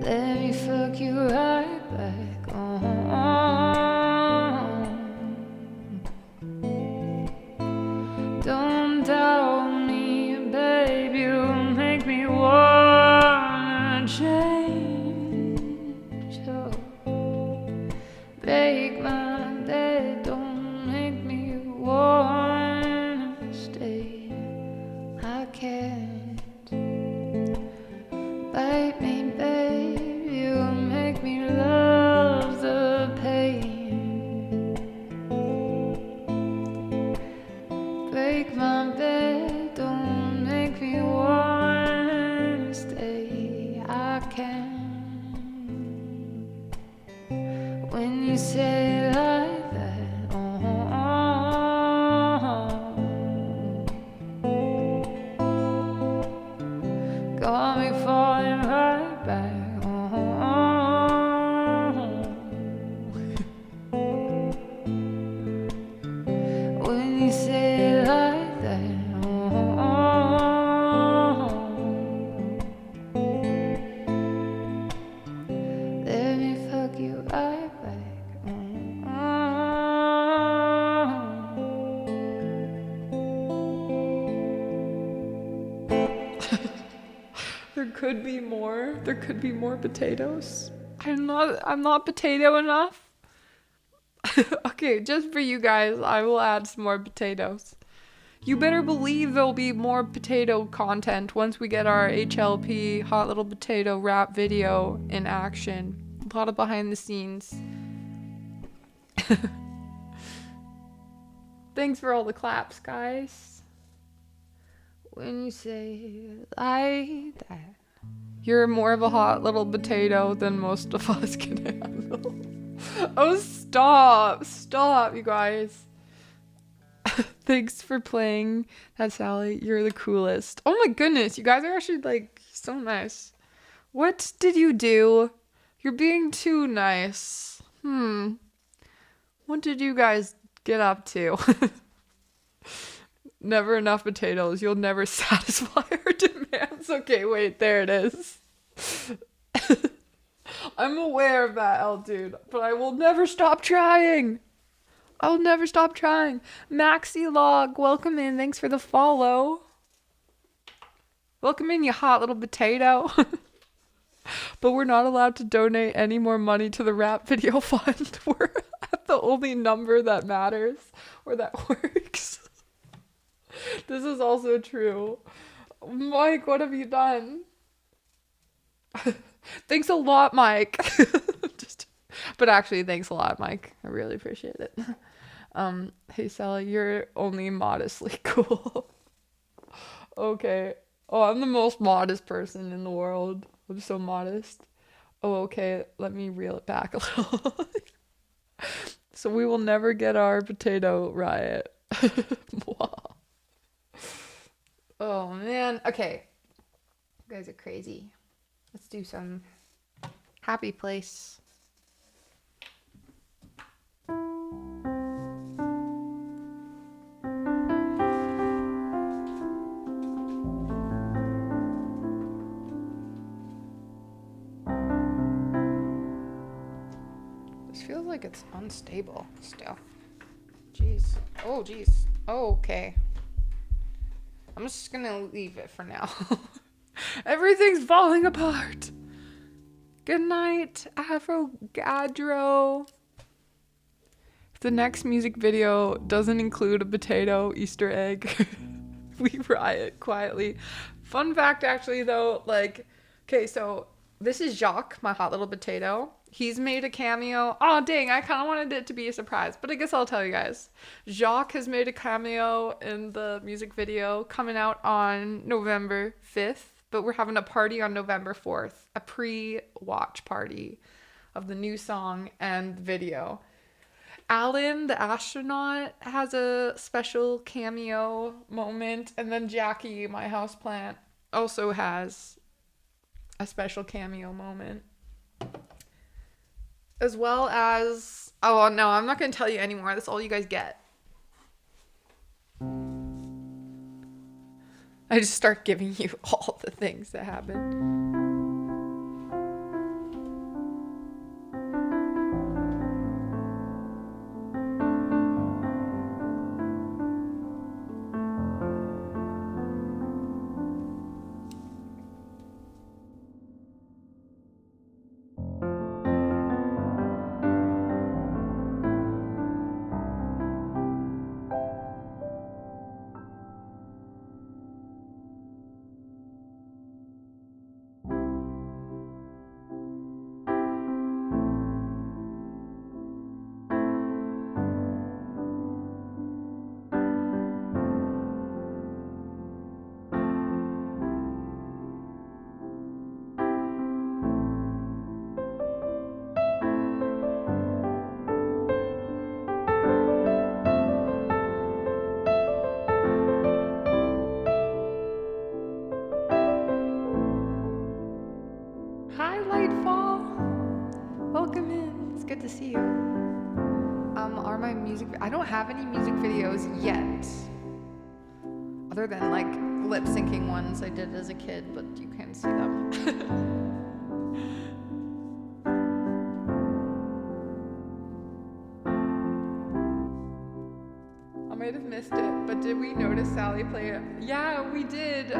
Let me fuck you right back. Don't doubt me, babe. You make me wanna change. Oh, break my bed. Don't make me wanna stay. I can't. Bite me, babe. You make me love the pain. Break my bed, don't make me wanna stay. I can't. When you say it like that. Got me falling right back. When you say it like that. Let me fuck you right back. There could be more. There could be more potatoes. I'm not potato enough. Okay, just for you guys, I will add some more potatoes. You better believe there'll be more potato content once we get our HLP Hot Little Potato rap video in action. A lot of behind the scenes. Thanks for all the claps, guys. When you say it like that. You're more of a hot little potato than most of us can handle. Oh, stop, you guys. Thanks for playing that, Sally. You're the coolest. Oh my goodness, you guys are actually like so nice. What did you do? You're being too nice. What did you guys get up to? Never enough potatoes. You'll never satisfy our demands. Okay, wait, there it is. I'm aware of that, L dude, but I will never stop trying. I'll never stop trying. Maxi Log, welcome in. Thanks for the follow. Welcome in, you hot little potato. But we're not allowed to donate any more money to the rap video fund. We're at the only number that matters or that works. This is also true. Mike, what have you done? Thanks a lot, Mike. But actually, thanks a lot, Mike. I really appreciate it. Hey, Sally, you're only modestly cool. Okay. Oh, I'm the most modest person in the world. I'm so modest. Oh, okay. Let me reel it back a little. So we will never get our potato riot. Oh, man. Okay. You guys are crazy. Let's do some Happy Place. This feels like it's unstable still. Jeez. Oh, jeez. Oh, okay. I'm just gonna leave it for now. Everything's falling apart. Good night, Avogadro. If the next music video doesn't include a potato Easter egg, we riot quietly. Fun fact, actually, though, like, okay, so this is Jacques, my hot little potato. He's made a cameo. Oh, dang, I kind of wanted it to be a surprise, but I guess I'll tell you guys. Jacques has made a cameo in the music video coming out on November 5th, but we're having a party on November 4th, a pre-watch party. of the new song and video. Alan, the astronaut, has a special cameo moment, and then Jackie, my houseplant, also has a special cameo moment. As well as, oh no, I'm not going to tell you anymore. That's all you guys get. I just start giving you all the things that happened. Hi, Lightfall. Welcome in. It's good to see you. Are my music? I don't have any music videos yet, other than like lip syncing ones I did as a kid, but you can't see them. I might have missed it, but did we notice Sally play it? Yeah, we did.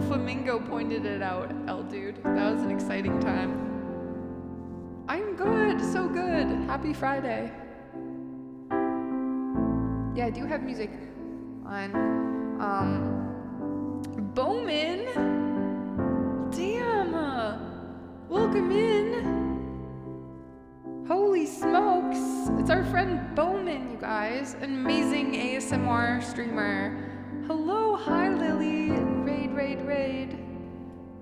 Flamingo pointed it out, L dude. That was an exciting time. I'm good, so good. Happy Friday. Yeah, I do have music on. Bowman. Damn. Welcome in. Holy smokes. It's our friend Bowman, you guys. An amazing ASMR streamer. Hello, hi Lily. Raid.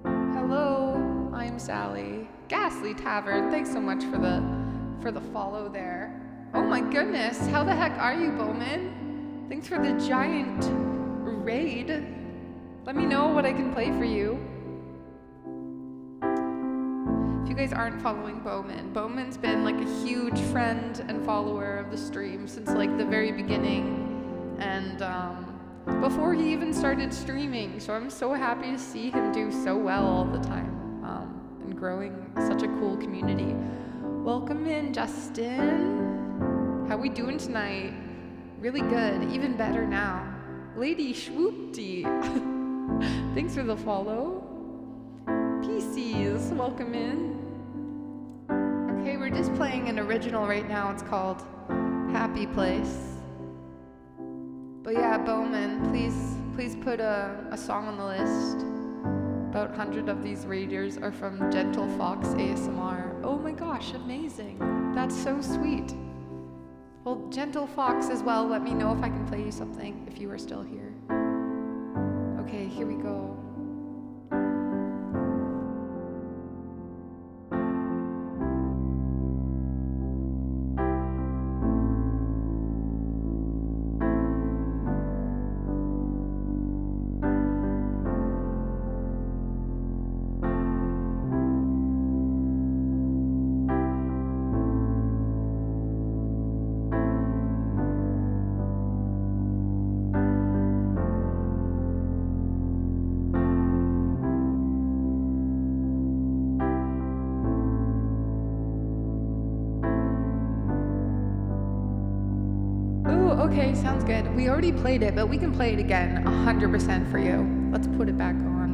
Hello, I'm Sally. Ghastly Tavern. Thanks so much for the follow there. Oh my goodness, how the heck are you, Bowman? Thanks for the giant raid. Let me know what I can play for you. If you guys aren't following Bowman's been like a huge friend and follower of the stream since like the very beginning, and before he even started streaming. So I'm so happy to see him do so well all the time, and growing such a cool community. Welcome in, Justin. How we doing tonight? Really good, even better now. Lady Schwoopty. Thanks for the follow. PCs, welcome in. Okay, we're just playing an original right now. It's called Happy Place. But yeah, Bowman, please put a song on the list. About 100 of these raiders are from Gentle Fox ASMR. Oh my gosh, amazing. That's so sweet. Well, Gentle Fox as well, let me know if I can play you something if you are still here. Okay, here we go. Okay, sounds good. We already played it, but we can play it again 100% for you. Let's put it back on.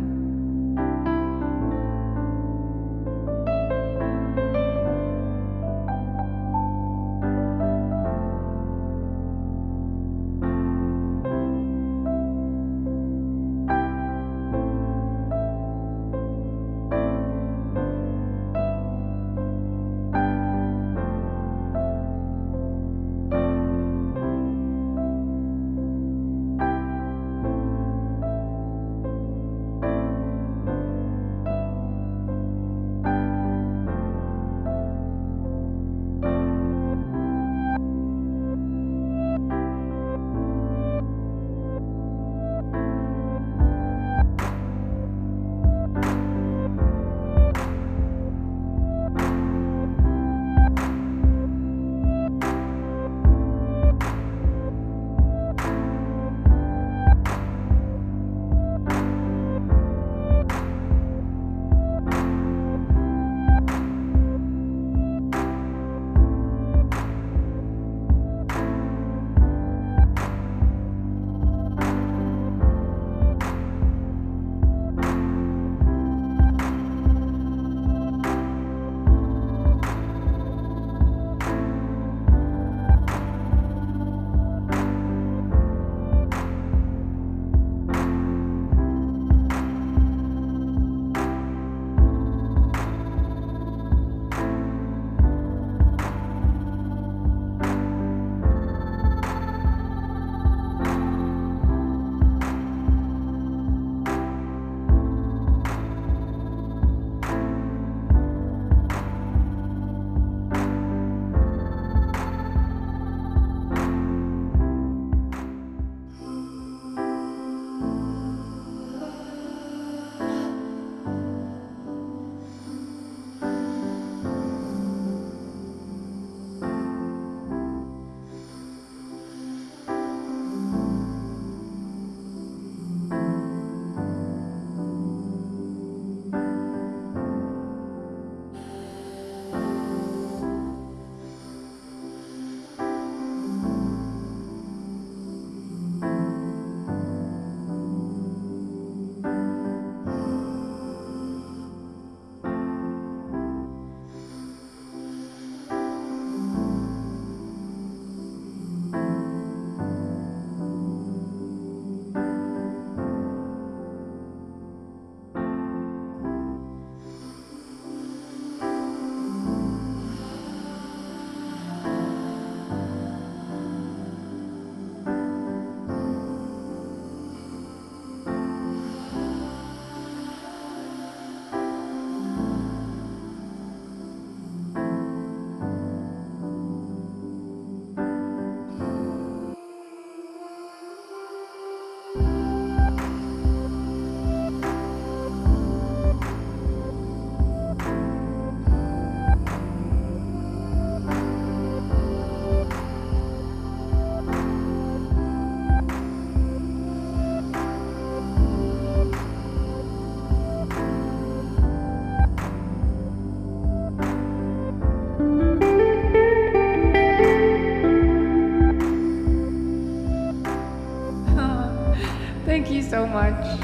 much.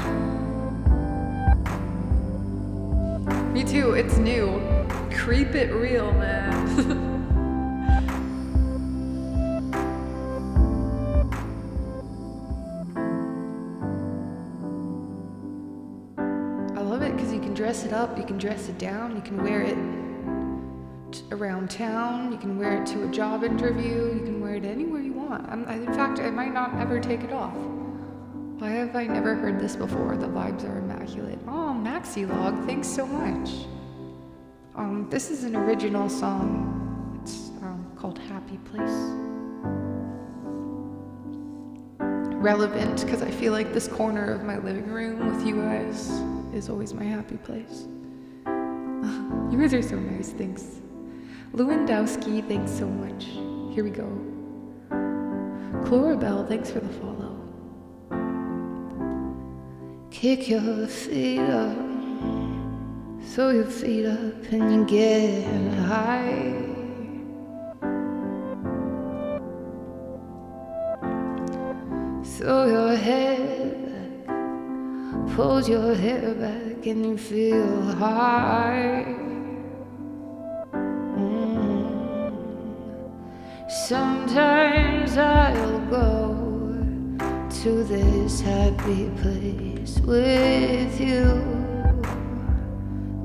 Me too, it's new. Creep it real, man. I love it because you can dress it up, you can dress it down, you can wear it around town, you can wear it to a job interview, you can wear it anywhere you want. In fact, I might not ever take it off. Why have I never heard this before? The vibes are immaculate. Oh, Maxilog, thanks so much. This is an original song. It's called Happy Place. Relevant because I feel like this corner of my living room with you guys is always my happy place. You guys are so nice, thanks. Lewandowski, thanks so much. Here we go. Chlorabelle, thanks for the follow. Kick your feet up, throw your feet up and you get high. Throw your head back, fold your hair back and you feel high. Sometimes I'll go to this happy place with you,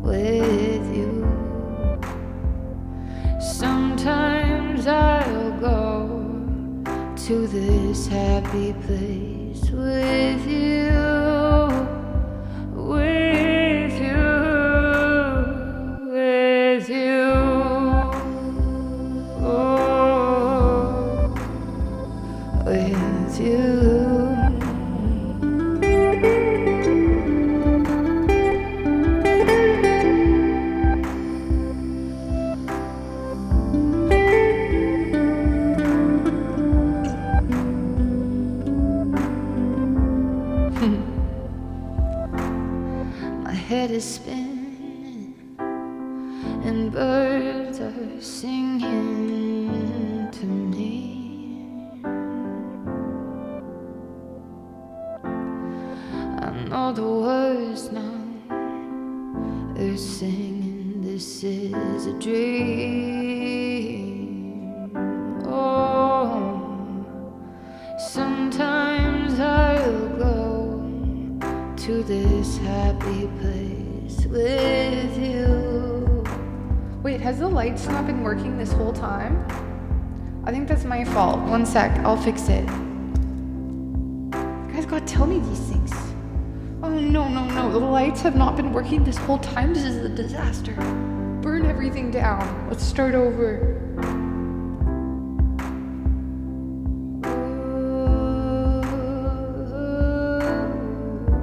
with you. Sometimes I'll go to this happy place with you, with you, with you. Oh, with you. My head is spinning and birds are singing to me. I know the words now, they're singing, this is a dream. Oh, sometimes I'll go to this happy place with you. Wait, has the lights not been working this whole time? I think that's my fault. One sec, I'll fix it. You guys gotta tell me these things. Oh no, no, no, the lights have not been working this whole time. This is a disaster. Burn everything down. Let's start over.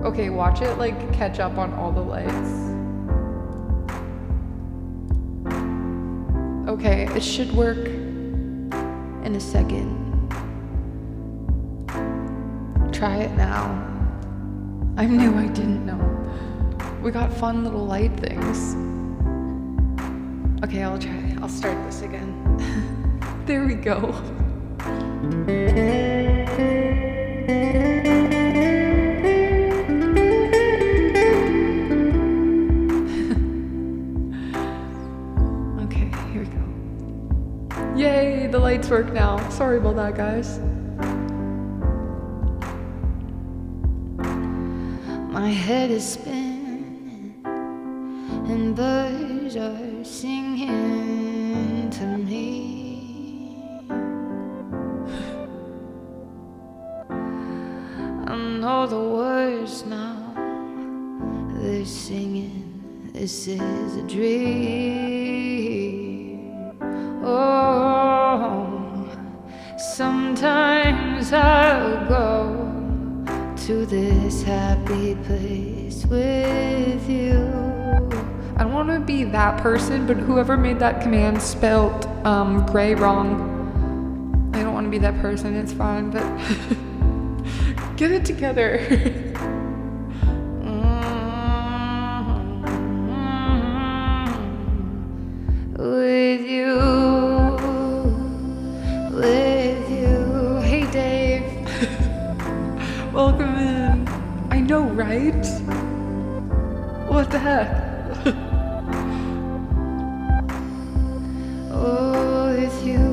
Okay, watch it like catch up on all the lights. Okay, it should work in a second. Try it now. I knew I didn't know. We got fun little light things. Okay, I'll try. I'll start this again. There we go. Yay, the lights work now. Sorry about that, guys. My head is spinning and birds are singing to me. I know the words now, they're singing, this is a dream. Oh, sometimes I'll go to this happy place with you. I don't want to be that person, but whoever made that command spelled gray wrong. I don't want to be that person, it's fine, but get it together. With you, with you. Hey Dave. Welcome in. I know, breath. Oh, with you,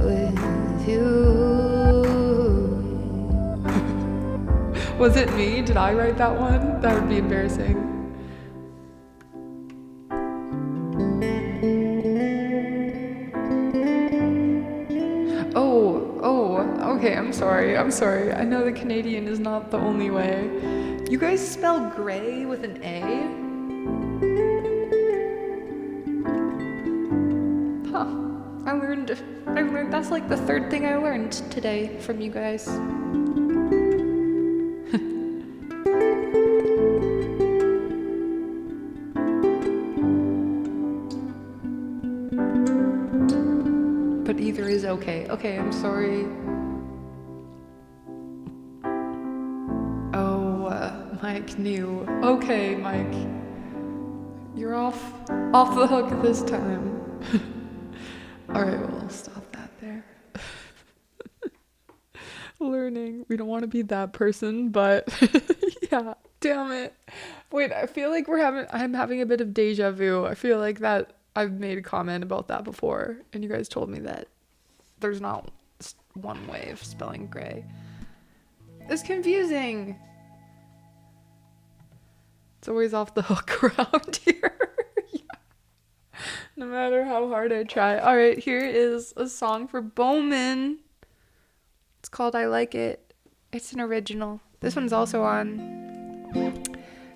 with you. Was it me? Did I write that one? That would be embarrassing. Okay, I'm sorry. I know the Canadian is not the only way. You guys spell gray with an A? Huh. I learned, that's like the third thing I learned today from you guys. But either is okay. Okay, I'm sorry. Mike knew. Okay, Mike. You're off the hook this time. Alright, we'll stop that there. Learning. We don't want to be that person, but yeah, damn it. Wait, I feel like I'm having a bit of deja vu. I feel like that I've made a comment about that before, and you guys told me that there's not one way of spelling gray. It's confusing. It's always off the hook around here. Yeah. No matter how hard I try. Alright, here is a song for Bowman. It's called I Like It. It's an original. This one's also on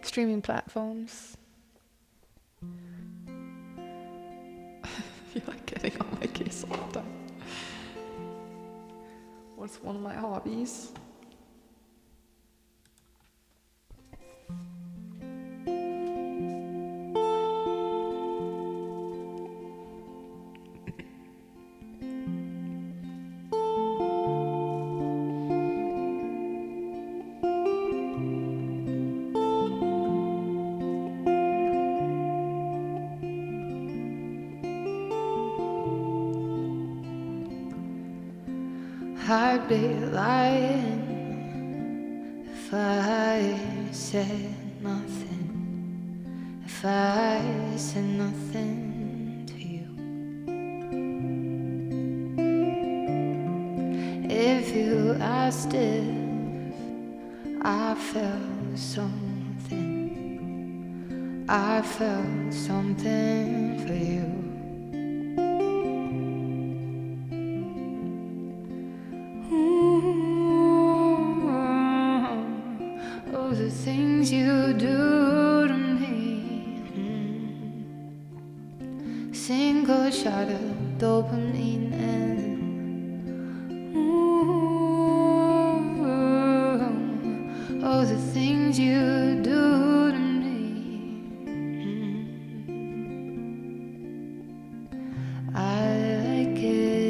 streaming platforms. You're like getting on my case all the time. What's one of my hobbies? I'd be lying if I said nothing, if I said nothing to you. If you asked if I felt something, I felt something for you. The things you do to me, single shot of dopamine and oh, the things you do to me, I like it.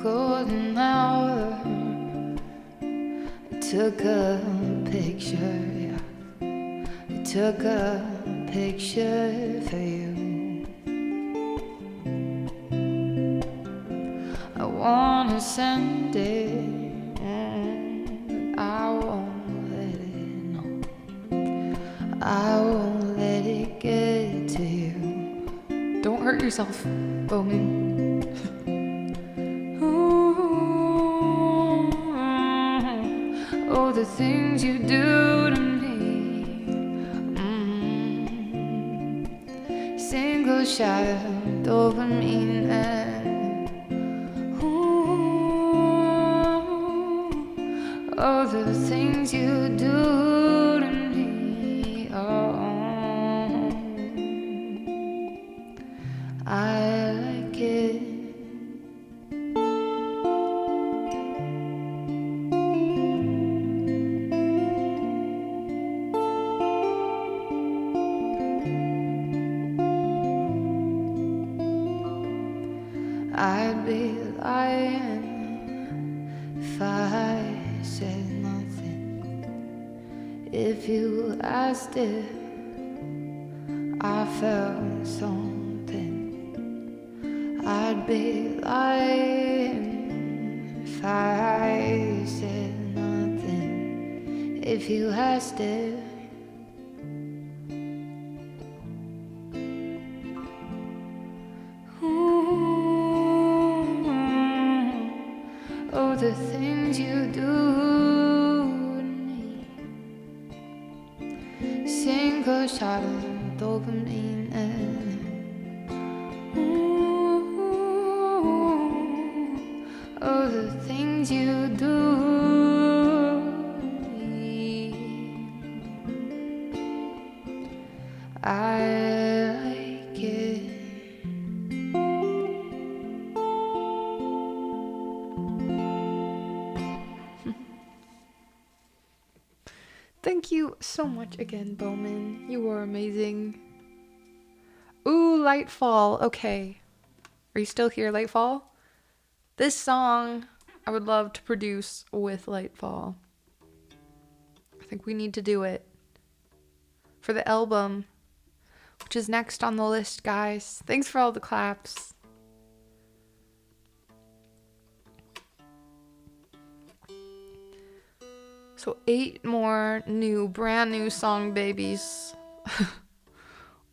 Golden hour, I took a picture, yeah. I took a picture for you. I wanna send it, but I won't let it know. I won't let it get to you. Don't hurt yourself, Bowman. Oh, the things you do to me, single shot of dopamine and oh, the things you do to me, oh, I like it. I'd be lying if I said nothing. If you asked if I felt something, I'd be lying if I said nothing. If you asked it, oh, the things you do to me. Sink a shot of dopamine and oh, the things you do to me. I like it. Thank you so much again, Bowman. You were amazing. Ooh, Lightfall. Okay. Are you still here, Lightfall? This song I would love to produce with Lightfall. I think we need to do it for the album, which is next on the list, guys. Thanks for all the claps. So 8 more brand new song babies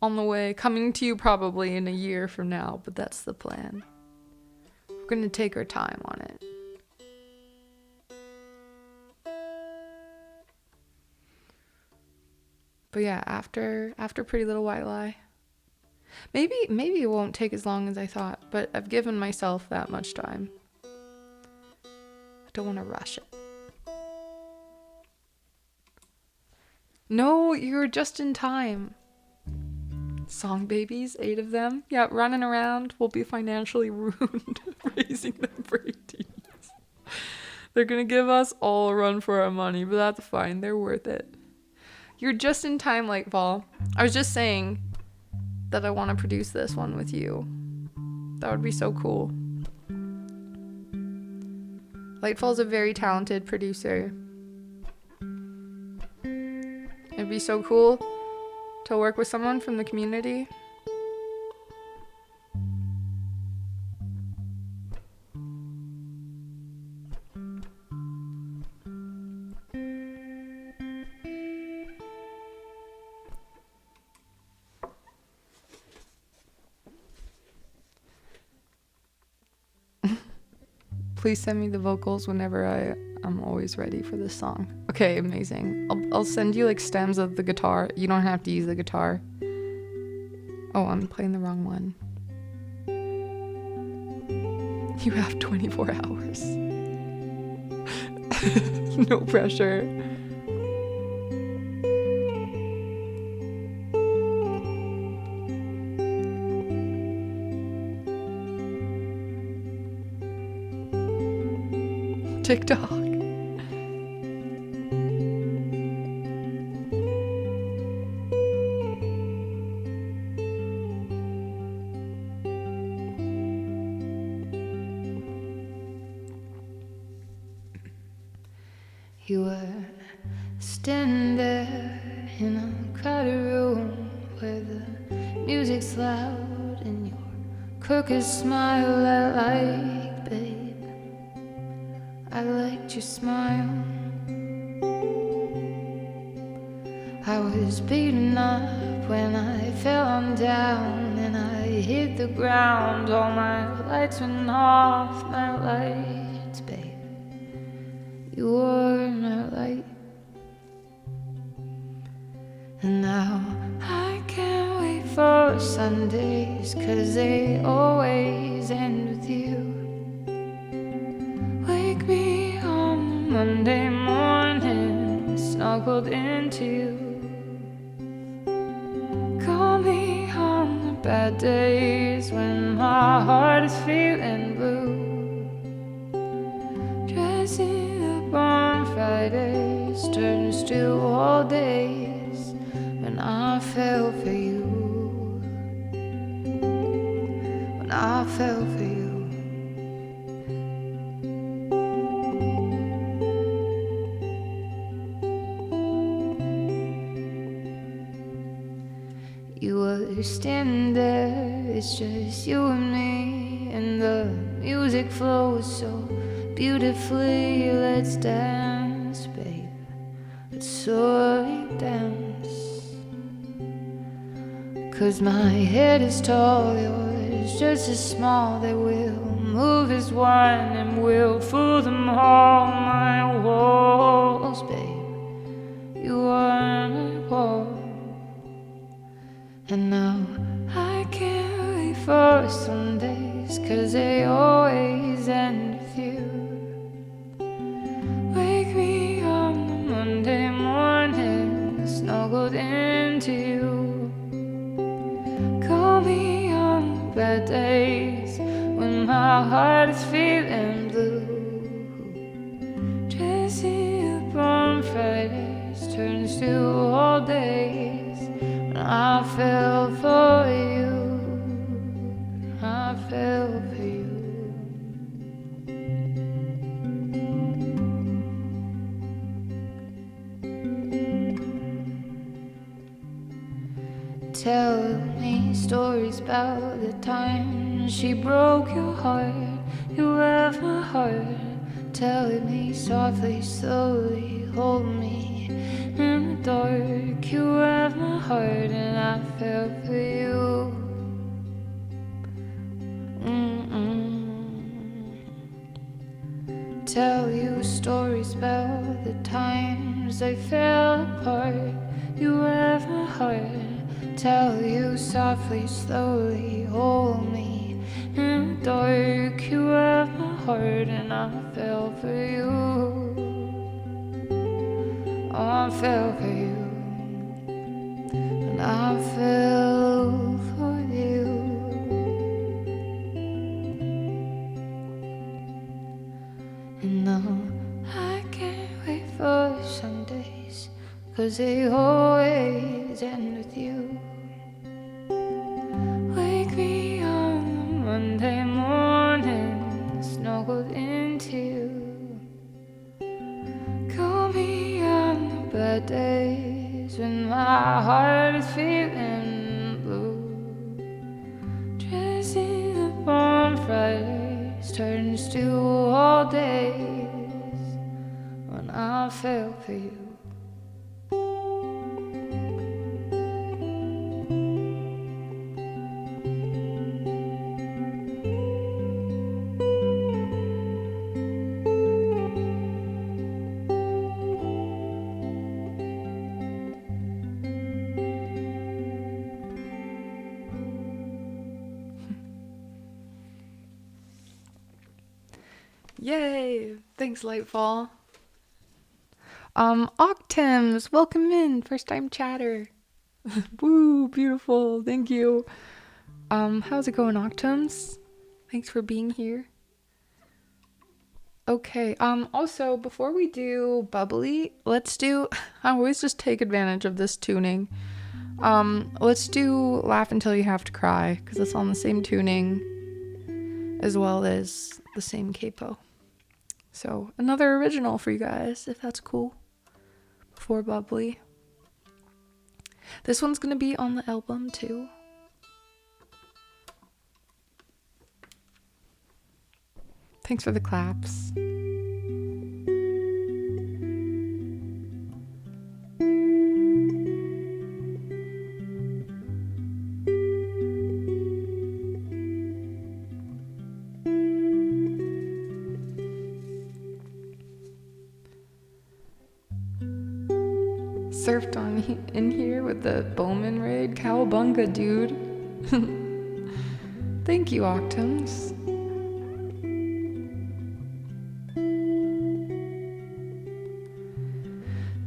on the way, coming to you probably in a year from now, but that's the plan. We're gonna take our time on it. But yeah, after Pretty Little White Lie. Maybe it won't take as long as I thought, but I've given myself that much time. I don't want to rush it. No, you're just in time. Song babies, 8 of them. Yeah, running around will be financially ruined raising them for 18s. They're gonna give us all a run for our money, but that's fine. They're worth it. You're just in time, Lightfall. I was just saying that I want to produce this one with you. That would be so cool. Lightfall's a very talented producer. It'd be so cool to work with someone from the community. Please send me the vocals whenever I'm always ready for this song. Okay, amazing. I'll send you like stems of the guitar. You don't have to use the guitar. Oh, I'm playing the wrong one. You have 24 hours. No pressure. TikTok. You were standing there in a crowded room where the music's loud and your crooked smile I like, babe. I liked your smile. I was beaten up when I fell on down and I hit the ground. All my lights went off, my lights, babe. You were my light. And now I can't wait for Sundays, 'cause they always end with you. Wake me on Monday morning, snuggled into you. Call me on the bad days when my heart is feeling blue. Dressing up on Fridays turns to all days when I fell for you. When I fell for you. You were it's just you and me, and the music flows so beautifully. Let's dance, babe, let's slowly dance. 'Cause my head is tall, yours just as small. They will move as one and we'll fool them all. My walls, babe, you are my wall. And now I can't wait for Sundays, 'cause they always end with you. Wake me on the Monday morning, snuggled into you. Call me on the bad days when my heart is feeling blue. Dressing up on Fridays turns to all days when I fell for you. I fell for you. Tell me stories about the time she broke your heart. You have my heart. Tell me softly, slowly, hold me in the dark. You have my heart and I fell for you. Tell you stories about the times I fell apart. You have my heart. Tell you softly, slowly, hold me in the dark. You have my heart and I fell for you. I fell for you, and I fell for you. And now I can't wait for Sundays, 'cause they always end with you. Wake me on the Monday morning, snuggled into you. Call me on the bad days when my heart is feeling blue. Dressing up on Fridays turns to all days when I fell for you. Yay! Thanks, Lightfall. Octims, welcome in, first time chatter. Woo, beautiful, thank you. How's it going, Octims? Thanks for being here. Okay, also, before we do bubbly, let's do, I always just take advantage of this tuning. Let's do Laugh Until You Have to Cry, because it's on the same tuning as well as the same capo. So, another original for you guys, if that's cool, before bubbly. This one's gonna be on the album, too. Thanks for the claps. Surfed on in here with the Bowman raid. Cowabunga, dude. Thank you, Octams.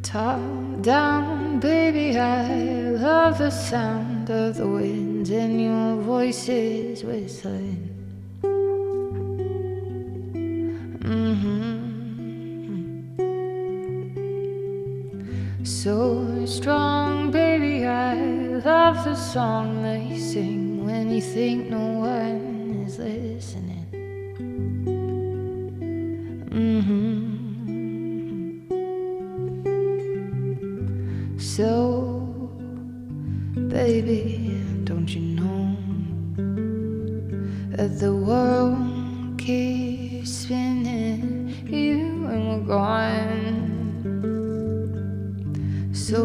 Top down, baby, I love the sound of the wind and your voices whistling. So strong, baby, I love the song that you sing when you think no one is listening. So, baby, don't you know that the world keeps spinning, you and we're gone. So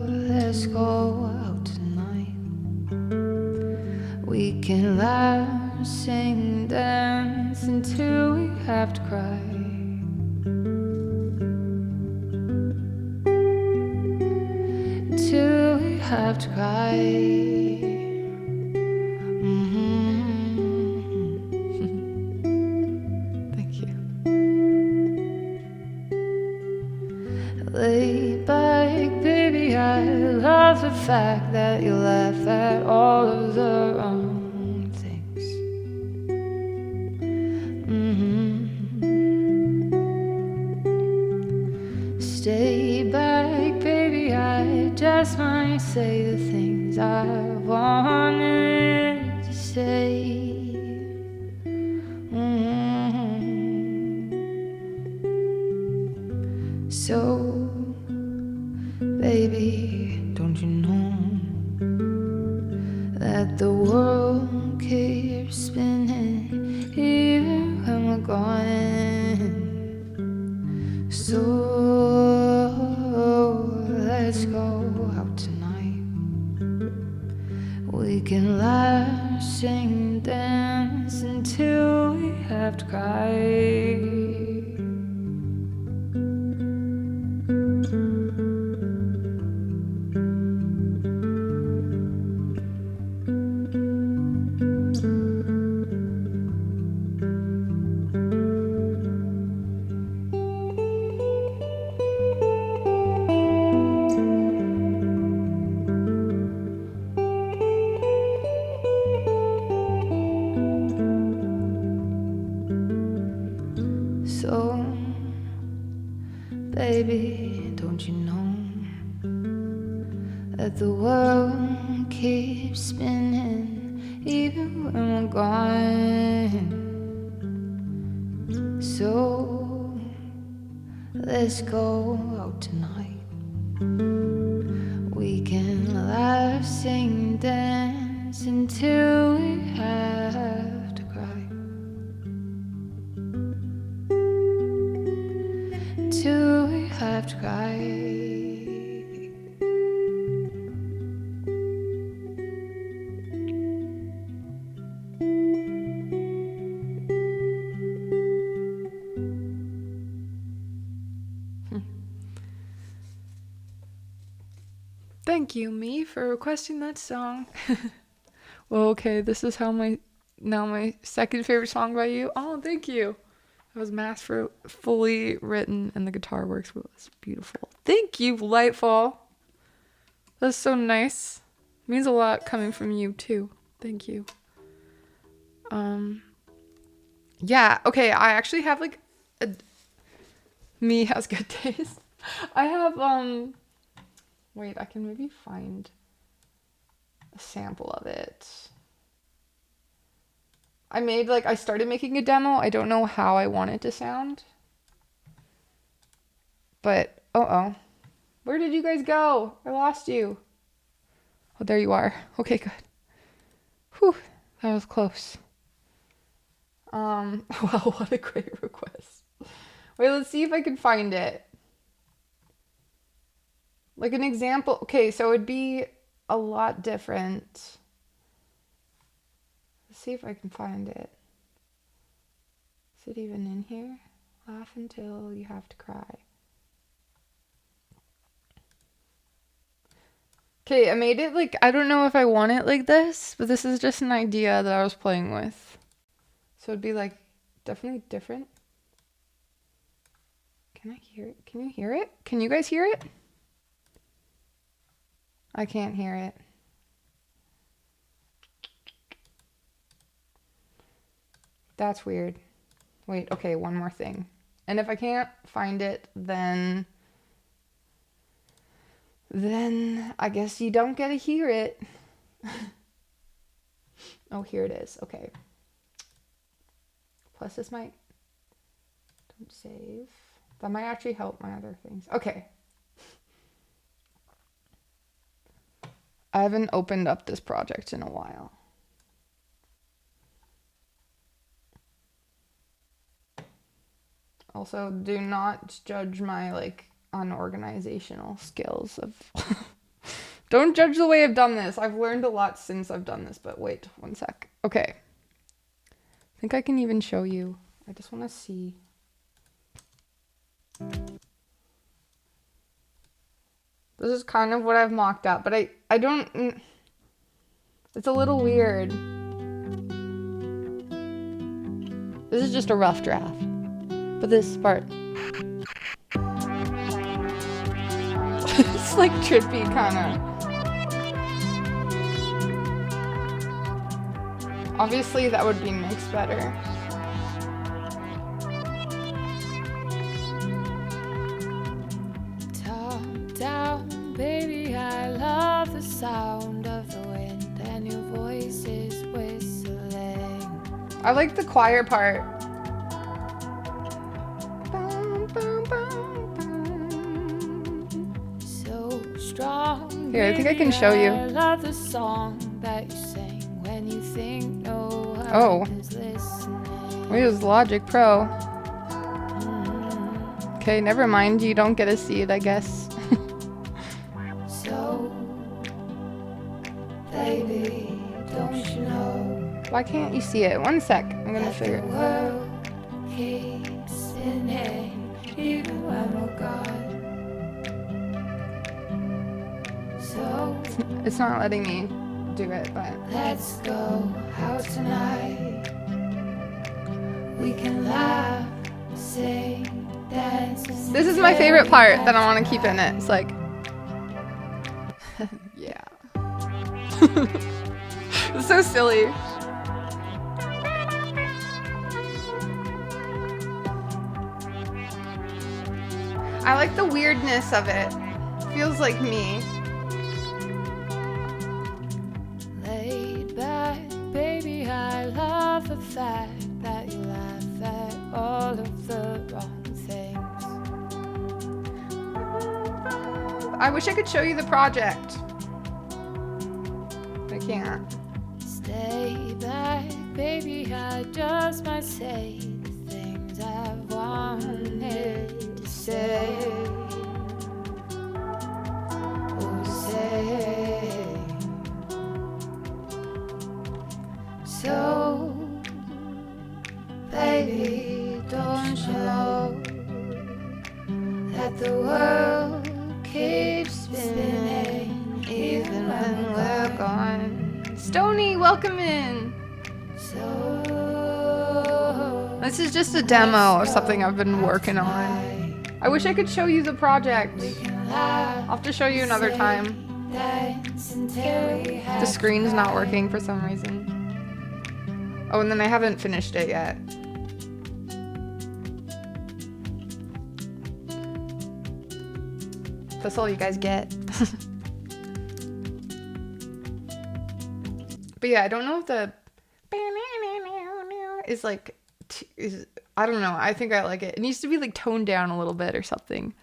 let's go out tonight. We can laugh, sing, dance until we have to cry. Till we have to cry. Thank you. Lay back, baby, I love the fact that you laugh at all of the wrong things. Stay back, baby, I just might say the things I wanted to say. So, baby, don't you know that the world keeps spinning even when we're gone? So let's go out tonight. We can laugh, sing, dance until we have to cry. So, baby, don't you know that the world keeps spinning even when we're gone? So, let's go out tonight. We can laugh, sing, dance until we have to cry. Till we have to cry. Thank you, me, for requesting that song. Well, okay, this is how my second favorite song by you. Oh, thank you. It was fully written, and the guitar works. It was beautiful. Thank you, Lightfall. That's so nice. It means a lot coming from you too. Thank you. Yeah. Okay. I actually have like me has good taste. I have Wait. I can maybe find a sample of it. I started making a demo. I don't know how I want it to sound. But, where did you guys go? I lost you. Oh, there you are. Okay, good. Whew, that was close. Wow, what a great request. Wait, let's see if I can find it. Like an example. Okay, so it'd be a lot different. Let's see if I can find it. Is it even in here? Laugh until you have to cry. Okay, I made it I don't know if I want it like this, but this is just an idea that I was playing with. So it'd be definitely different. Can I hear it? Can you hear it? Can you guys hear it? I can't hear it. That's weird. Wait, okay, one more thing. And if I can't find it, then I guess you don't get to hear it. Oh, here it is. Okay. Plus this might, don't save. That might actually help my other things. Okay. I haven't opened up this project in a while. Also, do not judge my like unorganizational skills of don't judge the way I've done this. I've learned a lot since I've done this, but wait one sec. Okay. I think I can even show you. I just want to see. This is kind of what I've mocked up, but I don't, it's a little weird. This is just a rough draft, but this part, it's like trippy kind of. Obviously that would be mixed better. Baby, I love the sound of the wind and your voice is whistling. I like the choir part. So strong. Here, I think I can show you. I love the song that you sing when you think no one is listening. We use Logic Pro. Okay, never mind. You don't get to see it, I guess. Baby, don't you know? Why can't you see it? One sec. I'm gonna figure it. The world keeps spinning even when we're gone. So It's not letting me do it, but let's go out tonight. We can laugh, sing, dance. this is my favorite part that I want to keep in it. It's like, yeah. It's so silly. I like the weirdness of it. Feels like me. Laid back, baby, I love the fact that you laugh at all of the wrong things. I wish I could show you the project. I can't. Stay back, baby, I just might say the things I've wanted to say. Oh, say. So, baby, don't you know that the world keeps spinning even when we're gone? Stony, welcome in. So This is just a demo of something I've been working on. I wish I could show you the project. I'll have to show you another time. The screen's not working for some reason. Oh, and then I haven't finished it yet. That's all you guys get. But yeah, I don't know if the is like I don't know. I think I like it. It needs to be like toned down a little bit or something.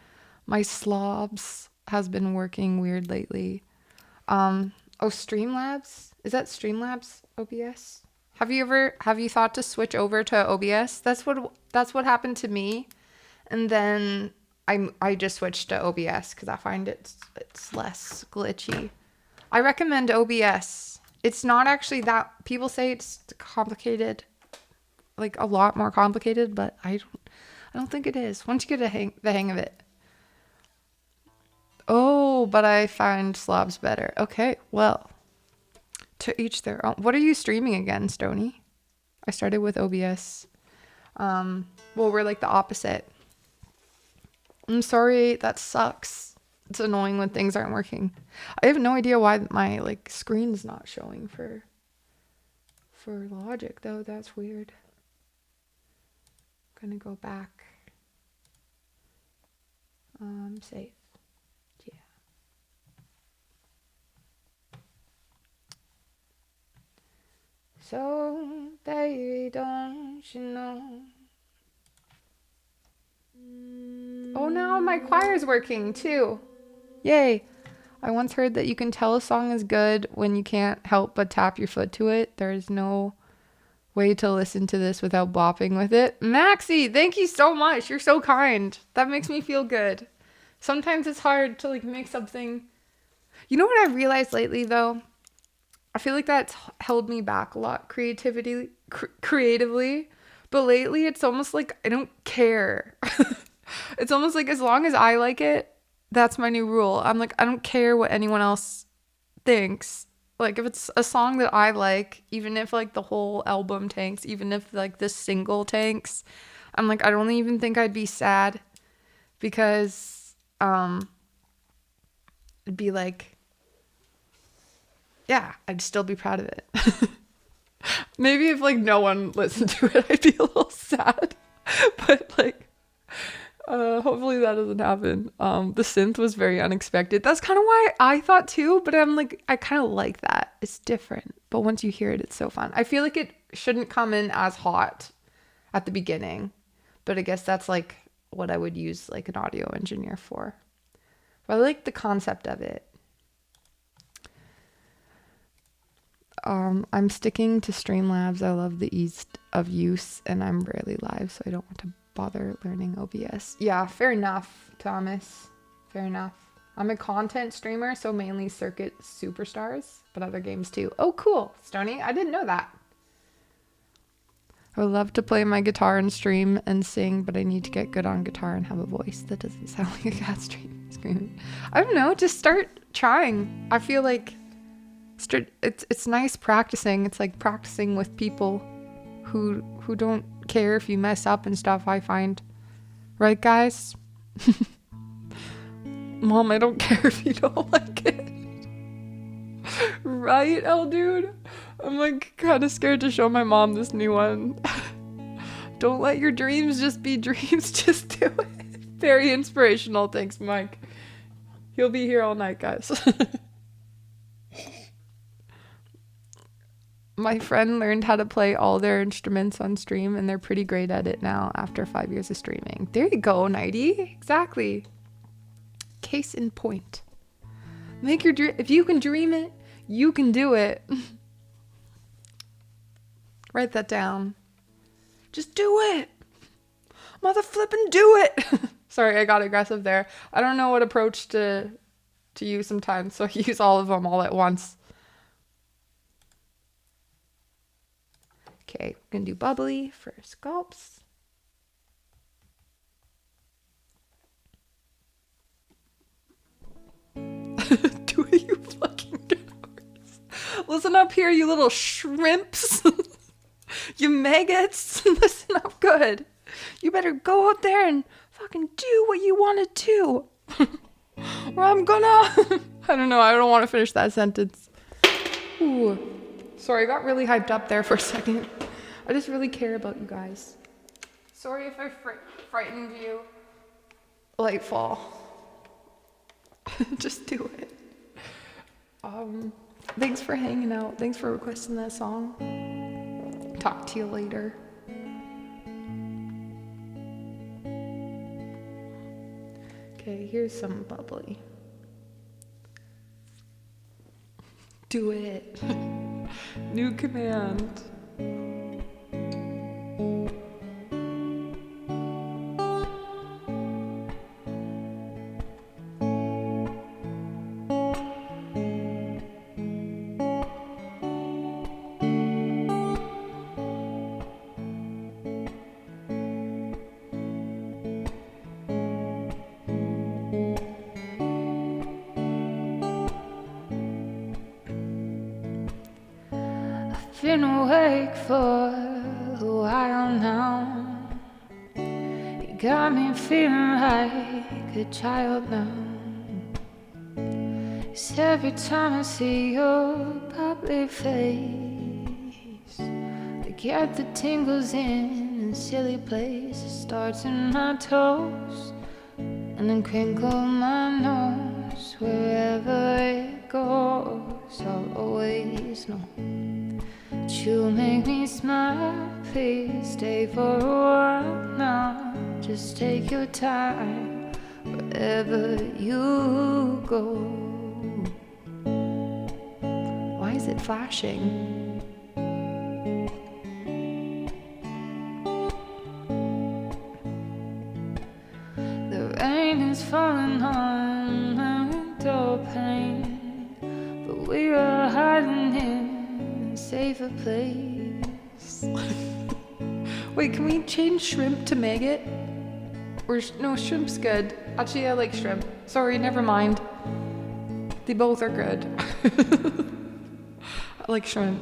My slobs has been working weird lately. Oh, Streamlabs? Is that Streamlabs OBS? Have you thought to switch over to OBS? That's what happened to me. And then I just switched to OBS because I find it's less glitchy. I recommend OBS. It's not actually that, people say it's complicated, like a lot more complicated, but I don't think it is. Once you get the hang of it. Oh, but I find slobs better. Okay, well, to each their own. What are you streaming again, Stony? I started with OBS. Well, we're like the opposite. I'm sorry, that sucks. It's annoying when things aren't working. I have no idea why my like screen's not showing for Logic though. That's weird. I'm gonna go back. Save. Yeah. So, baby, don't you know? Oh, now my choir's working too. Yay. I once heard that you can tell a song is good when you can't help but tap your foot to it. There is no way to listen to this without bopping with it. Maxie, thank you so much. You're so kind. That makes me feel good. Sometimes it's hard to like make something. You know what I realized lately though? I feel like that's held me back a lot creatively. But lately it's almost like I don't care. It's almost like as long as I like it, that's my new rule. I'm like, I don't care what anyone else thinks. Like if it's a song that I like, even if like the whole album tanks, even if like this single tanks, I'm like, I don't even think I'd be sad because it'd be like, yeah, I'd still be proud of it. Maybe if like no one listened to it, I'd be a little sad. But like hopefully that doesn't happen. The synth was very unexpected. That's kind of why I thought too, but I'm like, I kind of like that. It's different. But once you hear it, it's so fun. I feel like it shouldn't come in as hot at the beginning, but I guess that's like what I would use like an audio engineer for. But I like the concept of it. I'm sticking to Streamlabs. I love the ease of use and I'm rarely live, so I don't want to bother learning OBS. Yeah, fair enough, Thomas. Fair enough. I'm a content streamer, so mainly Circuit Superstars, but other games too. Oh, cool, Stony. I didn't know that. I would love to play my guitar and stream and sing, but I need to get good on guitar and have a voice that doesn't sound like a cat screaming. I don't know, just start trying. I feel like it's nice practicing. It's like practicing with people who don't care if you mess up and stuff, I find. Right, guys? Mom, I don't care if you don't like it. Right, L dude? I'm like kind of scared to show my mom this new one. Don't let your dreams just be dreams, just do it. Very inspirational. Thanks, Mike. He'll be here all night, guys. My friend learned how to play all their instruments on stream and they're pretty great at it now after 5 years of streaming. There you go, Nighty. Exactly. Case in point. Make your dream. If you can dream it, you can do it. Write that down. Just do it. Mother flippin' do it. Sorry, I got aggressive there. I don't know what approach to use sometimes, so I use all of them all at once. Okay, we're gonna do bubbly for sculpts. Do it, you fucking cowards. Listen up here, you little shrimps. You maggots. Listen up good. You better go out there and fucking do what you want to do. Or I'm gonna... I don't know, I don't want to finish that sentence. Ooh. Sorry, I got really hyped up there for a second. I just really care about you guys. Sorry if I frightened you. Lightfall. Just do it. Thanks for hanging out. Thanks for requesting that song. Talk to you later. Okay, here's some bubbly. Do it. New command. Been awake for a while now. You got me feeling like a child now. 'Cause every time I see your bubbly face, I get the tingles in a silly place. It starts in my toes and then crinkle my nose. Wherever it goes, I'll always know. You make me smile, please stay for a while now. Just take your time, wherever you go. Why is it flashing? falling on my window pane, but we are hiding in a safer place. Wait, can we change shrimp to maggot? Or no, shrimp's good. Actually, I like shrimp. Sorry, never mind. They both are good. I like shrimp.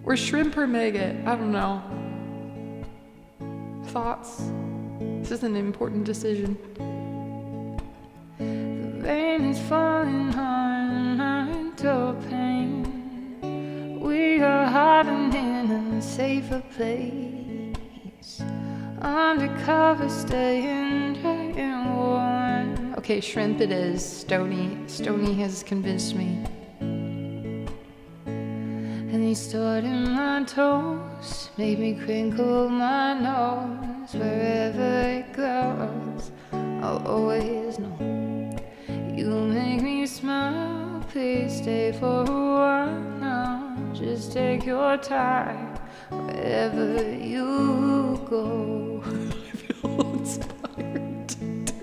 Or shrimp or maggot. I don't know. Thoughts? This is an important decision. The rain is falling on my window pane. We are hiding in a safer place. Undercover, staying dry and warm. Okay, shrimp it is. Stony has convinced me. And he started my toes, made me crinkle my nose. Wherever it goes, I'll always know. You make me smile, please stay for a while now. Just take your time, wherever you go. I feel inspired to do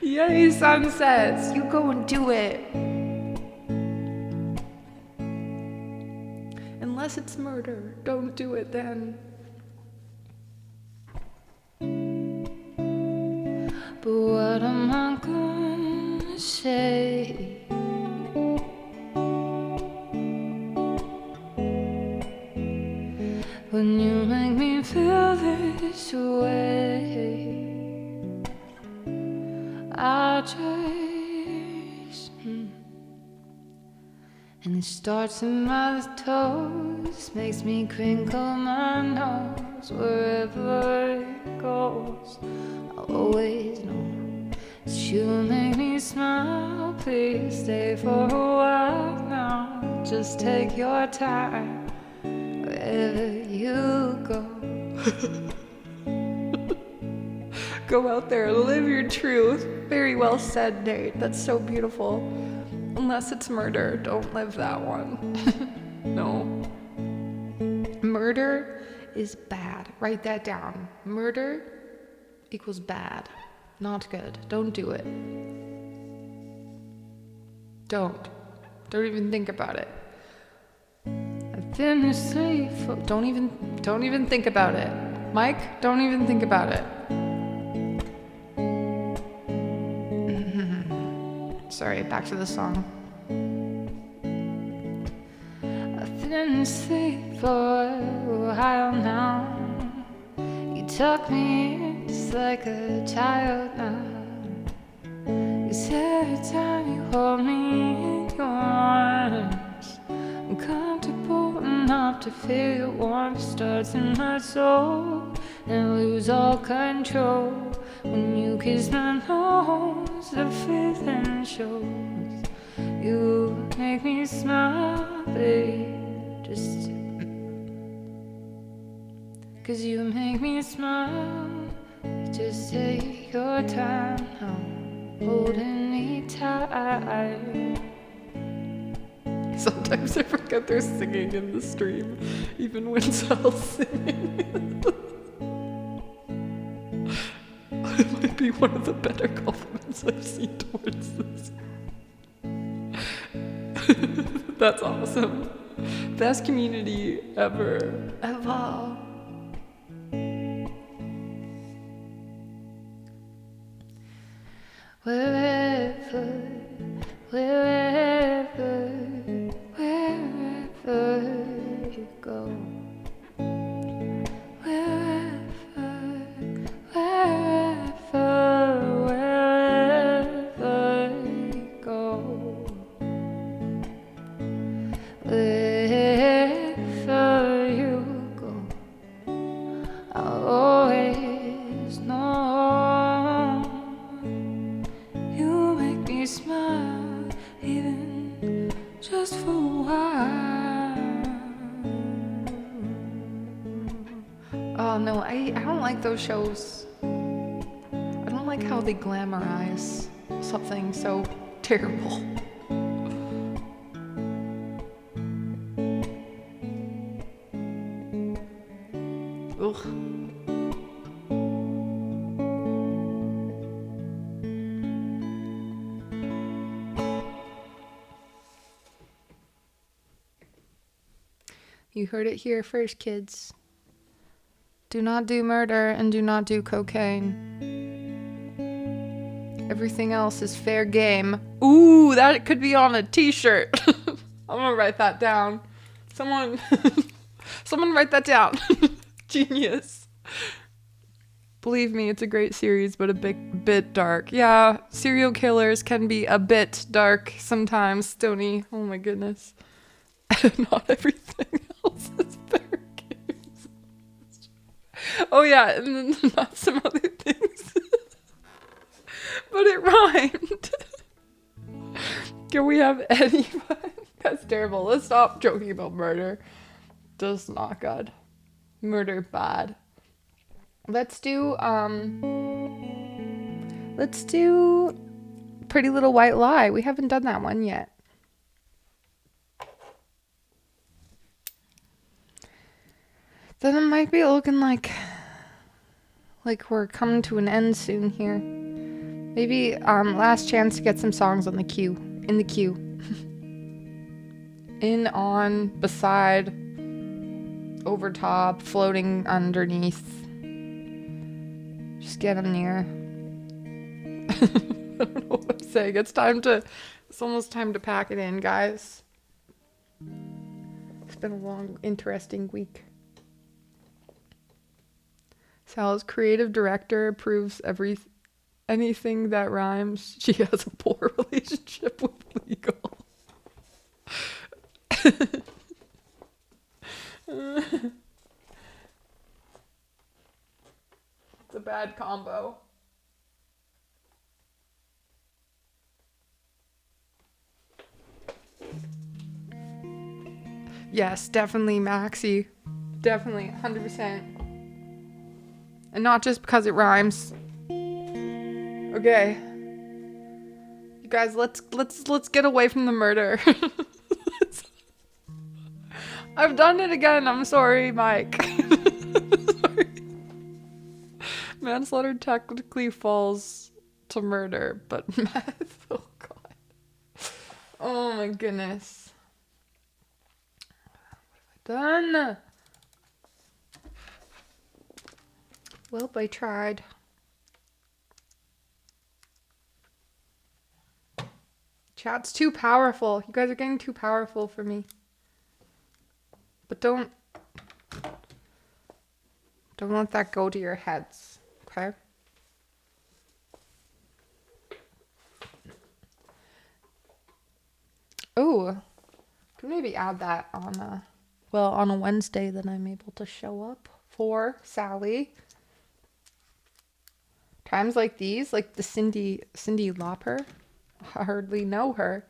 it. Yay, sunsets! You go and do it. Unless it's murder, don't do it then. But what am I gonna say? When you make me feel this way, I just and it starts in my toes, makes me crinkle my nose. Wherever it goes, I'll always know that you make me smile. Please stay for a while now. Just take your time, wherever you go. Go out there, live your truth. Very well said, Nate. That's so beautiful. Unless it's murder, don't live that one. No. Murder is bad. Write that down. Murder equals bad. Not good. Don't do it. Don't even think about it. I've been asleep for Don't even think about it. Mike, don't even think about it. Sorry, back to the song. I've been asleep for a while now. You tuck me in just like a child now. 'Cause every time you hold me in your arms, I'm comfortable enough to feel your warmth starts in my soul, and lose all control. When you kiss my nose, the feeling shows. You make me smile, babe. Just 'cause you make me smile. Just take your time now, holding me tight. Sometimes I forget they're singing in the stream, even when Sal's singing. It might be one of the better compliments I've seen towards this. That's awesome. Best community ever. Ever. Wherever, wherever, wherever you go. Wherever, wherever, wherever you go. Wherever you go, I'll always know. You make me smile, even just for a while. Oh no, I don't like those shows. I don't like how they glamorize something so terrible. Ugh. You heard it here first, kids. Do not do murder and do not do cocaine. Everything else is fair game. Ooh, that could be on a t-shirt. I'm gonna write that down. Someone write that down. Genius. Believe me, it's a great series, but a bit dark. Yeah, serial killers can be a bit dark sometimes, Stony. Oh my goodness. Not everything else is fair games. Oh yeah, and then not some other things. But it rhymed. Can we have any fun? That's terrible. Let's stop joking about murder. Just not good. Murder bad. Let's do Pretty Little White Lie. We haven't done that one yet. Then it might be looking like we're coming to an end soon here. Maybe last chance to get some songs on the queue. In the queue. In, on, beside, over top, floating underneath. Just get them near. I don't know what I'm saying. It's almost time to pack it in, guys. It's been a long, interesting week. Sal's creative director approves anything that rhymes. She has a poor relationship with legal. It's a bad combo. Yes, definitely Maxi. Definitely, 100%. And not just because it rhymes. Okay. You guys, let's get away from the murder. I've done it again. I'm sorry, Mike. Sorry. Manslaughter technically falls to murder, but meth. Oh god. Oh my goodness. What have I done? Well, I tried. Chat's too powerful. You guys are getting too powerful for me. But don't let that go to your heads, okay? Oh, could maybe add that on a Wednesday that I'm able to show up for Sally. Times like these, like the Cyndi Lauper. I hardly know her.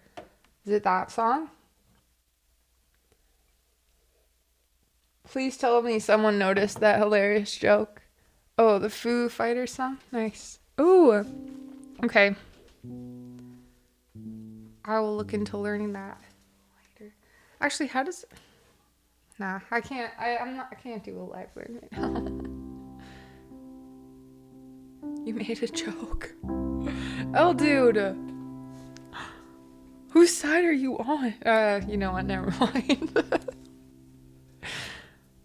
Is it that song? Please tell me someone noticed that hilarious joke. Oh, the Foo Fighters song? Nice. Ooh. Okay. I will look into learning that later. Actually, how does... Nah, I can't. I can't do a live learn right now. You made a joke. Oh, dude. Whose side are you on? You know what? Never mind.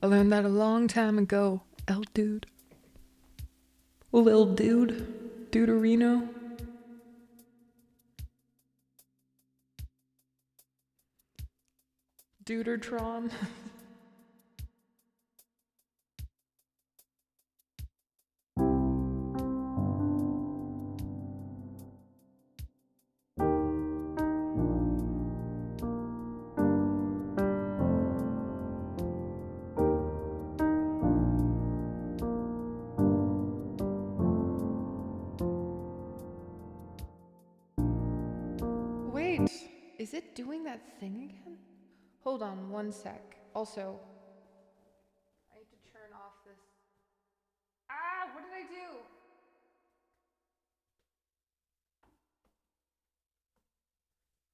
I learned that a long time ago. El dude. Lil dude. Duderino. Dudertron. Wait, is it doing that thing again? Hold on one sec. Also, I need to turn off this. Ah, what did I do?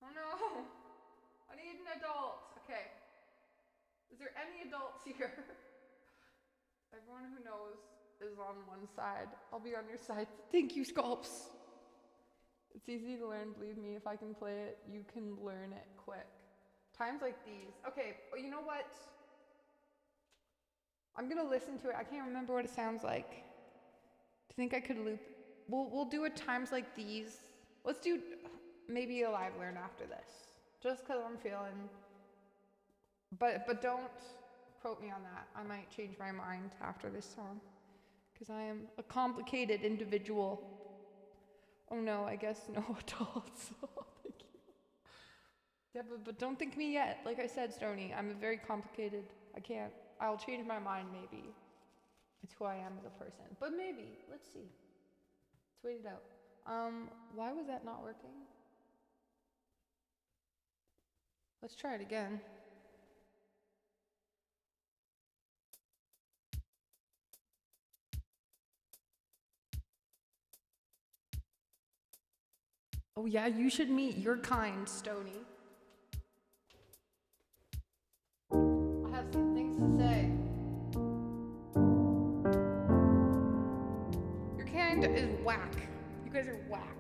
Oh no, I need an adult. Okay, is there any adults here? Everyone who knows is on one side. I'll be on your side. Thank you, Sculpts. It's easy to learn, believe me. If I can play it, you can learn it quick. Times like these. Okay, well, you know what? I'm gonna listen to it. I can't remember what it sounds like. Do you think I could loop? We'll do it times like these. Let's do maybe a live learn after this, just because I'm feeling. But don't quote me on that. I might change my mind after this song, because I am a complicated individual. Oh no, I guess no adults. Thank you. Yeah, but don't think me yet. Like I said, Stony, I'm a very complicated. I'll change my mind maybe. It's who I am as a person. But maybe. Let's see. Let's wait it out. Why was that not working? Let's try it again. Oh yeah, you should meet your kind, Stony. I have some things to say. Your kind is whack. You guys are whack.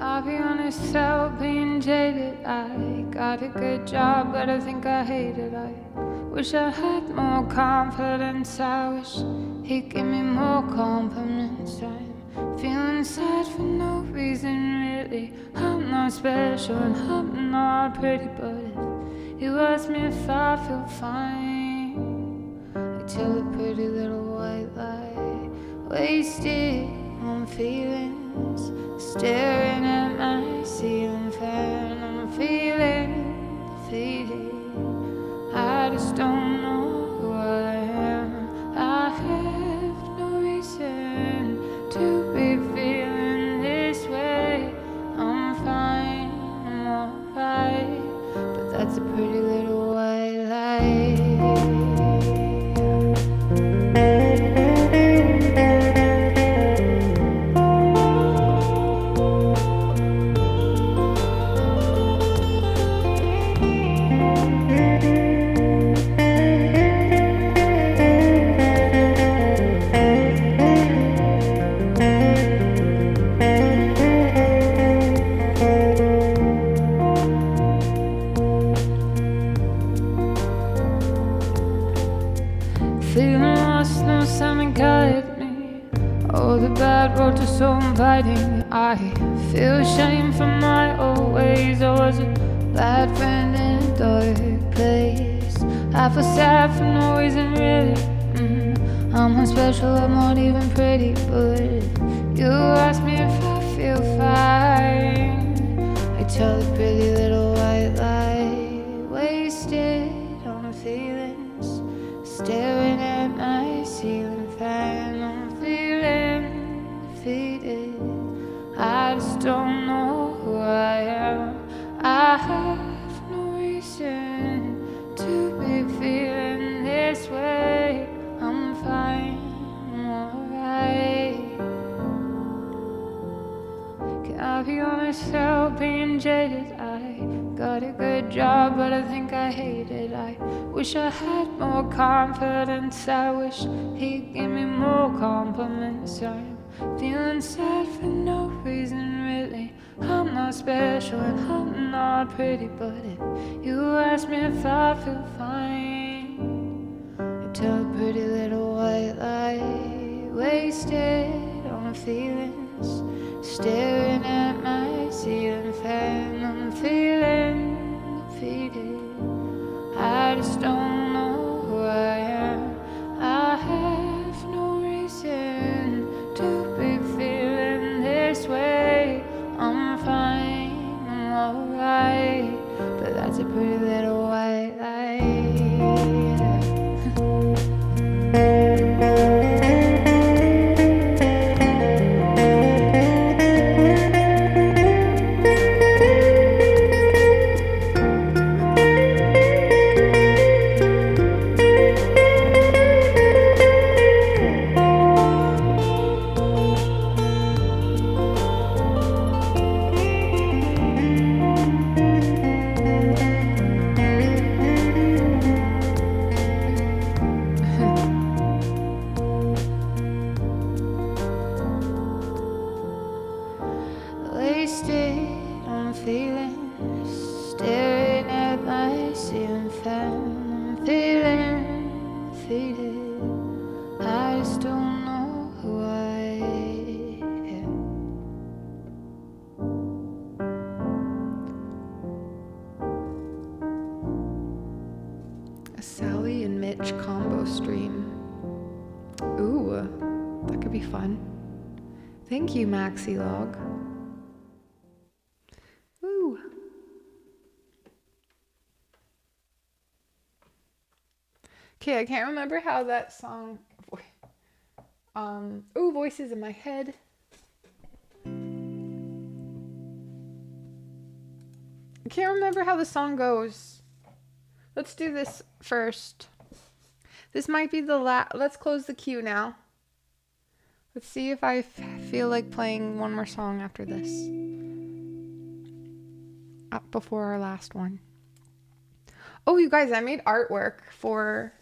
I'll be honest, I've been jaded. I got a good job, but I think I hate it. I wish I had more confidence. I wish he'd give me more compliments. I'm feeling sad for no reason, really. I'm not special and I'm not pretty, but if you ask me if I feel fine, I tell a pretty little white lie, wasted on feelings, staring at my ceiling fan. I'm feeling defeated. I just don't know who I am. I have no reason to be feeling this way. I'm fine, I'm alright, but that's a pretty little white lie. Feeling lost, no something guided me. Oh, the bad roads are so inviting. I feel shame for my old ways. I was a bad friend in a dark place. I feel sad for no reason really. I'm not special, I'm not even pretty. But if you ask me if I feel fine, I tell a pretty little white lie. Wasted on feelings, staring at my ceiling fan. I'm feeling defeated, I just don't know who I am. I have no reason to be feeling this way. I'm fine, I'm alright. Can I be honest without being jaded? I got a good job, but I think I hate it. I wish I had more confidence. I wish he'd give me more compliments. I'm feeling sad for no reason really. I'm not special and I'm not pretty, but if you ask me if I feel fine, I tell a pretty little white lie. Wasted on feelings, staring at my ceiling fan. I'm feeling defeated, I just don't know who I am. I have no reason to be feeling this way. I'm fine, I'm alright, but that's a pretty little white lie. Wasted on feelings, staring at my ceiling fan. I'm feeling defeated, I just don't know who I am. A Sally and Mitch combo stream. Ooh, that could be fun. Thank you, Maxilog. Woo. Okay, I can't remember how that song. Ooh, voices in my head. I can't remember how the song goes. Let's do this first. This might be the last. Let's close the queue now. Let's see if I feel like playing one more song after this. Up before our last one. Oh, you guys, I made artwork for.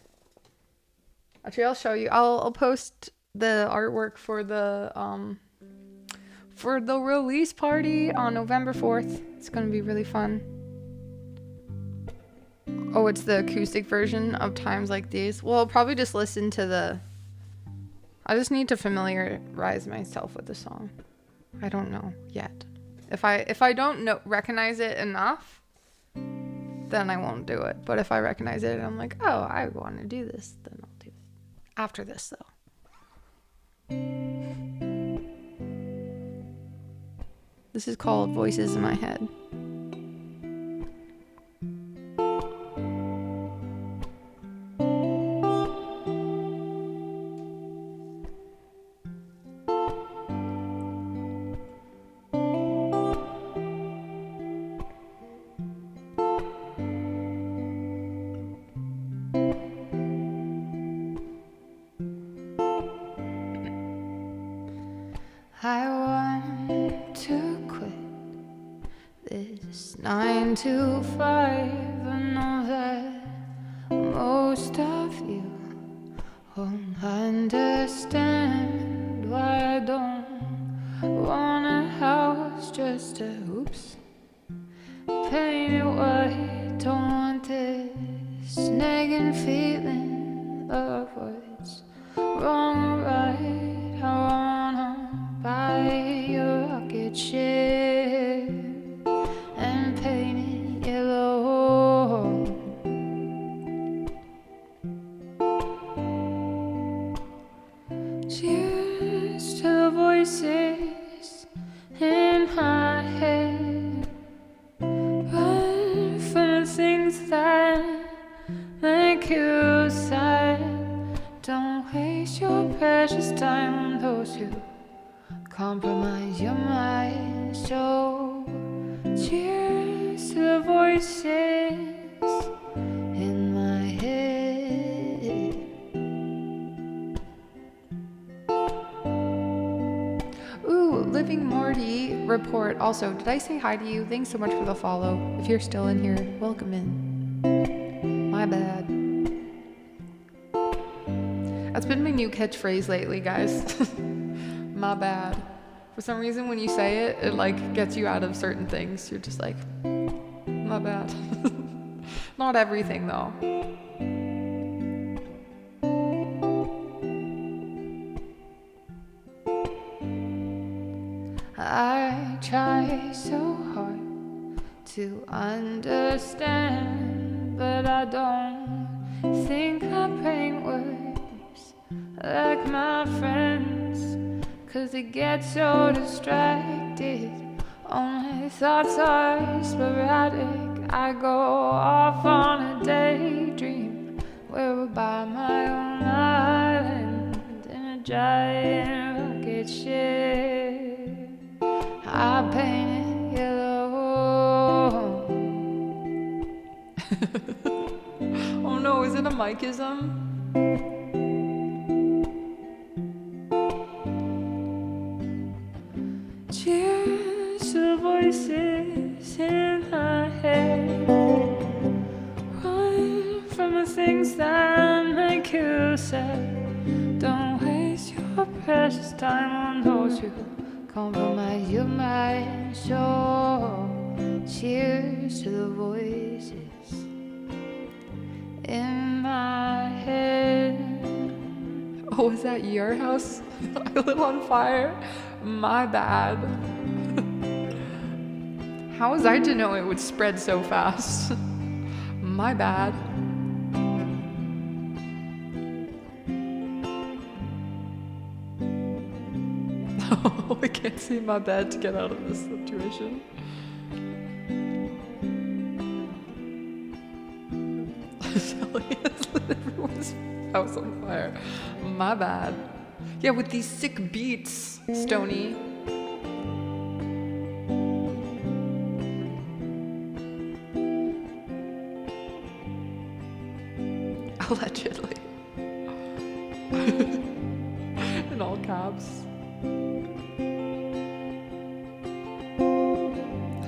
Actually, I'll show you. I'll post the artwork for the release party on November 4th. It's gonna be really fun. Oh, it's the acoustic version of Times Like These. Well, I'll probably just listen to the. I just need to familiarize myself with the song. I don't know yet. If I don't recognize it enough, then I won't do it. But if I recognize it and I'm like, oh, I want to do this, then I'll do it. After this, though. This is called Voices in My Head. I want to quit this 9 to 5. I know that most of you won't understand why I don't want a house just to paint it white. Don't want this nagging feeling of what's wrong or right. I want Cheers to the voices in my head. Run from the things that make you sad. Don't waste your precious time on those who compromise your mind. So cheers to the voices in my head. Ooh, Living Morty report. Also, did I say hi to you? Thanks so much for the follow. If you're still in here, welcome in. My bad. That's been my new catchphrase lately, guys. My bad. For some reason, when you say it, it like gets you out of certain things. You're just like, my bad. Not everything, though. I try so hard to understand, but I don't think my brain works like my friends, 'cause it gets so distracted. All my thoughts are sporadic. I go off on a daydream where we're by my own island in a giant rocket ship. I paint it yellow. Oh no, is it a Mikeism? Cheers to the voices in my head. Run from the things that make you sad. Don't waste your precious time on those who compromise your mind. So cheers to the voices in my head. Oh, is that your house? I live on fire? My bad. How was I to know it would spread so fast? My bad. Oh, I can't see my bed to get out of this situation. Shelly has lit everyone's house on fire. My bad. Yeah, with these sick beats, Stony. Allegedly. In all caps.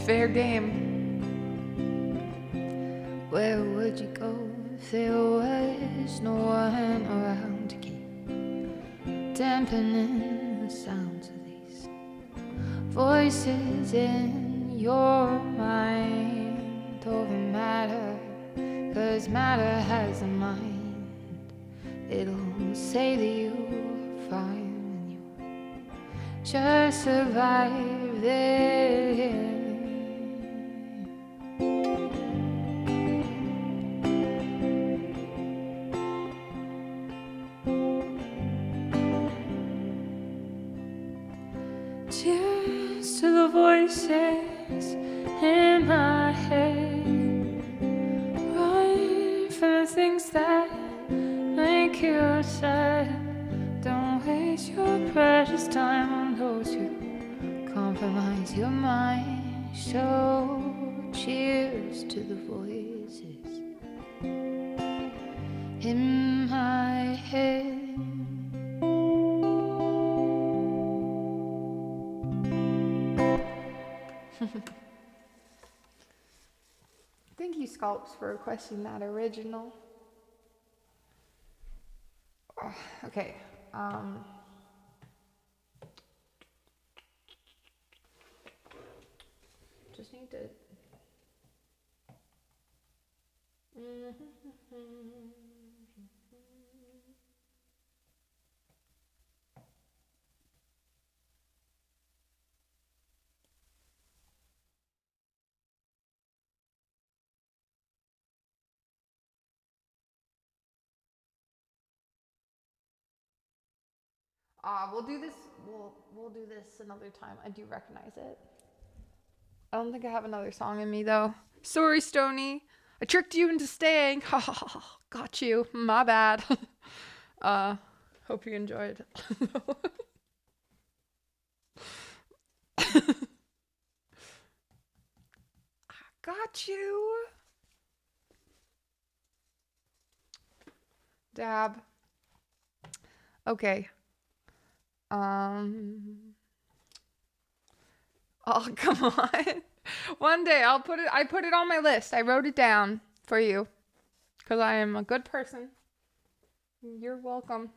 Fair game. Where would you go if there was no one around to keep dampening the sounds of these voices in your mind? Over matter, 'cause matter has a mind. It'll say that you're fine when you just survive there. Cheers to the voices in my head. Run from the things that make you sad. Don't waste your precious time on those who compromise your mind. So cheers to the voices in my head. Thank you, Sculpts, for requesting that original. Oh, okay. Just need to. We'll do this. We'll do this another time. I do recognize it. I don't think I have another song in me though. Sorry, Stony. I tricked you into staying. Ha ha ha. Got you. My bad. Hope you enjoyed. Got you. Dab. Okay. Oh, come on. One day I put it on my list. I wrote it down for you because I am a good person. You're welcome.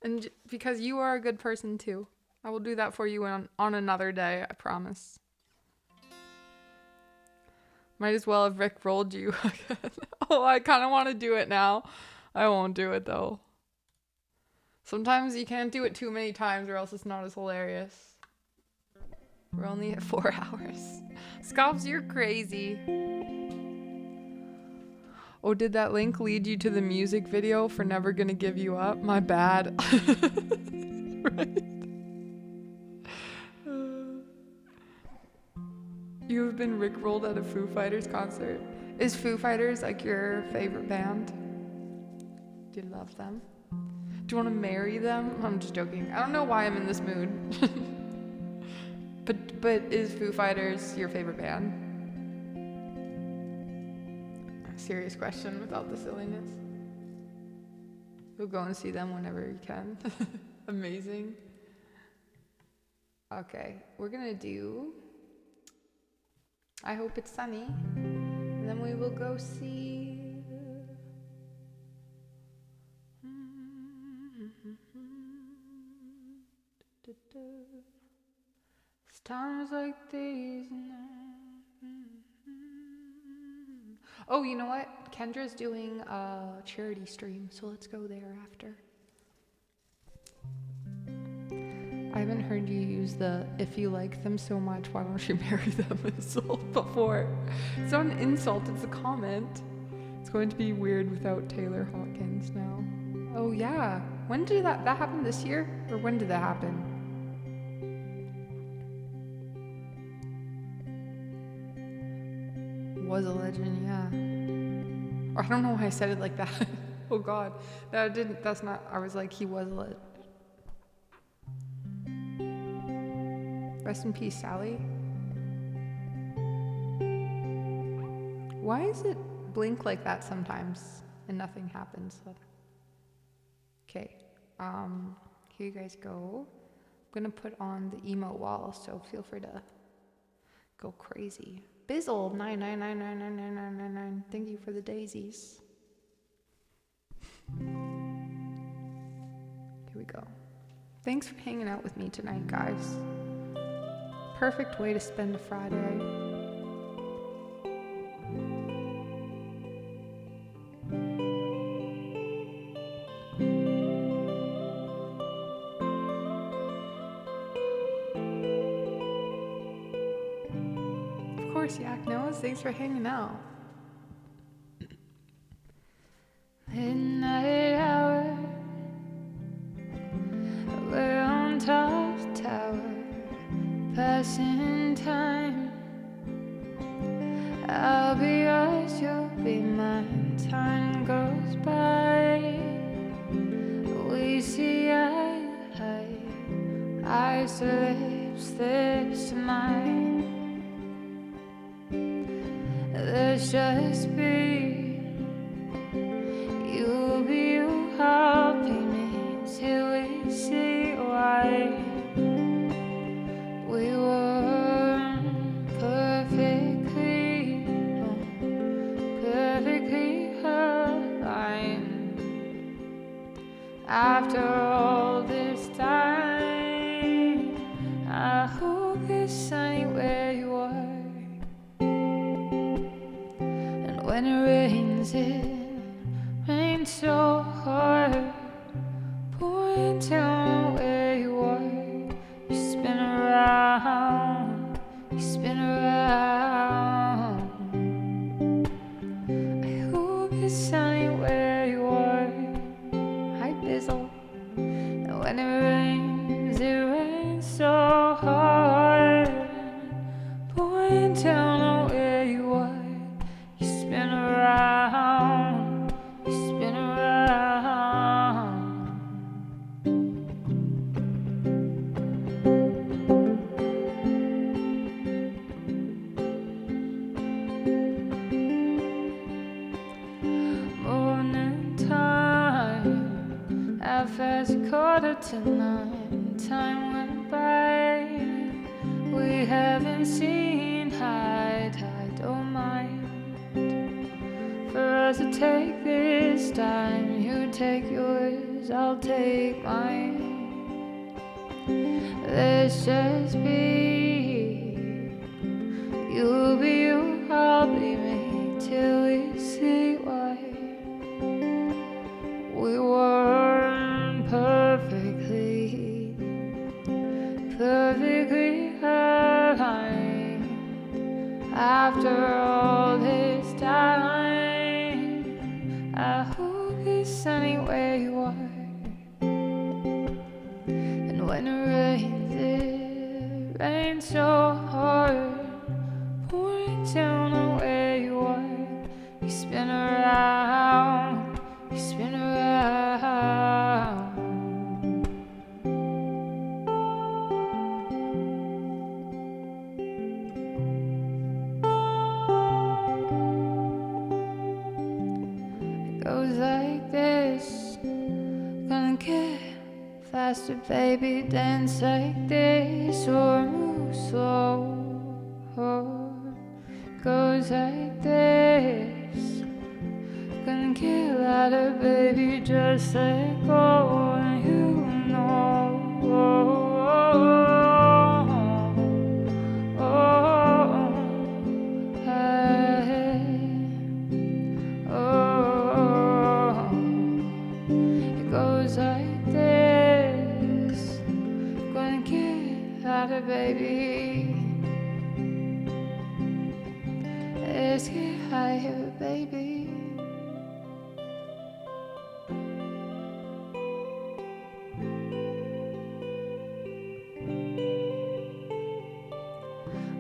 And because you are a good person too. I will do that for you on another day, I promise. Might as well have Rick rolled you. Oh, I kind of want to do it now. I won't do it though. Sometimes you can't do it too many times or else it's not as hilarious. We're only at 4 hours. Scops, you're crazy. Oh, did that link lead you to the music video for Never Gonna Give You Up? My bad. Right. You have been rickrolled at a Foo Fighters concert. Is Foo Fighters like your favorite band? Do you love them? Do you want to marry them? I'm just joking. I don't know why I'm in this mood. But is Foo Fighters your favorite band? Serious question without the silliness. You'll go and see them whenever you can. Amazing. Okay, we're gonna do I Hope It's Sunny. And then we will go see It's times like these. Oh, you know what? Kendra's doing a charity stream, so let's go there after. I haven't heard you use the "if you like them so much, why don't you marry them" insult before. It's not an insult, it's a comment. It's going to be weird without Taylor Hawkins now. Oh yeah. When did that happen this year? Or when did that happen? Was a legend, yeah. Or I don't know why I said it like that. Oh god. That's not, I was like, he was a legend. Rest in peace, Sally. Why is it blink like that sometimes and nothing happens? Okay, here you guys go. I'm gonna put on the emo wall, so feel free to go crazy. Bizzle 999999999. Thank you for the daisies. Here we go. Thanks for hanging out with me tonight, guys. Perfect way to spend a Friday. Of course, Yak knows. Thanks for hanging out. Midnight hour, we're on top tower, passing time. I'll be yours, you'll be mine. Time goes by, we see eye to eye, eyes to lips, lips to mine. Let's just be, you be you, I'll be me, till we see why we were perfectly aligned. After all this time, I hope it's sunny where you are. When it rains so hard. Pouring down where you are. You spin around, you spin around. I hope it's sunny where you are. when it rains so hard. Point down on where you are. You spin around, you spin around. Morning time, at fast 8:45. Time went by. We haven't seen eye to eye. Don't mind for us to take this time. You take yours, I'll take mine. Let's just be. You'll be you, I'll be me, till we see why we weren't perfectly aligned. After all this time, I hope it's sunny where you are. And when it rains so hard, pouring down on where you are. You spin around, you spin around. It goes like this, gonna get faster, baby, dance like this, or move slow. Goes like this, gonna get louder, baby, just let go, and you know. It goes like this, gonna get louder, baby. Let's get higher, baby.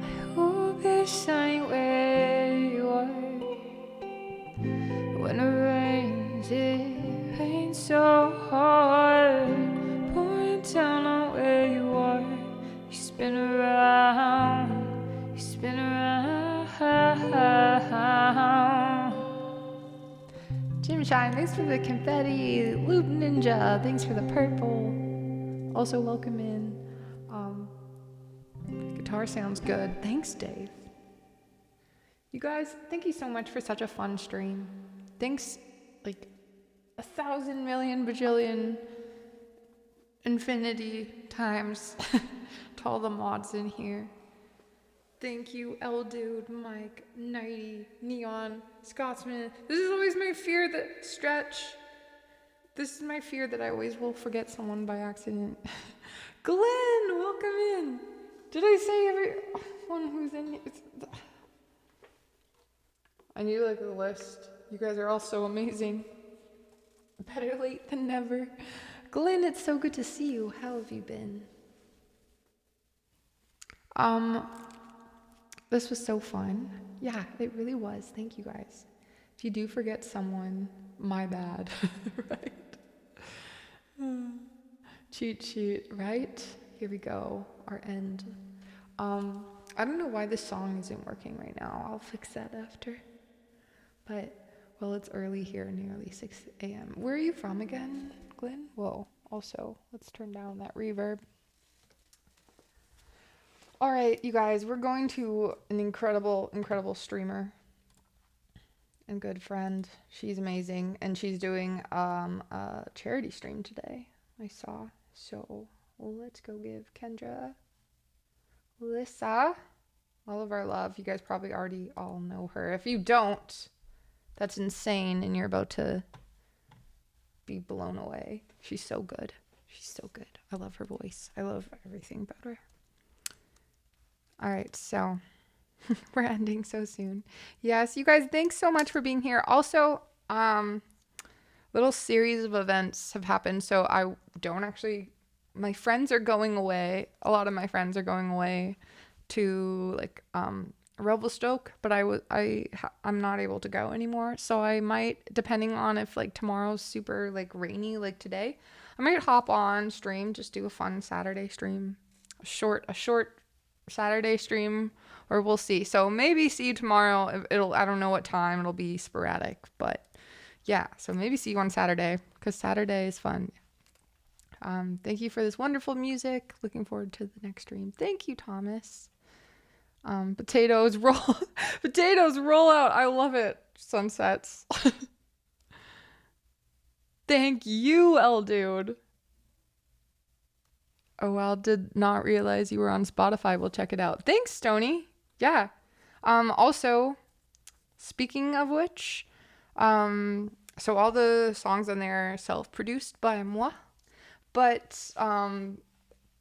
I hope it's sunny where you are. When it rains so hard. Pouring down on where you are. You spin around, you spin around. Jim Shine, thanks for the confetti. Loop Ninja, thanks for the purple. Also welcome in. Guitar sounds good. Thanks, Dave. You guys, thank you so much for such a fun stream. Thanks like 1,000 million bajillion infinity times to all the mods in here. Thank you, L Dude, Mike, Nighty, Neon, Scotsman. This is always my fear that Stretch. This is my fear that I always will forget someone by accident. Glenn, welcome in. Did I say everyone who's in here? I need like a list. You guys are all so amazing. Better late than never. Glenn, it's so good to see you. How have you been? This was so fun. Yeah, it really was. Thank you guys. If you do forget someone, my bad. Right? Cheat sheet, right? Here we go. Our end. I don't know why this song isn't working right now. I'll fix that after. But, well, it's early here, nearly 6 a.m. Where are you from again, Glenn? Whoa. Also, let's turn down that reverb. All right, you guys, we're going to an incredible, incredible streamer and good friend. She's amazing, and she's doing a charity stream today, I saw. So let's go give Kendra Lissa all of our love. You guys probably already all know her. If you don't, that's insane, and you're about to be blown away. She's so good. She's so good. I love her voice. I love everything about her. All right, so we're ending so soon. Yes, you guys, thanks so much for being here. Also, little series of events have happened, so I don't actually my friends are going away. A lot of my friends are going away to like Revelstoke, but I'm not able to go anymore. So I might, depending on if like tomorrow's super like rainy like today, I might hop on stream, just do a fun Saturday stream, a short Saturday stream, or we'll see. So maybe see you tomorrow. I don't know what time, it'll be sporadic, but yeah. So maybe see you on Saturday, because Saturday is fun. Thank you for this wonderful music. Looking forward to the next stream. Thank you, Thomas. Potatoes roll out. I love it. Sunsets. Thank you, L dude. Oh well, did not realize you were on Spotify. We'll check it out. Thanks, Stony. Yeah. Also, speaking of which, so all the songs on there are self-produced by moi, but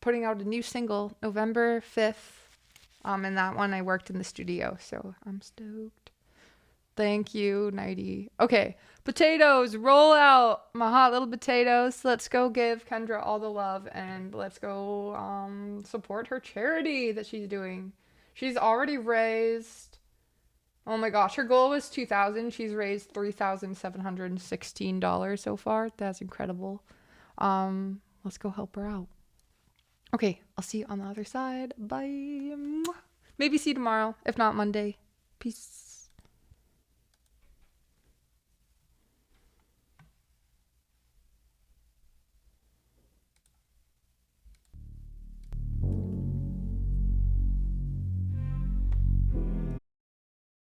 putting out a new single November 5th. And that one I worked in the studio, so I'm stoked. Thank you, Nighty. Okay, potatoes, roll out, my hot little potatoes. Let's go give Kendra all the love, and let's go support her charity that she's doing. She's already raised, oh my gosh, her goal was $2,000. She's raised $3,716 so far. That's incredible. Let's go help her out. Okay, I'll see you on the other side. Bye. Maybe see you tomorrow. If not, Monday. Peace.